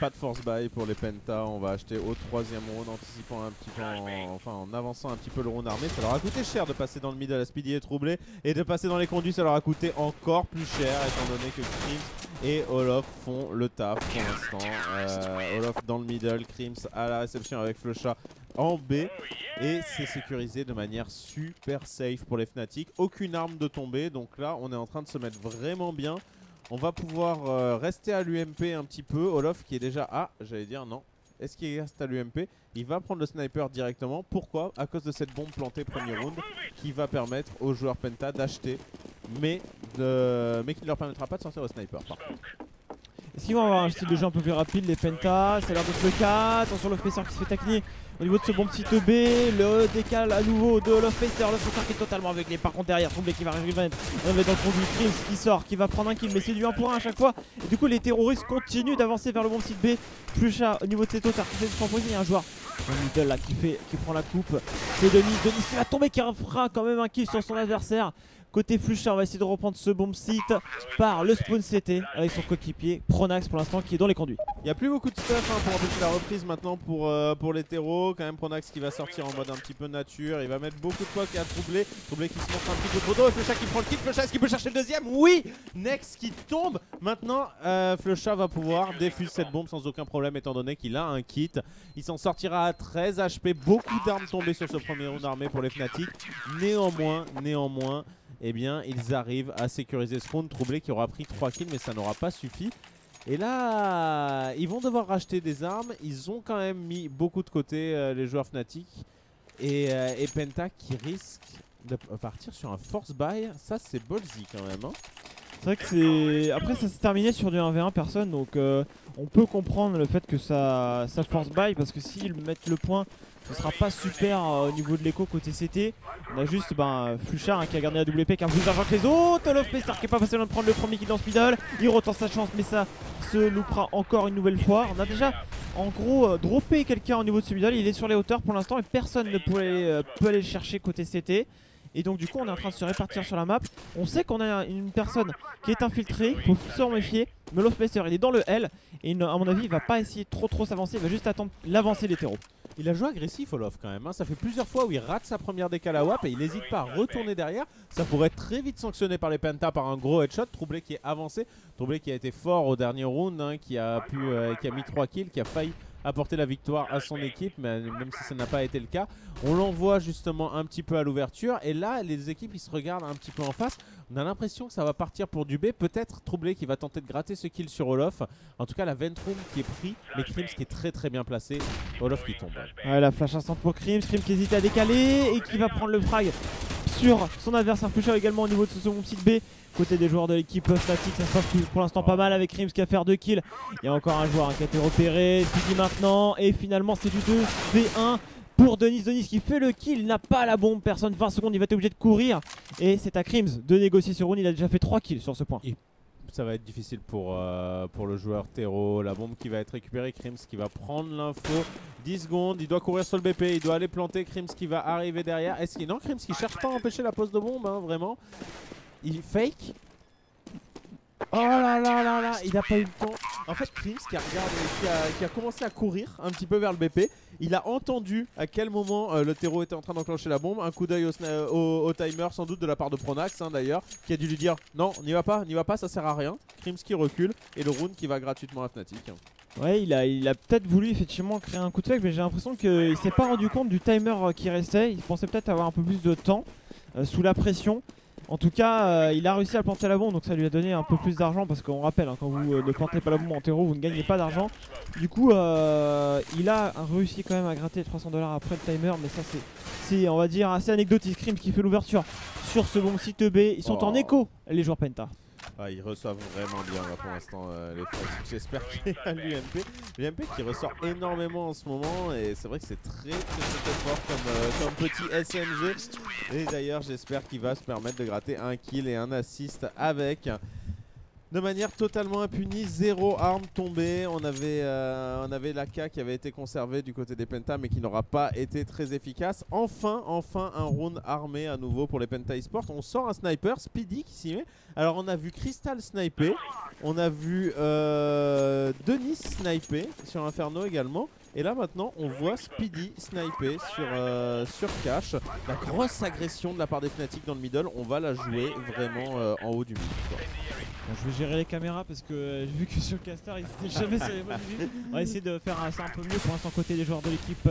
Speaker 1: Pas de force buy pour les Penta, on va acheter au 3ème round, anticipant un petit peu, en avançant un petit peu le round armé. Ça leur a coûté cher de passer dans le middle, la Speedy est troublé, et de passer dans les conduits ça leur a coûté encore plus cher, étant donné que Crims et Olof font le taf pour l'instant. Olof dans le middle, Crims à la réception avec Flusha en B, et c'est sécurisé de manière super safe pour les Fnatic. Aucune arme de tomber, donc là on est en train de se mettre vraiment bien. On va pouvoir rester à l'UMP un petit peu. Olof qui est déjà à, j'allais dire non. Est-ce qu'il reste à l'UMP? Il va prendre le sniper directement. Pourquoi? À cause de cette bombe plantée premier round qui va permettre aux joueurs Penta d'acheter, mais qui ne leur permettra pas de sortir au sniper par contre.
Speaker 13: Est-ce qu'ils vont avoir un style de jeu un peu plus rapide les Penta? Ça a l'air d'être le cas. Attention Lofmeister qui se fait taquiner au niveau de ce bon petit B. Le décale à nouveau de Lofmeister. Lofmeister qui est totalement aveuglé. Par contre derrière, Troublé qui va arriver dans le conduit. Crims qui sort, qui va prendre un kill, mais c'est du 1 pour 1 à chaque fois. Et du coup les terroristes continuent d'avancer vers le bon petit B. Flusha au niveau de cette hauteur qui fait se il y a un joueur dans le middle là qui prend la coupe. C'est Denis qui va tomber, qui fera quand même un kill sur son adversaire. Côté Flusha, on va essayer de reprendre ce bomb site par le spawn CT avec son coéquipier Pronax pour l'instant qui est dans les conduits.
Speaker 1: Il n'y a plus beaucoup de stuff pour empêcher la reprise maintenant pour les terreaux. Quand même Pronax qui va sortir en mode un petit peu nature. Il va mettre beaucoup de pocs à Troublé. Troublé qui se montre un petit peu trop tôt. Et Flusha qui prend le kill. Flusha est-ce qu'il peut chercher le deuxième? Oui. Nex qui tombe. Maintenant Flusha va pouvoir défuser cette bombe sans aucun problème étant donné qu'il a un kit. Il s'en sortira à 13 HP. Beaucoup d'armes tombées sur ce premier round armé pour les Fnatic. Néanmoins, eh bien ils arrivent à sécuriser ce round. Troublé qui aura pris 3 kills mais ça n'aura pas suffi. Et là, ils vont devoir racheter des armes. Ils ont quand même mis beaucoup de côté les joueurs Fnatic. Et Penta qui risque de partir sur un force buy. Ça c'est ballsy quand même. Hein.
Speaker 13: C'est vrai que c'est... Après ça s'est terminé sur du 1v1 personne. Donc on peut comprendre le fait que ça force buy. Parce que s'ils mettent le point, ce sera pas super au niveau de l'écho côté CT. On a juste Flusha qui a gardé la WP qui a plus d'argent que les autres. LofMeister qui est pas passé loin de prendre le premier kill dans ce middle. Il retente sa chance mais ça se loupera encore une nouvelle fois. On a déjà en gros droppé quelqu'un au niveau de ce middle. Il est sur les hauteurs pour l'instant et personne ne peut aller le chercher côté CT. Et donc du coup on est en train de se répartir sur la map. On sait qu'on a une personne qui est infiltrée, faut s'en méfier. Mais LofMeister il est dans le L et à mon avis il va pas essayer trop s'avancer, il va juste attendre l'avancée des terreaux.
Speaker 1: Il a joué agressif Olof quand même, hein. Ça fait plusieurs fois où il rate sa première décale à WAP et il n'hésite pas à retourner derrière. Ça pourrait être très vite sanctionné par les Penta par un gros headshot. Troublé qui est avancé, Troublé qui a été fort au dernier round, hein, qui a mis 3 kills, qui a failli apporter la victoire à son équipe, mais même si ça n'a pas été le cas. On l'envoie justement un petit peu à l'ouverture et là les équipes ils se regardent un petit peu en face. On a l'impression que ça va partir pour du B, peut-être Troublé qui va tenter de gratter ce kill sur Olof. En tout cas la Ventrum qui est pris, mais Krims qui est très bien placé, Olof qui tombe.
Speaker 13: Ouais, la flash instant pour Krims qui hésite à décaler et qui va prendre le frag sur son adversaire. Flusha également au niveau de ce second site B. Côté des joueurs de l'équipe Fnatic, ça se passe pour l'instant pas mal avec Krims qui a fait 2 kills. Il y a encore un joueur qui a été repéré, Speedy maintenant. Et finalement c'est du 2v1 pour Denis. Denis qui fait le kill, il n'a pas la bombe, personne, 20 secondes, il va être obligé de courir. Et c'est à Krims de négocier ce round, il a déjà fait 3 kills sur ce point.
Speaker 1: Et ça va être difficile pour le joueur Terreau. La bombe qui va être récupérée, Krims qui va prendre l'info. 10 secondes, il doit courir sur le BP, il doit aller planter. Krims qui va arriver derrière. Est-ce qu'il... Non, Krims qui cherche pas à empêcher la pose de bombe, hein, vraiment. Il fake. Oh là là, il a pas eu le temps. En fait, Krims qui a commencé à courir un petit peu vers le BP. Il a entendu à quel moment le terreau était en train d'enclencher la bombe. Un coup d'œil au timer, sans doute de la part de Pronax, hein, d'ailleurs, qui a dû lui dire non, n'y va pas, ça sert à rien. Krims qui recule et le round qui va gratuitement à Fnatic.
Speaker 13: Ouais, il a peut-être voulu effectivement créer un coup de fake, mais j'ai l'impression qu'il s'est pas rendu compte du timer qui restait. Il pensait peut-être avoir un peu plus de temps sous la pression. En tout cas, il a réussi à planter la bombe, donc ça lui a donné un peu plus d'argent parce qu'on rappelle, hein, quand vous ne plantez pas la bombe en terreau, vous ne gagnez pas d'argent. Du coup, il a réussi quand même à gratter les 300 $ après le timer, mais ça c'est on va dire assez anecdotique. Krims qui fait l'ouverture sur ce bon site B. Ils sont en écho, les joueurs Penta.
Speaker 1: Ah, ils reçoivent vraiment bien là, pour l'instant les Fnatic. J'espère qu'il y a l'UMP. L'UMP qui ressort énormément en ce moment et c'est vrai que c'est très fort comme petit SMG. Et d'ailleurs j'espère qu'il va se permettre de gratter un kill et un assist avec. De manière totalement impunie, 0 arme tombée. On avait l'AK qui avait été conservé du côté des Penta mais qui n'aura pas été très efficace. Enfin un round armé à nouveau pour les Penta eSports. On sort un sniper, Speedy qui s'y met. Alors on a vu Crystal sniper, on a vu Denis sniper sur Inferno également. Et là maintenant on voit Speedy sniper sur Cash. La grosse agression de la part des Fnatic dans le middle, on va la jouer vraiment en haut du mid.
Speaker 13: Bon, je vais gérer les caméras parce que j'ai vu que sur le caster il s'était jamais sur les bonnes vues. On va essayer de faire ça un peu mieux pour l'instant côté des joueurs de l'équipe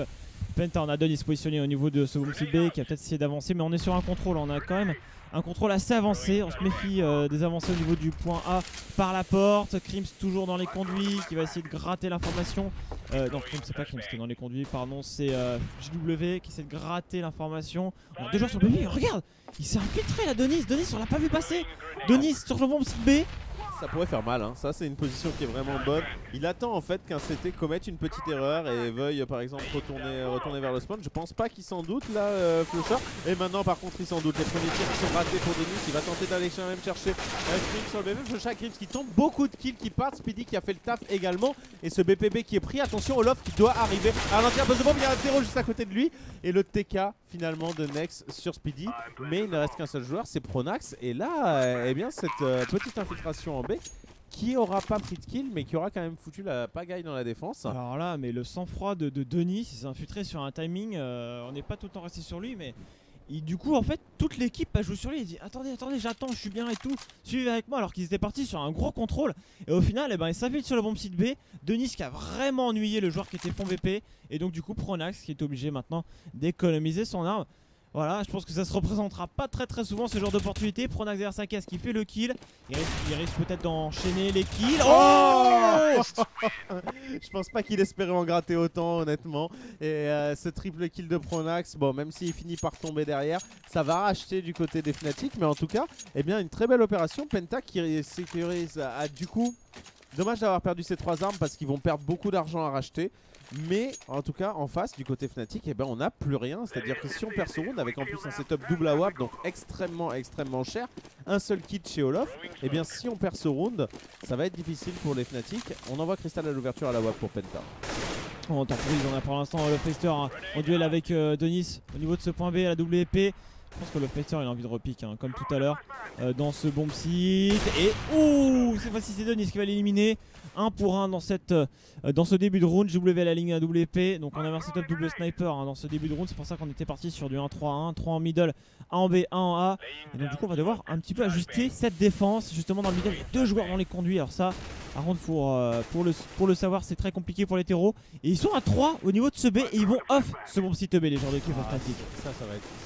Speaker 13: Penta. On a Denis positionné au niveau de ce bomb site B qui a peut-être essayé d'avancer, mais on est sur un contrôle. On a quand même un contrôle assez avancé. On se méfie des avancées au niveau du point A par la porte. Krims toujours dans les conduits qui va essayer de gratter l'information. Non, Krims c'est pas Krims qui est dans les conduits, pardon, c'est JW qui essaie de gratter l'information. On a 2 joueurs sur le B, regarde, il s'est infiltré là, Denis on l'a pas vu passer. Denis sur le bomb site B
Speaker 1: Ça pourrait faire mal, hein. Ça c'est une position qui est vraiment bonne. Il attend en fait qu'un CT commette une petite erreur et veuille par exemple retourner vers le spawn. Je pense pas qu'il s'en doute là, Flusha. Et maintenant par contre il s'en doute. Les premiers tirs qui sont ratés pour Denis. Il va tenter d'aller quand même chercher Grims sur le BPB. Flusha, Grims qui tombe, beaucoup de kills qui partent. Speedy qui a fait le taf également. Et ce BPB qui est pris. Attention Olof qui doit arriver à l'entière de bombe. Il y a un 0 juste à côté de lui. Et le TK finalement de Nex sur Speedy. Mais il ne reste qu'un seul joueur, c'est Pronax. Et là, eh bien cette petite infiltration en B qui aura pas pris de kill mais qui aura quand même foutu la pagaille dans la défense.
Speaker 13: Alors là, mais le sang-froid de Denis, il s'est infiltré sur un timing, on n'est pas tout le temps resté sur lui, mais du coup en fait toute l'équipe a joué sur lui. Il dit attendez, j'attends, je suis bien et tout, suivez avec moi, alors qu'ils étaient partis sur un gros contrôle. Et au final, eh ben, il s'infiltre sur le bomb site B. Denis qui a vraiment ennuyé le joueur qui était fond BP. Et donc du coup Pronax qui est obligé maintenant d'économiser son arme. Voilà, je pense que ça se représentera pas très souvent ce genre d'opportunité. Pronax derrière sa caisse qui fait le kill. Il risque peut-être d'enchaîner les kills. Oh
Speaker 1: je pense pas qu'il espérait en gratter autant honnêtement. Et ce triple kill de Pronax, bon même s'il finit par tomber derrière, ça va racheter du côté des Fnatic. Mais en tout cas, eh bien une très belle opération. Penta qui sécurise du coup. Dommage d'avoir perdu ces 3 armes parce qu'ils vont perdre beaucoup d'argent à racheter. Mais en tout cas en face du côté Fnatic, eh ben, on n'a plus rien. C'est à dire que si on perd ce round avec en plus un setup double AWAP, donc extrêmement cher, un seul kit chez Olof, et bien si on perd ce round, ça va être difficile pour les Fnatic. On envoie Crystal à l'ouverture à la WAP pour Penta.
Speaker 13: On temporise, on a pour l'instant Olofmeister en duel avec Denis au niveau de ce point B à la double épée. Je pense que Olofmeister il a envie de repique hein, comme tout à l'heure dans ce bomb site. Et ouh, cette fois-ci c'est Denis qui va l'éliminer. 1 pour 1 dans ce début de round. JW à la ligne à double épée. Donc on avait un setup double sniper hein, dans ce début de round. C'est pour ça qu'on était parti sur du 1-3-1, 3 en middle, 1 en B, 1 en A. Et donc du coup on va devoir un petit peu ajuster cette défense. Justement dans le middle il y a 2 joueurs dans les conduits. Alors ça par contre pour le savoir c'est très compliqué pour les terreaux. Et ils sont à 3 au niveau de ce B et ils vont off ce bon site B les joueurs d'équipe Fnatic.
Speaker 1: Ça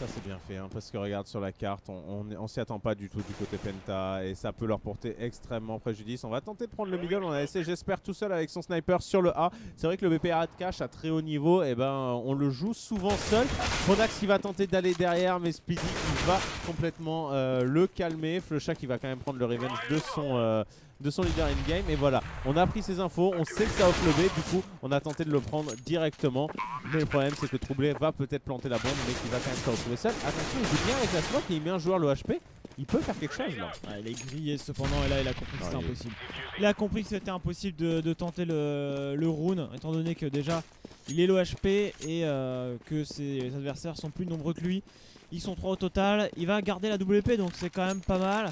Speaker 1: c'est bien fait hein, parce que regarde sur la carte on s'y attend pas du tout du côté Penta. Et ça peut leur porter extrêmement préjudice. On va tenter de prendre le middle. On a essayé j'espère tout seul avec son sniper sur le A. C'est vrai que le BP à cash à très haut niveau, et ben on le joue souvent seul. Pronax qui va tenter d'aller derrière, mais Speedy qui va complètement le calmer. Flusha qui va quand même prendre le revenge de son leader in-game. Et voilà, on a pris ces infos, on sait que ça off le B, du coup on a tenté de le prendre directement. Mais le problème c'est que Troublé va peut-être planter la bombe, mais qu'il va quand même se retrouver seul. Attention, il joue bien avec la smoke et il met un joueur le HP. Il peut faire quelque chose là.
Speaker 13: Ouais, il est grillé cependant et là il a compris que c'était impossible. Il a compris que c'était impossible de tenter le round étant donné que déjà il est low HP et que ses adversaires sont plus nombreux que lui. Ils sont 3 au total. Il va garder la double épée donc c'est quand même pas mal.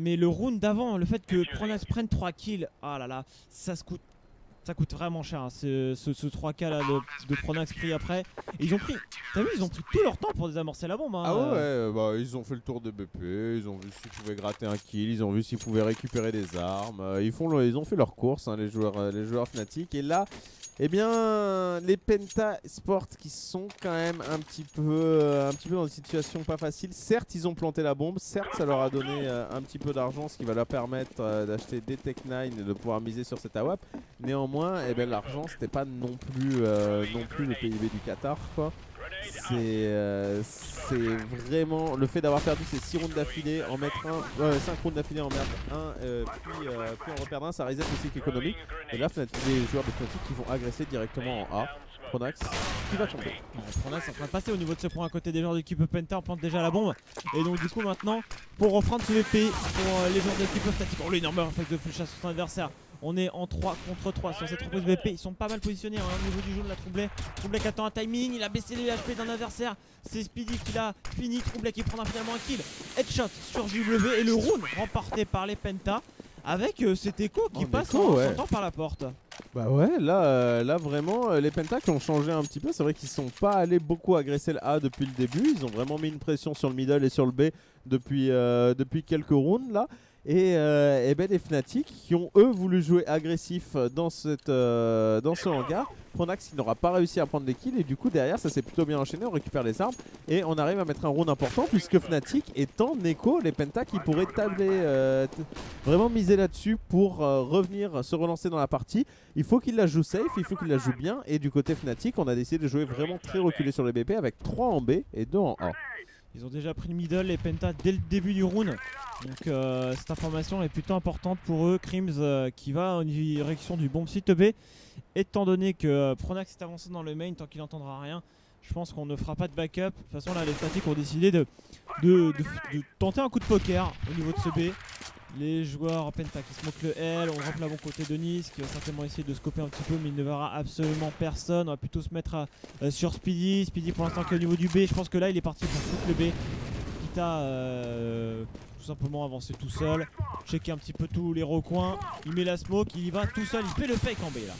Speaker 13: Mais le round d'avant, le fait que Pronax prenne 3 kills, ah là là, ça coûte vraiment cher hein, ce 3K là de Pronax pris après. Et ils ont pris, t'as vu, ils ont pris tout leur temps pour désamorcer la bombe hein.
Speaker 1: Ah ouais, bah ils ont fait le tour de BP, ils ont vu s'ils pouvaient gratter un kill, ils ont vu s'ils pouvaient récupérer des armes. Ils ont fait leur course hein, les joueurs Fnatic. Et là, eh bien les Penta Sport qui sont quand même un petit peu dans une situation pas facile. Certes ils ont planté la bombe, certes ça leur a donné un petit peu d'argent, ce qui va leur permettre d'acheter des Tech 9 et de pouvoir miser sur cette AWAP. Néanmoins, eh ben, l'argent c'était pas non plus le PIB du Qatar quoi. C'est vraiment le fait d'avoir perdu ces 6 rounds d'affilée, en mettre 5 rounds d'affilée, en mettre un, puis en reperdre un, ça reset le cycle économique. Et là, les joueurs de Fnatic qui vont agresser directement en A. Pronax qui va tomber.
Speaker 13: Pronax est en train de passer au niveau de ce point à côté des joueurs d'équipe Penta, on plante déjà la bombe. Et donc du coup maintenant, pour reprendre ce VP pour les joueurs d'équipe Fnatic, on l'énorme effet de Flusha sur son adversaire. On est en 3 contre 3 sur cette reprise BP. Ils sont pas mal positionnés hein, au niveau du jeu de la Troublé. Troublé qui attend un timing. Il a baissé les HP d'un adversaire. C'est Speedy qui l'a fini. Troublé qui prendra finalement un kill. Headshot sur JW. Et le round remporté par les Penta. Avec cet écho qui passe en sortant par la porte.
Speaker 1: Bah ouais, là vraiment, les Penta qui ont changé un petit peu. C'est vrai qu'ils sont pas allés beaucoup agresser le A depuis le début. Ils ont vraiment mis une pression sur le middle et sur le B depuis quelques rounds là. Et ben les Fnatic qui ont eux voulu jouer agressif dans ce hangar. Pronax qui n'aura pas réussi à prendre des kills et du coup derrière ça s'est plutôt bien enchaîné, on récupère les armes et on arrive à mettre un round important puisque Fnatic est en écho, les Penta qui pourraient tabler, vraiment miser là-dessus pour revenir se relancer dans la partie. Il faut qu'il la joue safe, il faut qu'il la joue bien et du côté Fnatic on a décidé de jouer vraiment très reculé sur les BP avec 3 en B et 2 en A.
Speaker 13: Ils ont déjà pris le middle, les Penta, dès le début du round. Donc cette information est plutôt importante pour eux. Crims qui va en direction du bomb site B. Étant donné que Pronax est avancé dans le main, tant qu'il n'entendra rien, je pense qu'on ne fera pas de backup. De toute façon là les Fnatic ont décidé de tenter un coup de poker au niveau de ce B. Les joueurs Penta qui smoke le L, on rampe la bon côté de Nice qui va certainement essayer de scoper un petit peu mais il ne verra absolument personne. On va plutôt se mettre sur Speedy. Speedy pour l'instant qui est au niveau du B, je pense que là il est parti pour foutre le B. Quitte à tout simplement avancer tout seul, checker un petit peu tous les recoins, il met la smoke, il y va tout seul, il fait le fake en B là.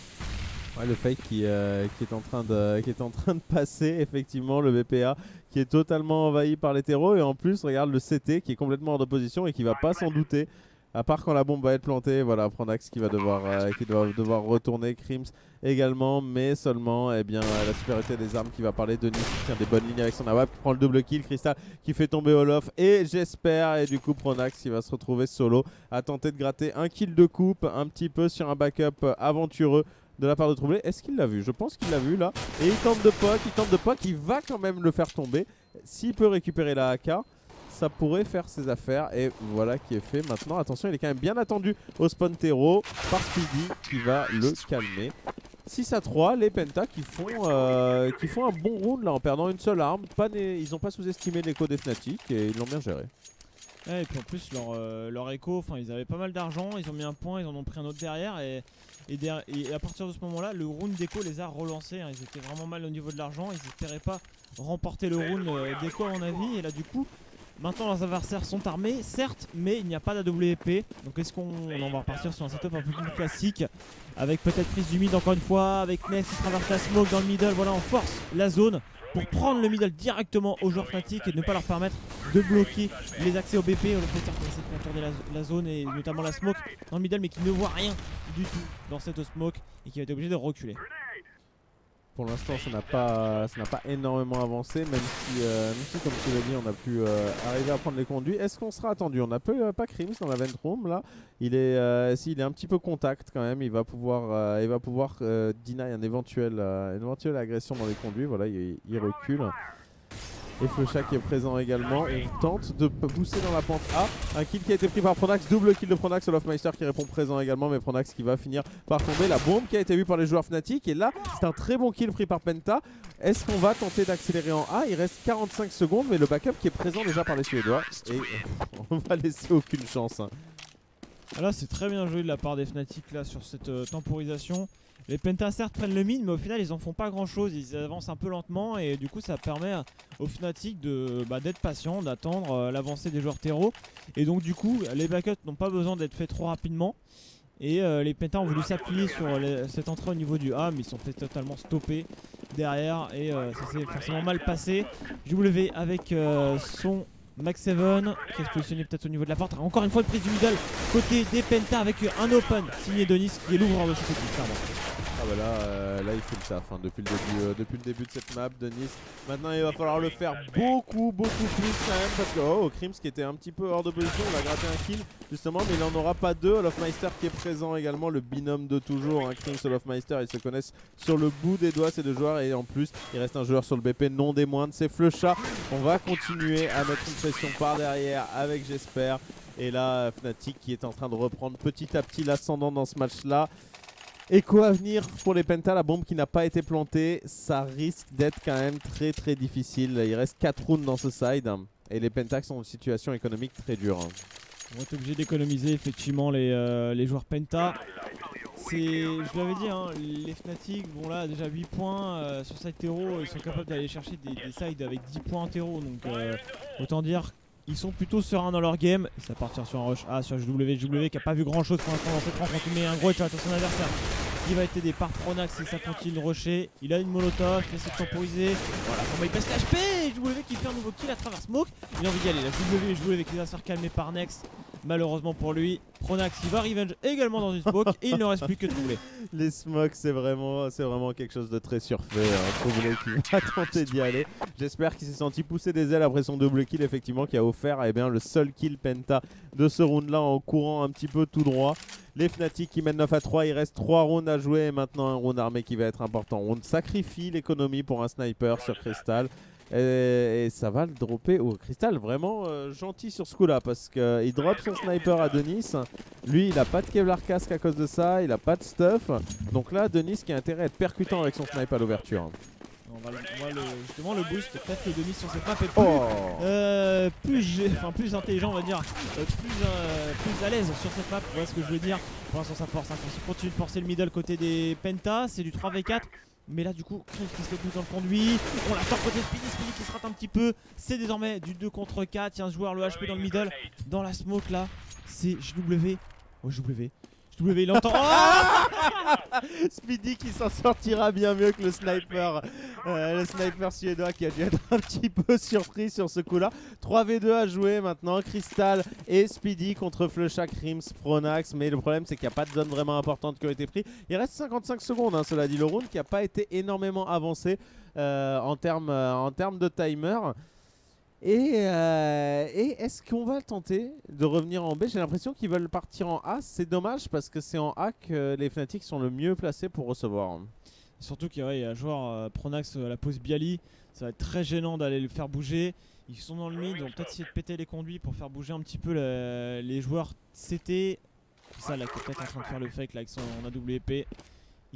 Speaker 1: Ouais, le fake qui est en train de passer effectivement, le BPA qui est totalement envahi par les terreaux et en plus regarde le CT qui est complètement hors de position et qui va pas s'en douter. À part quand la bombe va être plantée, voilà Pronax qui va devoir retourner, Crims également, mais seulement la supériorité des armes qui va parler. Denis qui tient des bonnes lignes avec son AWP, qui prend le double kill, Crystal qui fait tomber Olof et j'espère, et du coup Pronax qui va se retrouver solo à tenter de gratter un kill de coupe un petit peu sur un backup aventureux de la part de Troublé. Est-ce qu'il l'a vu? Je pense qu'il l'a vu là. Et il tente de poke, il va quand même le faire tomber. S'il peut récupérer la AK, ça pourrait faire ses affaires. Et voilà qui est fait maintenant. Attention, il est quand même bien attendu au spawn terreau par Speedy qui va le calmer. 6-3, les Penta qui font un bon round là en perdant une seule arme. Ils n'ont pas sous-estimé l'écho des Fnatic et ils l'ont bien géré.
Speaker 13: Ouais, et puis en plus leur écho, ils avaient pas mal d'argent, ils ont mis un point, ils en ont pris un autre derrière et à partir de ce moment là le round d'écho les a relancés, hein. Ils étaient vraiment mal au niveau de l'argent, ils espéraient pas remporter le round d'écho à mon avis et là du coup maintenant leurs adversaires sont armés certes mais il n'y a pas d'AWP. Donc est-ce qu'on va repartir sur un setup un peu plus classique avec peut-être prise du mid encore une fois, avec Ness qui traverse la smoke dans le middle, voilà on force la zone pour prendre le middle directement aux joueurs Fnatic et ne pas leur permettre de bloquer les accès au BP. Le Fnatic qui essaie de contourner la zone et notamment la smoke dans le middle mais qui ne voit rien du tout dans cette smoke et qui va être obligé de reculer.
Speaker 1: Pour l'instant ça n'a pas énormément avancé, même si comme tu l'as dit on a pu arriver à prendre les conduits. Est-ce qu'on sera attendu? On n'a pas Crims dans la vent room là. Il est un petit peu contact quand même, il va pouvoir deny une éventuelle agression dans les conduits. Voilà, il recule. Et Flecha qui est présent également. On tente de pousser dans la pente A. Un kill qui a été pris par Pronax. Double kill de Pronax. Olofmeister qui répond présent également. Mais Pronax qui va finir par tomber. La bombe qui a été vue par les joueurs Fnatic. Et là, c'est un très bon kill pris par Penta. Est-ce qu'on va tenter d'accélérer en A? Il reste 45 secondes. Mais le backup qui est présent déjà par les Suédois. Et on va laisser aucune chance.
Speaker 13: Là, c'est très bien joué de la part des Fnatic là, sur cette temporisation. Les Penta certes prennent le mid mais au final ils en font pas grand chose, ils avancent un peu lentement et du coup ça permet aux Fnatic d'être patient, d'attendre l'avancée des joueurs terreau. Et donc du coup les backups n'ont pas besoin d'être faits trop rapidement. Et les Penta ont voulu s'appuyer sur cette entrée au niveau du A mais ils sont fait totalement stopper derrière et ça s'est forcément mal passé. JW avec son Max 7 qui va se positionner peut-être au niveau de la porte. Encore une fois une prise du middle côté des Penta avec un open signé Denis qui est l'ouvreur de cette équipe clairement.
Speaker 1: Ah bah là il fait le taf hein, depuis le début de cette map de Nice. Maintenant il va falloir le faire beaucoup plus quand même parce que Crims qui était un petit peu hors de position, il va gratter un kill justement mais il n'en aura pas deux. Olofmeister qui est présent également, le binôme de toujours, hein, Crims Olofmeister, ils se connaissent sur le bout des doigts ces deux joueurs et en plus il reste un joueur sur le BP non des moindres, c'est Flecha. On va continuer à mettre une pression par derrière avec j'espère. Et là Fnatic qui est en train de reprendre petit à petit l'ascendant dans ce match là. Écho à venir pour les Penta, la bombe qui n'a pas été plantée, ça risque d'être quand même très difficile. Il reste 4 rounds dans ce side et les Penta sont dans une situation économique très dure.
Speaker 13: On va être obligé d'économiser effectivement les joueurs Penta. Je l'avais dit, hein, les Fnatic, bon là déjà 8 points sur side terreau, ils sont capables d'aller chercher des sides avec 10 points en terreau. Donc autant dire ils sont plutôt sereins dans leur game. Ça va partir sur un rush A sur JW qui a pas vu grand chose pour l'instant dans cette rencontre. Il met un gros headshot à son adversaire. Il va être aidé par Pronax et ça continue de rusher. Il a une molotov, il essaie de temporiser. Voilà comment il passe l'HP. JW qui fait un nouveau kill à travers smoke. Il a envie d'y aller. La JW qui va se faire calmer par Nex. Malheureusement pour lui, Pronax il va revenge également dans une smoke et il ne reste plus que Troublé.
Speaker 1: Les smokes c'est vraiment quelque chose de très surfait, hein. Troublé qui va tenter d'y aller. J'espère qu'il s'est senti pousser des ailes après son double kill effectivement qui a offert le seul kill Penta de ce round là en courant un petit peu tout droit. Les Fnatic qui mènent 9-3, il reste 3 rounds à jouer et maintenant un round armé qui va être important. On sacrifie l'économie pour un sniper sur Crystal. Et ça va le dropper au Crystal, vraiment gentil sur ce coup là parce qu'il drop son sniper à Denis. Lui il a pas de Kevlar casque à cause de ça, il a pas de stuff. Donc là Denis qui a intérêt à être percutant avec son sniper à l'ouverture.
Speaker 13: On va justement le boost, peut-être que Denis sur cette map est plus intelligent on va dire, plus à l'aise sur cette map, voilà ce que je veux dire. Pour l'instant ça force, on continue de forcer le middle côté des Penta, c'est du 3v4. Mais là du coup Krims qui se fait pousser dans le conduit. On l'attend côté de Speedy qui se rate un petit peu. C'est désormais du 2 contre 4. Il y a un joueur, le HP dans le middle. Dans la smoke là, c'est JW. Oh JW il entend.
Speaker 1: Speedy qui s'en sortira bien mieux que le sniper suédois qui a dû être un petit peu surpris sur ce coup là. 3v2 à jouer maintenant, Crystal et Speedy contre Flusha, Krims, Pronax. Mais le problème c'est qu'il n'y a pas de zone vraiment importante qui a été prise. Il reste 55 secondes hein, cela dit, le round qui n'a pas été énormément avancé en termes de timer. Et est-ce qu'on va tenter de revenir en B? J'ai l'impression qu'ils veulent partir en A. C'est dommage parce que c'est en A que les Fnatic sont le mieux placés pour recevoir.
Speaker 13: Surtout qu'il y a un joueur Pronax à la pause Bialy. Ça va être très gênant d'aller le faire bouger. Ils sont dans le mid, ils vont peut-être essayer de péter les conduits pour faire bouger un petit peu les joueurs CT. Ça là qui est peut-être en train de faire le fake là avec son AWP.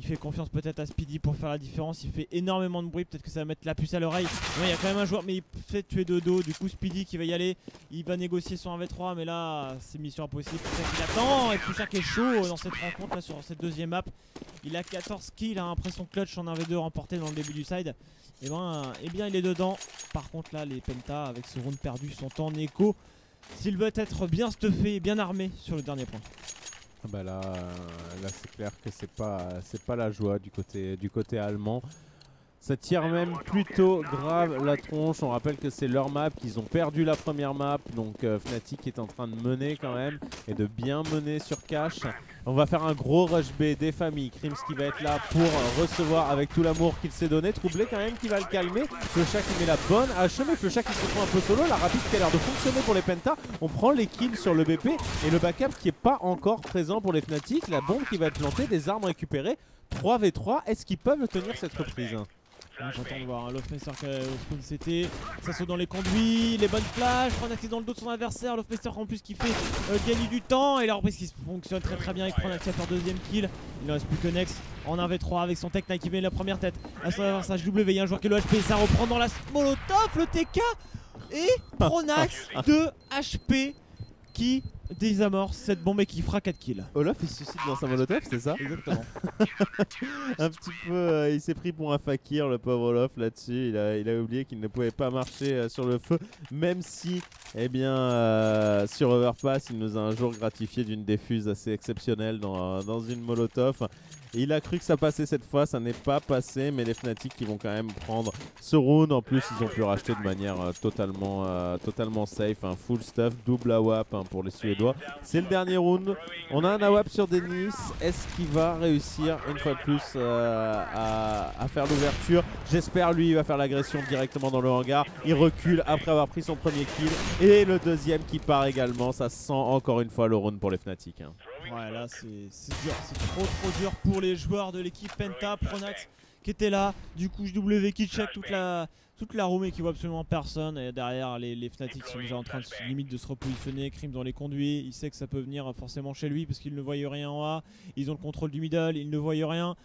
Speaker 13: Il fait confiance peut-être à Speedy pour faire la différence. Il fait énormément de bruit. Peut-être que ça va mettre la puce à l'oreille. Il y a quand même un joueur, mais il fait tuer de dos. Du coup, Speedy qui va y aller. Il va négocier son 1v3. Mais là, c'est mission impossible. C'est ça qu'il attend. Et Flusha qui est chaud dans cette rencontre, là, sur cette deuxième map. Il a 14 kills après son clutch en 1v2 remporté dans le début du side. Et bien, il est dedans. Par contre, là, les Penta, avec ce round perdu, sont en écho. S'il veut être bien stuffé et bien armé sur le dernier point.
Speaker 1: Bah là c'est clair que c'est pas la joie du côté allemand. Ça tire même plutôt grave la tronche. On rappelle que c'est leur map, qu'ils ont perdu la première map. Donc Fnatic est en train de mener quand même et de bien mener sur cash. On va faire un gros rush B des familles. Krims qui va être là pour recevoir avec tout l'amour qu'il s'est donné. Troublé quand même qui va le calmer. Flusha qui met la bonne hache, mais Flusha qui se retrouve un peu solo. La rapide qui a l'air de fonctionner pour les Penta. On prend les kills sur le BP et le backup qui est pas encore présent pour les Fnatic. La bombe qui va être plantée, des armes récupérées. 3v3, est-ce qu'ils peuvent tenir cette reprise?
Speaker 13: J'attends de voir Lofmeister qui a au spawn CT, ça saute dans les conduits, les bonnes flashs, Pronax est dans le dos de son adversaire, Lofmeister en plus qui fait gagner du temps et la reprise qui fonctionne très bien avec Pronax qui a fait deuxième kill. Il ne reste plus que Nex en 1v3 avec son Tech Knight qui met la première tête à son adversaire W. Il y a un joueur qui est le HP, ça reprend dans la Molotov, le TK et Pronax de HP qui désamorce cette bombe et qui fera 4 kills.
Speaker 1: Olof il se suicide dans sa molotov, c'est ça?
Speaker 13: Exactement.
Speaker 1: Un petit peu, il s'est pris pour un fakir le pauvre Olof là-dessus. Il a oublié qu'il ne pouvait pas marcher sur le feu. Même si, eh bien, sur Overpass, il nous a un jour gratifié d'une défuse assez exceptionnelle dans une molotov. Et il a cru que ça passait cette fois, ça n'est pas passé, mais les Fnatic qui vont quand même prendre ce round. En plus, ils ont pu racheter de manière totalement safe, un full stuff, double AWP pour les Suédois. C'est le dernier round. On a un AWP sur Denis. Est-ce qu'il va réussir une fois de plus à faire l'ouverture? J'espère, lui, il va faire l'agression directement dans le hangar. Il recule après avoir pris son premier kill. Et le deuxième qui part également. Ça sent encore une fois le round pour les Fnatic.
Speaker 13: Ouais, là c'est dur, c'est trop dur pour les joueurs de l'équipe Penta. Pronax qui était là, du coup W qui check toute la room et qui voit absolument personne. Et derrière les Fnatic sont déjà en train de se repositionner. Krims dans les conduits, il sait que ça peut venir forcément chez lui parce qu'il ne voyait rien en A. Ils ont le contrôle du middle, ils ne voient rien.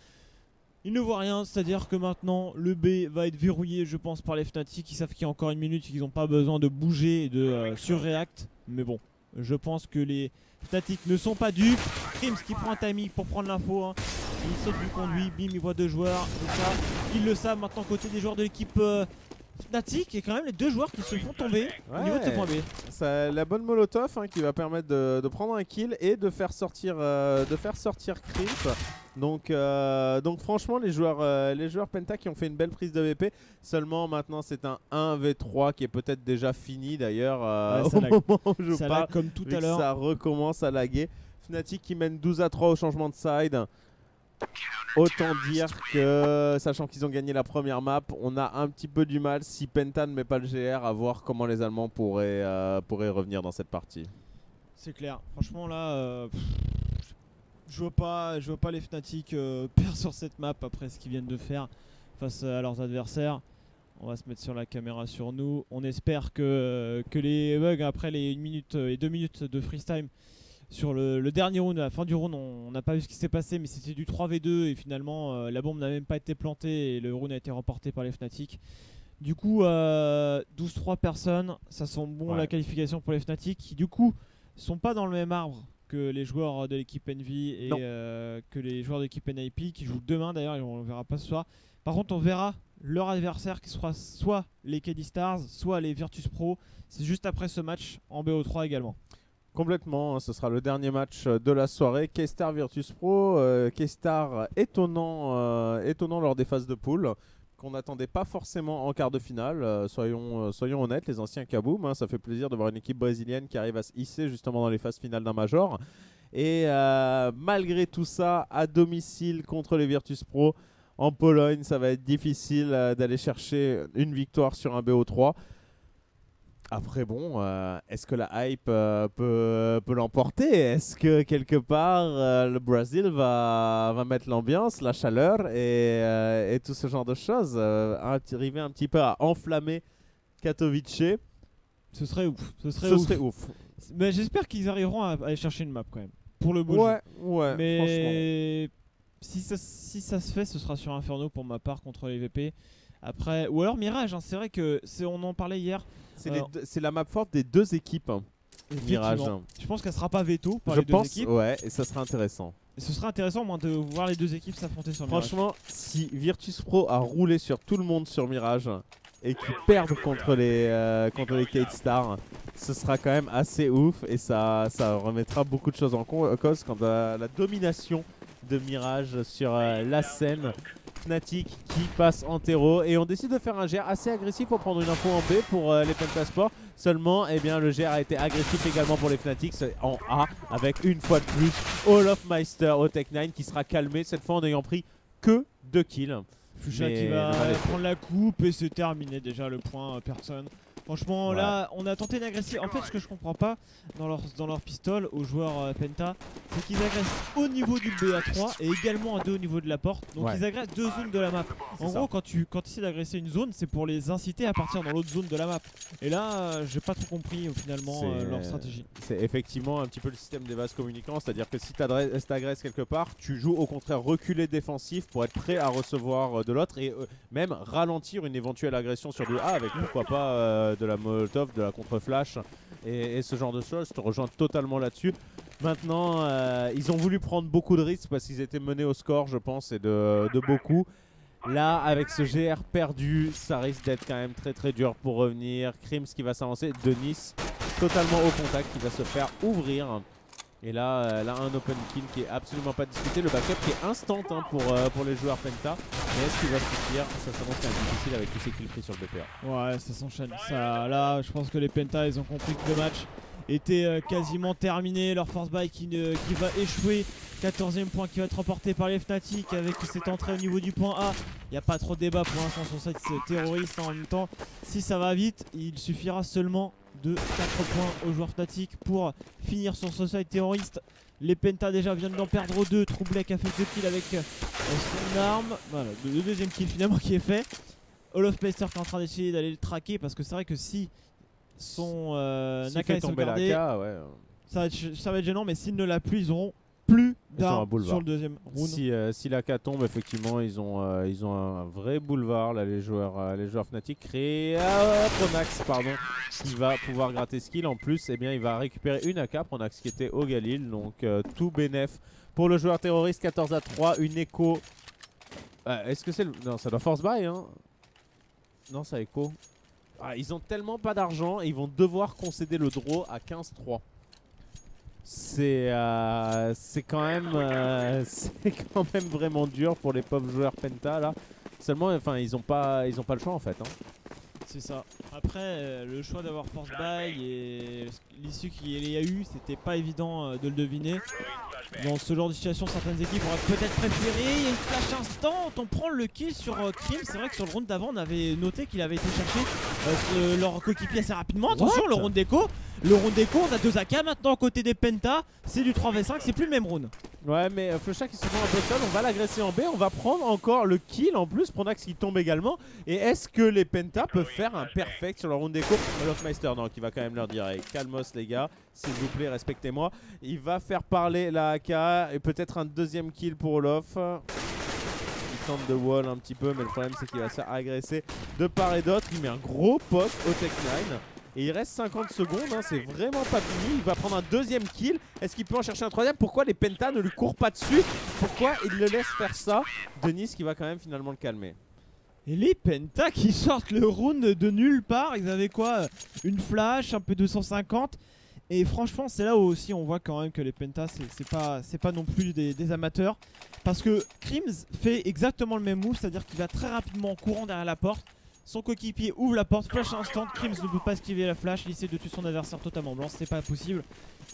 Speaker 13: Ils ne voient rien, c'est-à-dire que maintenant le B va être verrouillé, je pense, par les Fnatic. Ils savent qu'il y a encore une minute et qu'ils n'ont pas besoin de bouger et de surreact. Mais bon, je pense que les Fnatic ne sont pas dupes. Krims qui prend un timing pour prendre l'info. Hein. Il saute du conduit, bim, il voit deux joueurs. Et ça, ils le savent maintenant côté des joueurs de l'équipe Fnatic. Et quand même les deux joueurs qui se font tomber au niveau de ce point B.
Speaker 1: Ça, la bonne molotov hein, qui va permettre de prendre un kill et de faire sortir Krims. Donc franchement les joueurs Penta qui ont fait une belle prise de VP. Seulement maintenant c'est un 1v3 qui est peut-être déjà fini d'ailleurs au moment où je parle,
Speaker 13: comme tout à l'heure.
Speaker 1: Ça recommence à laguer. Fnatic qui mène 12-3 au changement de side. Autant dire que, sachant qu'ils ont gagné la première map, on a un petit peu du mal, si Penta ne met pas le GR, à voir comment les Allemands pourraient revenir dans cette partie.
Speaker 13: C'est clair, franchement là, je vois pas les Fnatic perdre sur cette map après ce qu'ils viennent de faire face à leurs adversaires. On va se mettre sur la caméra sur nous. On espère que les bugs après les 1 minute et 2 minutes de freeze time sur le dernier round, à la fin du round, on n'a pas vu ce qui s'est passé, mais c'était du 3v2 et finalement la bombe n'a même pas été plantée et le round a été remporté par les Fnatic. Du coup 12-3 personnes, ça sent bon la qualification pour les Fnatic qui du coup sont pas dans le même arbre que les joueurs de l'équipe Envy et que les joueurs de l'équipe NIP qui jouent demain d'ailleurs, on le verra pas ce soir. Par contre on verra leur adversaire qui sera soit les KD Stars, soit les Virtus Pro. C'est juste après ce match en BO3 également.
Speaker 1: Complètement, ce sera le dernier match de la soirée. K-Star Virtus Pro, K-Star étonnant lors des phases de poule, qu'on n'attendait pas forcément en quart de finale. Soyons honnêtes, les anciens Kaboom, hein, ça fait plaisir de voir une équipe brésilienne qui arrive à se hisser justement dans les phases finales d'un major. Et malgré tout ça, à domicile contre les Virtus Pro, en Pologne, ça va être difficile d'aller chercher une victoire sur un BO3. Après bon, est-ce que la hype peut l'emporter? Est-ce que quelque part le Brésil va mettre l'ambiance, la chaleur et tout ce genre de choses, arriver un petit peu à enflammer Katowice?
Speaker 13: Ce serait ouf. Ce
Speaker 1: serait ouf.
Speaker 13: Mais j'espère qu'ils arriveront à aller chercher une map quand même. Pour le beau jeu.
Speaker 1: Ouais,
Speaker 13: mais si ça se fait, ce sera sur Inferno pour ma part contre les VP. Après, ou alors Mirage, hein, c'est vrai que on en parlait hier.
Speaker 1: C'est la map forte des deux équipes. Mirage.
Speaker 13: Je pense qu'elle sera pas veto par les deux équipes.
Speaker 1: Ouais, et ça sera intéressant.
Speaker 13: Et ce sera intéressant au moins de voir les deux équipes s'affronter sur Mirage.
Speaker 1: Franchement, si Virtus Pro a roulé sur tout le monde sur Mirage et qu'ils perdent contre les K-Star, ce sera quand même assez ouf et ça remettra beaucoup de choses en cause quant à la domination de Mirage sur la scène. Fnatic qui passe en terreau et on décide de faire un GR assez agressif pour prendre une info en B pour les Pentasport. Seulement, eh bien, le GR a été agressif également pour les Fnatic en A avec une fois de plus Olofmeister au Tech9 qui sera calmé cette fois en n'ayant pris que 2 kills.
Speaker 13: Fuchsia qui va prendre la coupe et c'est terminé déjà le point personne. Franchement là on a tenté d'agresser. En fait ce que je comprends pas dans leur pistole aux joueurs Penta, c'est qu'ils agressent au niveau du BA3 et également à 2 au niveau de la porte. Donc ils agressent 2 zones de la map. En gros quand tu essaies d'agresser une zone, c'est pour les inciter à partir dans l'autre zone de la map. Et là j'ai pas trop compris finalement leur stratégie.
Speaker 1: C'est effectivement un petit peu le système des vases communicants, c'est-à-dire que si tu agresses quelque part, tu joues au contraire reculé défensif pour être prêt à recevoir de l'autre et même ralentir une éventuelle agression sur du A avec pourquoi pas de la molotov, de la contre-flash et ce genre de choses. Je te rejoins totalement là-dessus. Maintenant, ils ont voulu prendre beaucoup de risques parce qu'ils étaient menés au score, je pense, et de beaucoup. Là, avec ce GR perdu, ça risque d'être quand même très très dur pour revenir. Krims qui va s'avancer, Denis totalement au contact, qui va se faire ouvrir. Et là, un open kill qui est absolument pas discuté. Le backup qui est instant pour les joueurs Penta. Mais est-ce qu'il va suffire? Ça s'annonce quand même difficile avec tous ces kills pris sur le BPA.
Speaker 13: Ouais, ça s'enchaîne. Là, je pense que les Penta, ils ont compris que le match était quasiment terminé. Leur force buy qui va échouer. 14e point qui va être remporté par les Fnatic avec cette entrée au niveau du point A. Il n'y a pas trop de débat pour l'instant sur cette terroriste en même temps. Si ça va vite, il suffira seulement de 4 points aux joueurs Fnatic pour finir sur ce side terroriste. Les Penta déjà viennent d'en perdre 2. Troublek a fait 2 kills avec son arme. Voilà, le deuxième kill finalement qui est fait. Olofmeister qui est en train d'essayer d'aller le traquer parce que c'est vrai que si son Naka est sauvegardé, ça va être gênant, mais s'il ne l'a plus, ils auront plus d'armes sur le deuxième round.
Speaker 1: Si l'AK tombe, effectivement, ils ont un vrai boulevard là, les joueurs Fnatic. Créé Pronax, qui va pouvoir gratter ce kill. En plus, eh bien, il va récupérer une AK, Pronax qui était au Galil. Donc tout bénef pour le joueur terroriste. 14-3, une écho. Est-ce que c'est le... Non, ça doit force buy, hein. Non, ça écho. Ils ont tellement pas d'argent et ils vont devoir concéder le draw à 15-3. C'est quand même vraiment dur pour les pauvres joueurs Penta là. Seulement, enfin, ils ont pas le choix en fait. Hein.
Speaker 13: C'est ça. Après, le choix d'avoir force buy et l'issue qu'il y a eu, c'était pas évident de le deviner. Dans ce genre de situation, certaines équipes auraient peut-être préféré. Il y a une flash instant, on prend le kill sur Krim. C'est vrai que sur le round d'avant, on avait noté qu'il avait été chercher leur coéquipier assez rapidement. Attention, le round d'écho. Le round d'écho, on a 2 AK maintenant côté des Penta. C'est du 3v5, c'est plus le même round.
Speaker 1: Ouais, mais Flusha qui se sent un peu seul, on va l'agresser en B, on va prendre encore le kill en plus, Pronax qui tombe également. Et est-ce que les Penta peuvent faire un perfect sur le round d'écho? Olofmeister, non, qui va quand même leur dire hey, calmos les gars, s'il vous plaît, respectez-moi. Il va faire parler la AK et peut-être un deuxième kill pour Olof. Il tente de wall un petit peu, mais le problème c'est qu'il va se faire agresser de part et d'autre. Il met un gros poke au Tech9. Et il reste 50 secondes, hein, c'est vraiment pas fini. Il va prendre un deuxième kill. Est-ce qu'il peut en chercher un troisième? Pourquoi les Penta ne lui courent pas dessus? Pourquoi il le laisse faire ça? Denis qui va quand même finalement le calmer.
Speaker 13: Et les Penta qui sortent le round de nulle part. Ils avaient quoi? Une flash, un peu 250. Et franchement c'est là où aussi on voit quand même que les Penta c'est pas non plus des amateurs. Parce que Crims fait exactement le même move. C'est-à-dire qu'il va très rapidement en courant derrière la porte. Son coéquipier ouvre la porte, flash instant, Crims ne peut pas esquiver la flash, il essaie de tuer son adversaire totalement blanc, c'est pas possible.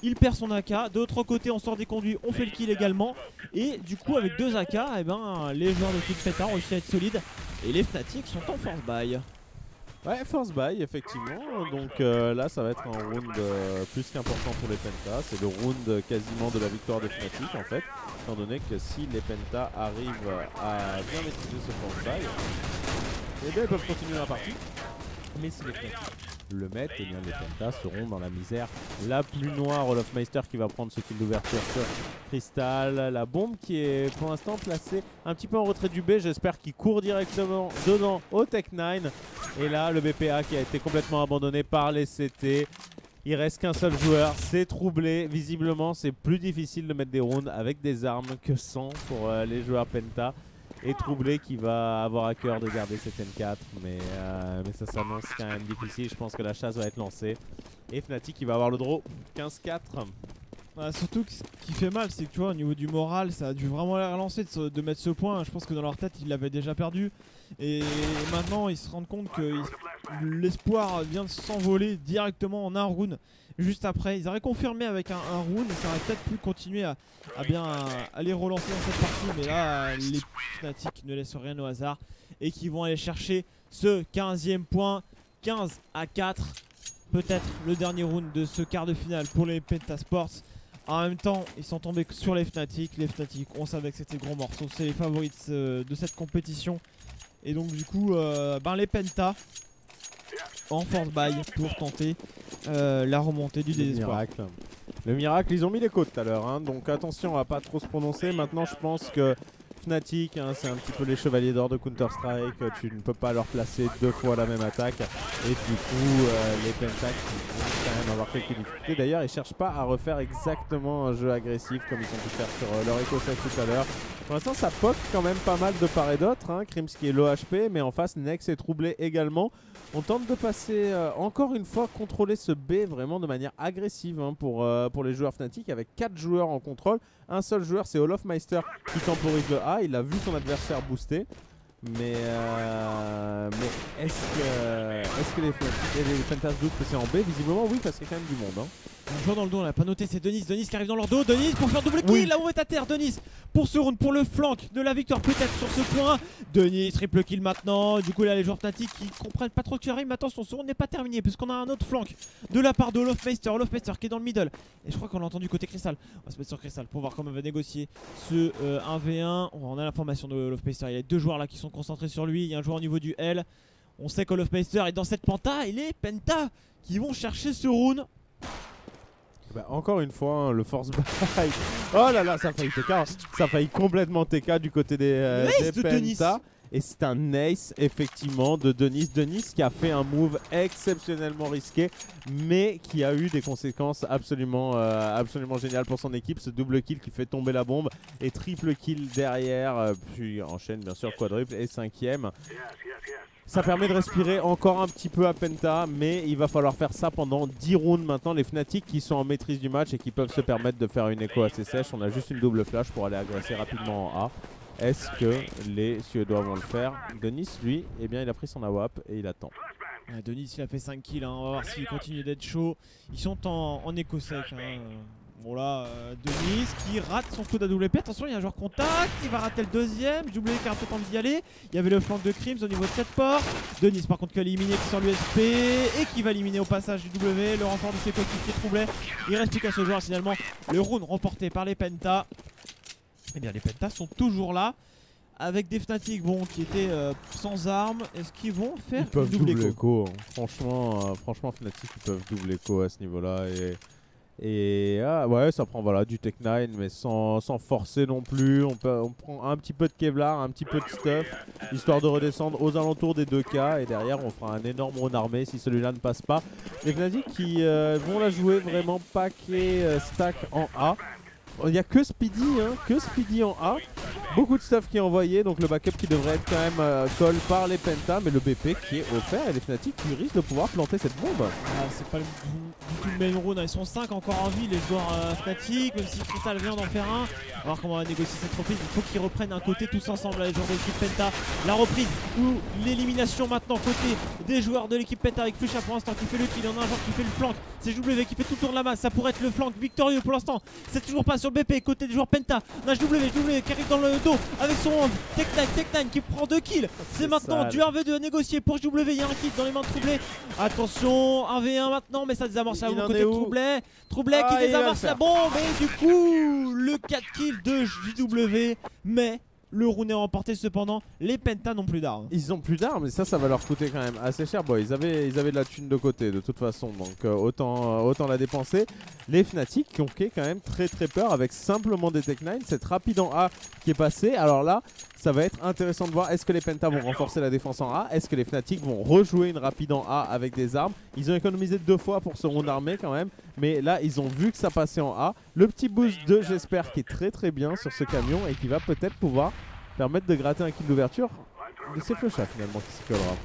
Speaker 13: Il perd son AK, de l'autre côté on sort des conduits, on fait le kill également. Et du coup avec 2 AK, eh ben, les joueurs de Team Penta ont réussi à être solides. Et les Fnatic sont en force buy.
Speaker 1: Ouais, force buy effectivement, donc là ça va être un round plus qu'important pour les Penta. C'est le round quasiment de la victoire des Fnatic en fait, étant donné que si les Penta arrivent à bien maîtriser ce force buy, et bien ils peuvent continuer la partie. Mais si les Fnatic le mettent, et bien les Penta seront dans la misère la plus noire. Olofmeister qui va prendre ce kill d'ouverture sur Crystal. La bombe qui est pour l'instant placée un petit peu en retrait du B. J'espère qu'il court directement dedans au Tech9. Et là le BPA qui a été complètement abandonné par les CT. Il reste qu'un seul joueur, c'est Troublé. Visiblement c'est plus difficile de mettre des rounds avec des armes que sans pour les joueurs Penta. Et Troublé qui va avoir à cœur de garder cette N4, mais ça s'annonce quand même difficile. Je pense que la chasse va être lancée. Et Fnatic qui va avoir le draw 15-4.
Speaker 13: Bah, surtout que ce qui fait mal, c'est que tu vois, au niveau du moral, ça a dû vraiment les relancer de mettre ce point. Je pense que dans leur tête, ils l'avaient déjà perdu. Et maintenant, ils se rendent compte que l'espoir vient de s'envoler directement en un round. Juste après, ils auraient confirmé avec un round et ça aurait peut-être pu continuer à bien aller relancer dans cette partie. Mais là, les Fnatic ne laissent rien au hasard et qui vont aller chercher ce 15e point. 15-4, peut-être le dernier round de ce quart de finale pour les Penta Sports. En même temps, ils sont tombés sur les Fnatic. Les Fnatic, on savait que c'était gros morceau. C'est les favoris de cette compétition. Et donc du coup, les Penta en force buy pour tenter la remontée du désespoir.
Speaker 1: Le miracle, ils ont mis les côtes tout à l'heure, hein, donc attention, on va pas trop se prononcer. Maintenant, je pense que Fnatic, hein, c'est un petit peu les chevaliers d'or de Counter-Strike. Tu ne peux pas leur placer 2 fois la même attaque. Et du coup, les Penta qui vont quand même avoir quelques difficultés. D'ailleurs, ils cherchent pas à refaire exactement un jeu agressif comme ils ont pu faire sur leur EcoSafe tout à l'heure. Pour l'instant, ça poke quand même pas mal de part et d'autre. Hein. Crims qui est low HP, mais en face, Nex est troublé également. On tente de passer encore une fois, contrôler ce B vraiment de manière agressive hein, pour les joueurs Fnatic avec 4 joueurs en contrôle. Un seul joueur, c'est Olofmeister qui temporise le A. Il a vu son adversaire booster. Mais est-ce que les Fnatic et les Pentas doutent que c'est en B? Visiblement oui, parce qu'il y a quand même du monde. Hein.
Speaker 13: Un joueur dans le dos, on l'a pas noté, c'est Denis qui arrive dans leur dos. Denis pour faire double kill, oui. La bombe est à terre. Denis pour ce round, pour le flank de la victoire peut-être sur ce point. Denis triple kill maintenant. Du coup là les joueurs Fnatic qui comprennent pas trop ce qui arrive. Mais attention, ce round n'est pas terminé puisqu'on a un autre flank de la part de Olofmeister. Olofmeister qui est dans le middle. Et je crois qu'on l'a entendu côté Crystal. On va se mettre sur Crystal pour voir comment on va négocier ce 1v1. On a l'information de Olofmeister. Il y a 2 joueurs là qui sont concentrés sur lui. Il y a un joueur au niveau du L. On sait qu'Olofmeister est dans cette penta. Et les Penta qui vont chercher ce round.
Speaker 1: Bah, encore une fois, hein, le force buy. Oh là là, ça a failli TK. Ça a failli complètement TK du côté des Penta. Et c'est un ace effectivement de Denis. Denis qui a fait un move exceptionnellement risqué, mais qui a eu des conséquences absolument géniales pour son équipe. Ce double kill qui fait tomber la bombe et triple kill derrière. Puis enchaîne bien sûr quadruple et 5ème. Ça permet de respirer encore un petit peu à Penta, mais il va falloir faire ça pendant 10 rounds maintenant. Les Fnatic qui sont en maîtrise du match et qui peuvent se permettre de faire une écho assez sèche. On a juste une double flash pour aller agresser rapidement en A. Est-ce que les Suédois vont le faire? Denis, lui, eh bien, il a pris son AWAP et il attend.
Speaker 13: Denis, il a fait 5 kills, hein. On va voir s'il continue d'être chaud. Ils sont en écho sec. Hein. Bon là, Denis qui rate son coup d'AWP. Attention, il y a un joueur contact, il va rater le deuxième. W qui a un peu envie d'y aller. Il y avait le flank de Crims au niveau de cette porte. Denis par contre qui a éliminé qui sort l'USP et qui va éliminer au passage du W. Le renfort de ses coéquipiers troublé. Il reste plus qu'à ce joueur finalement. Le round remporté par les Penta. Et bien les Pentas sont toujours là. Avec des Fnatic qui étaient sans armes. Est-ce qu'ils vont faire
Speaker 1: Ils peuvent
Speaker 13: double
Speaker 1: écho hein. Franchement Fnatic ils peuvent double écho à ce niveau là et ouais ça prend voilà, du Tech 9 mais sans forcer non plus. On prend un petit peu de Kevlar, un petit peu de stuff histoire de redescendre aux alentours des 2K et derrière on fera un énorme run armé si celui-là ne passe pas. Les Fnatic qui vont la jouer vraiment paquet stack en A. Il n'y a que Speedy en A. Beaucoup de stuff qui est envoyé, donc le backup qui devrait être quand même call par les Pentas, mais le BP qui est offert et les Fnatic qui risquent de pouvoir planter cette bombe.
Speaker 13: C'est pas du tout le main run, ils sont 5 encore en vie les joueurs Fnatic, même si Crystal vient d'en faire un. On va voir comment on va négocier cette reprise, il faut qu'ils reprennent un côté tous ensemble les joueurs de l'équipe Penta. La reprise ou l'élimination maintenant côté des joueurs de l'équipe Penta avec Flusha pour l'instant qui fait le kill, il y en a un joueur qui fait le flank, c'est JW qui fait tout le tour de la masse, ça pourrait être le flank victorieux pour l'instant. C'est toujours pas sur le BP côté des joueurs Penta. On a JW qui arrive dans le dos avec son Tech 9 qui prend 2 kills. C'est maintenant du 1v2 à négocier pour JW, il y a un kill dans les mains de Troublé. Attention, 1v1 maintenant, mais ça désamorce la bombe côté de Troublé. Troublé qui désamorce la bombe et du coup le 4 kills de JW, mais le round est remporté cependant. Les Pentas n'ont plus d'armes.
Speaker 1: Ils ont plus d'armes et ça va leur coûter quand même assez cher. Bon, ils avaient de la thune de côté de toute façon, donc autant la dépenser. Les Fnatic qui ont quand même très peur avec simplement des Tech 9. Cette rapide en A qui est passée. Alors là, ça va être intéressant de voir. Est-ce que les Pentas vont renforcer la défense en A? Est-ce que les Fnatic vont rejouer une rapide en A avec des armes? Ils ont économisé 2 fois pour ce round armé quand même. Mais là, ils ont vu que ça passait en A. Le petit boost de J'espère qui est très bien sur ce camion et qui va peut-être pouvoir permettre de gratter un kill d'ouverture. Mais c'est Flusha finalement qui se collera.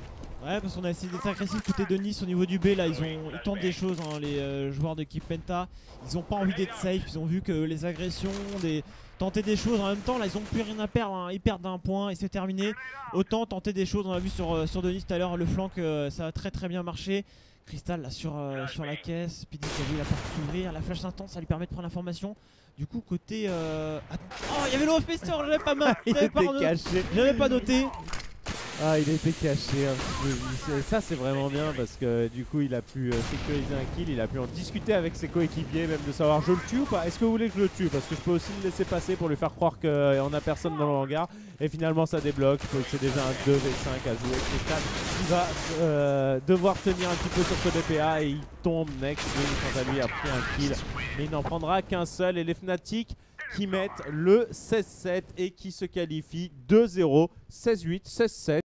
Speaker 13: Ouais, parce qu'on a essayé d'être agressif côté de Nice au niveau du B. Là, ils tentent des choses, hein, les joueurs d'équipe Penta. Ils ont pas envie d'être safe. Ils ont vu que les agressions, tenter des choses en même temps. Là, ils ont plus rien à perdre. Hein. Ils perdent un point et c'est terminé. Autant tenter des choses. On l'a vu sur Denis tout à l'heure. Le flank, ça a très bien marché. Crystal là sur la caisse. Speedy qui a vu la porte s'ouvrir. La flash intense, ça lui permet de prendre l'information. Du coup, côté. Oh, il y avait le Hoffmeister, j'avais pas mal.
Speaker 1: Il était caché.
Speaker 13: J'avais pas noté.
Speaker 1: Ah, il a été caché. Ça, c'est vraiment bien parce que du coup, il a pu sécuriser un kill. Il a pu en discuter avec ses coéquipiers, même de savoir je le tue ou pas. Est-ce que vous voulez que je le tue? Parce que je peux aussi le laisser passer pour lui faire croire qu'on a personne dans le hangar. Et finalement, ça débloque. C'est déjà un 2v5 à jouer. Crystal qui va devoir tenir un petit peu sur ce DPA et il tombe next. Quant à lui, a pris un kill. Mais il n'en prendra qu'un seul. Et les Fnatic qui mettent le 16-7 et qui se qualifient 2-0, 16-8, 16-7.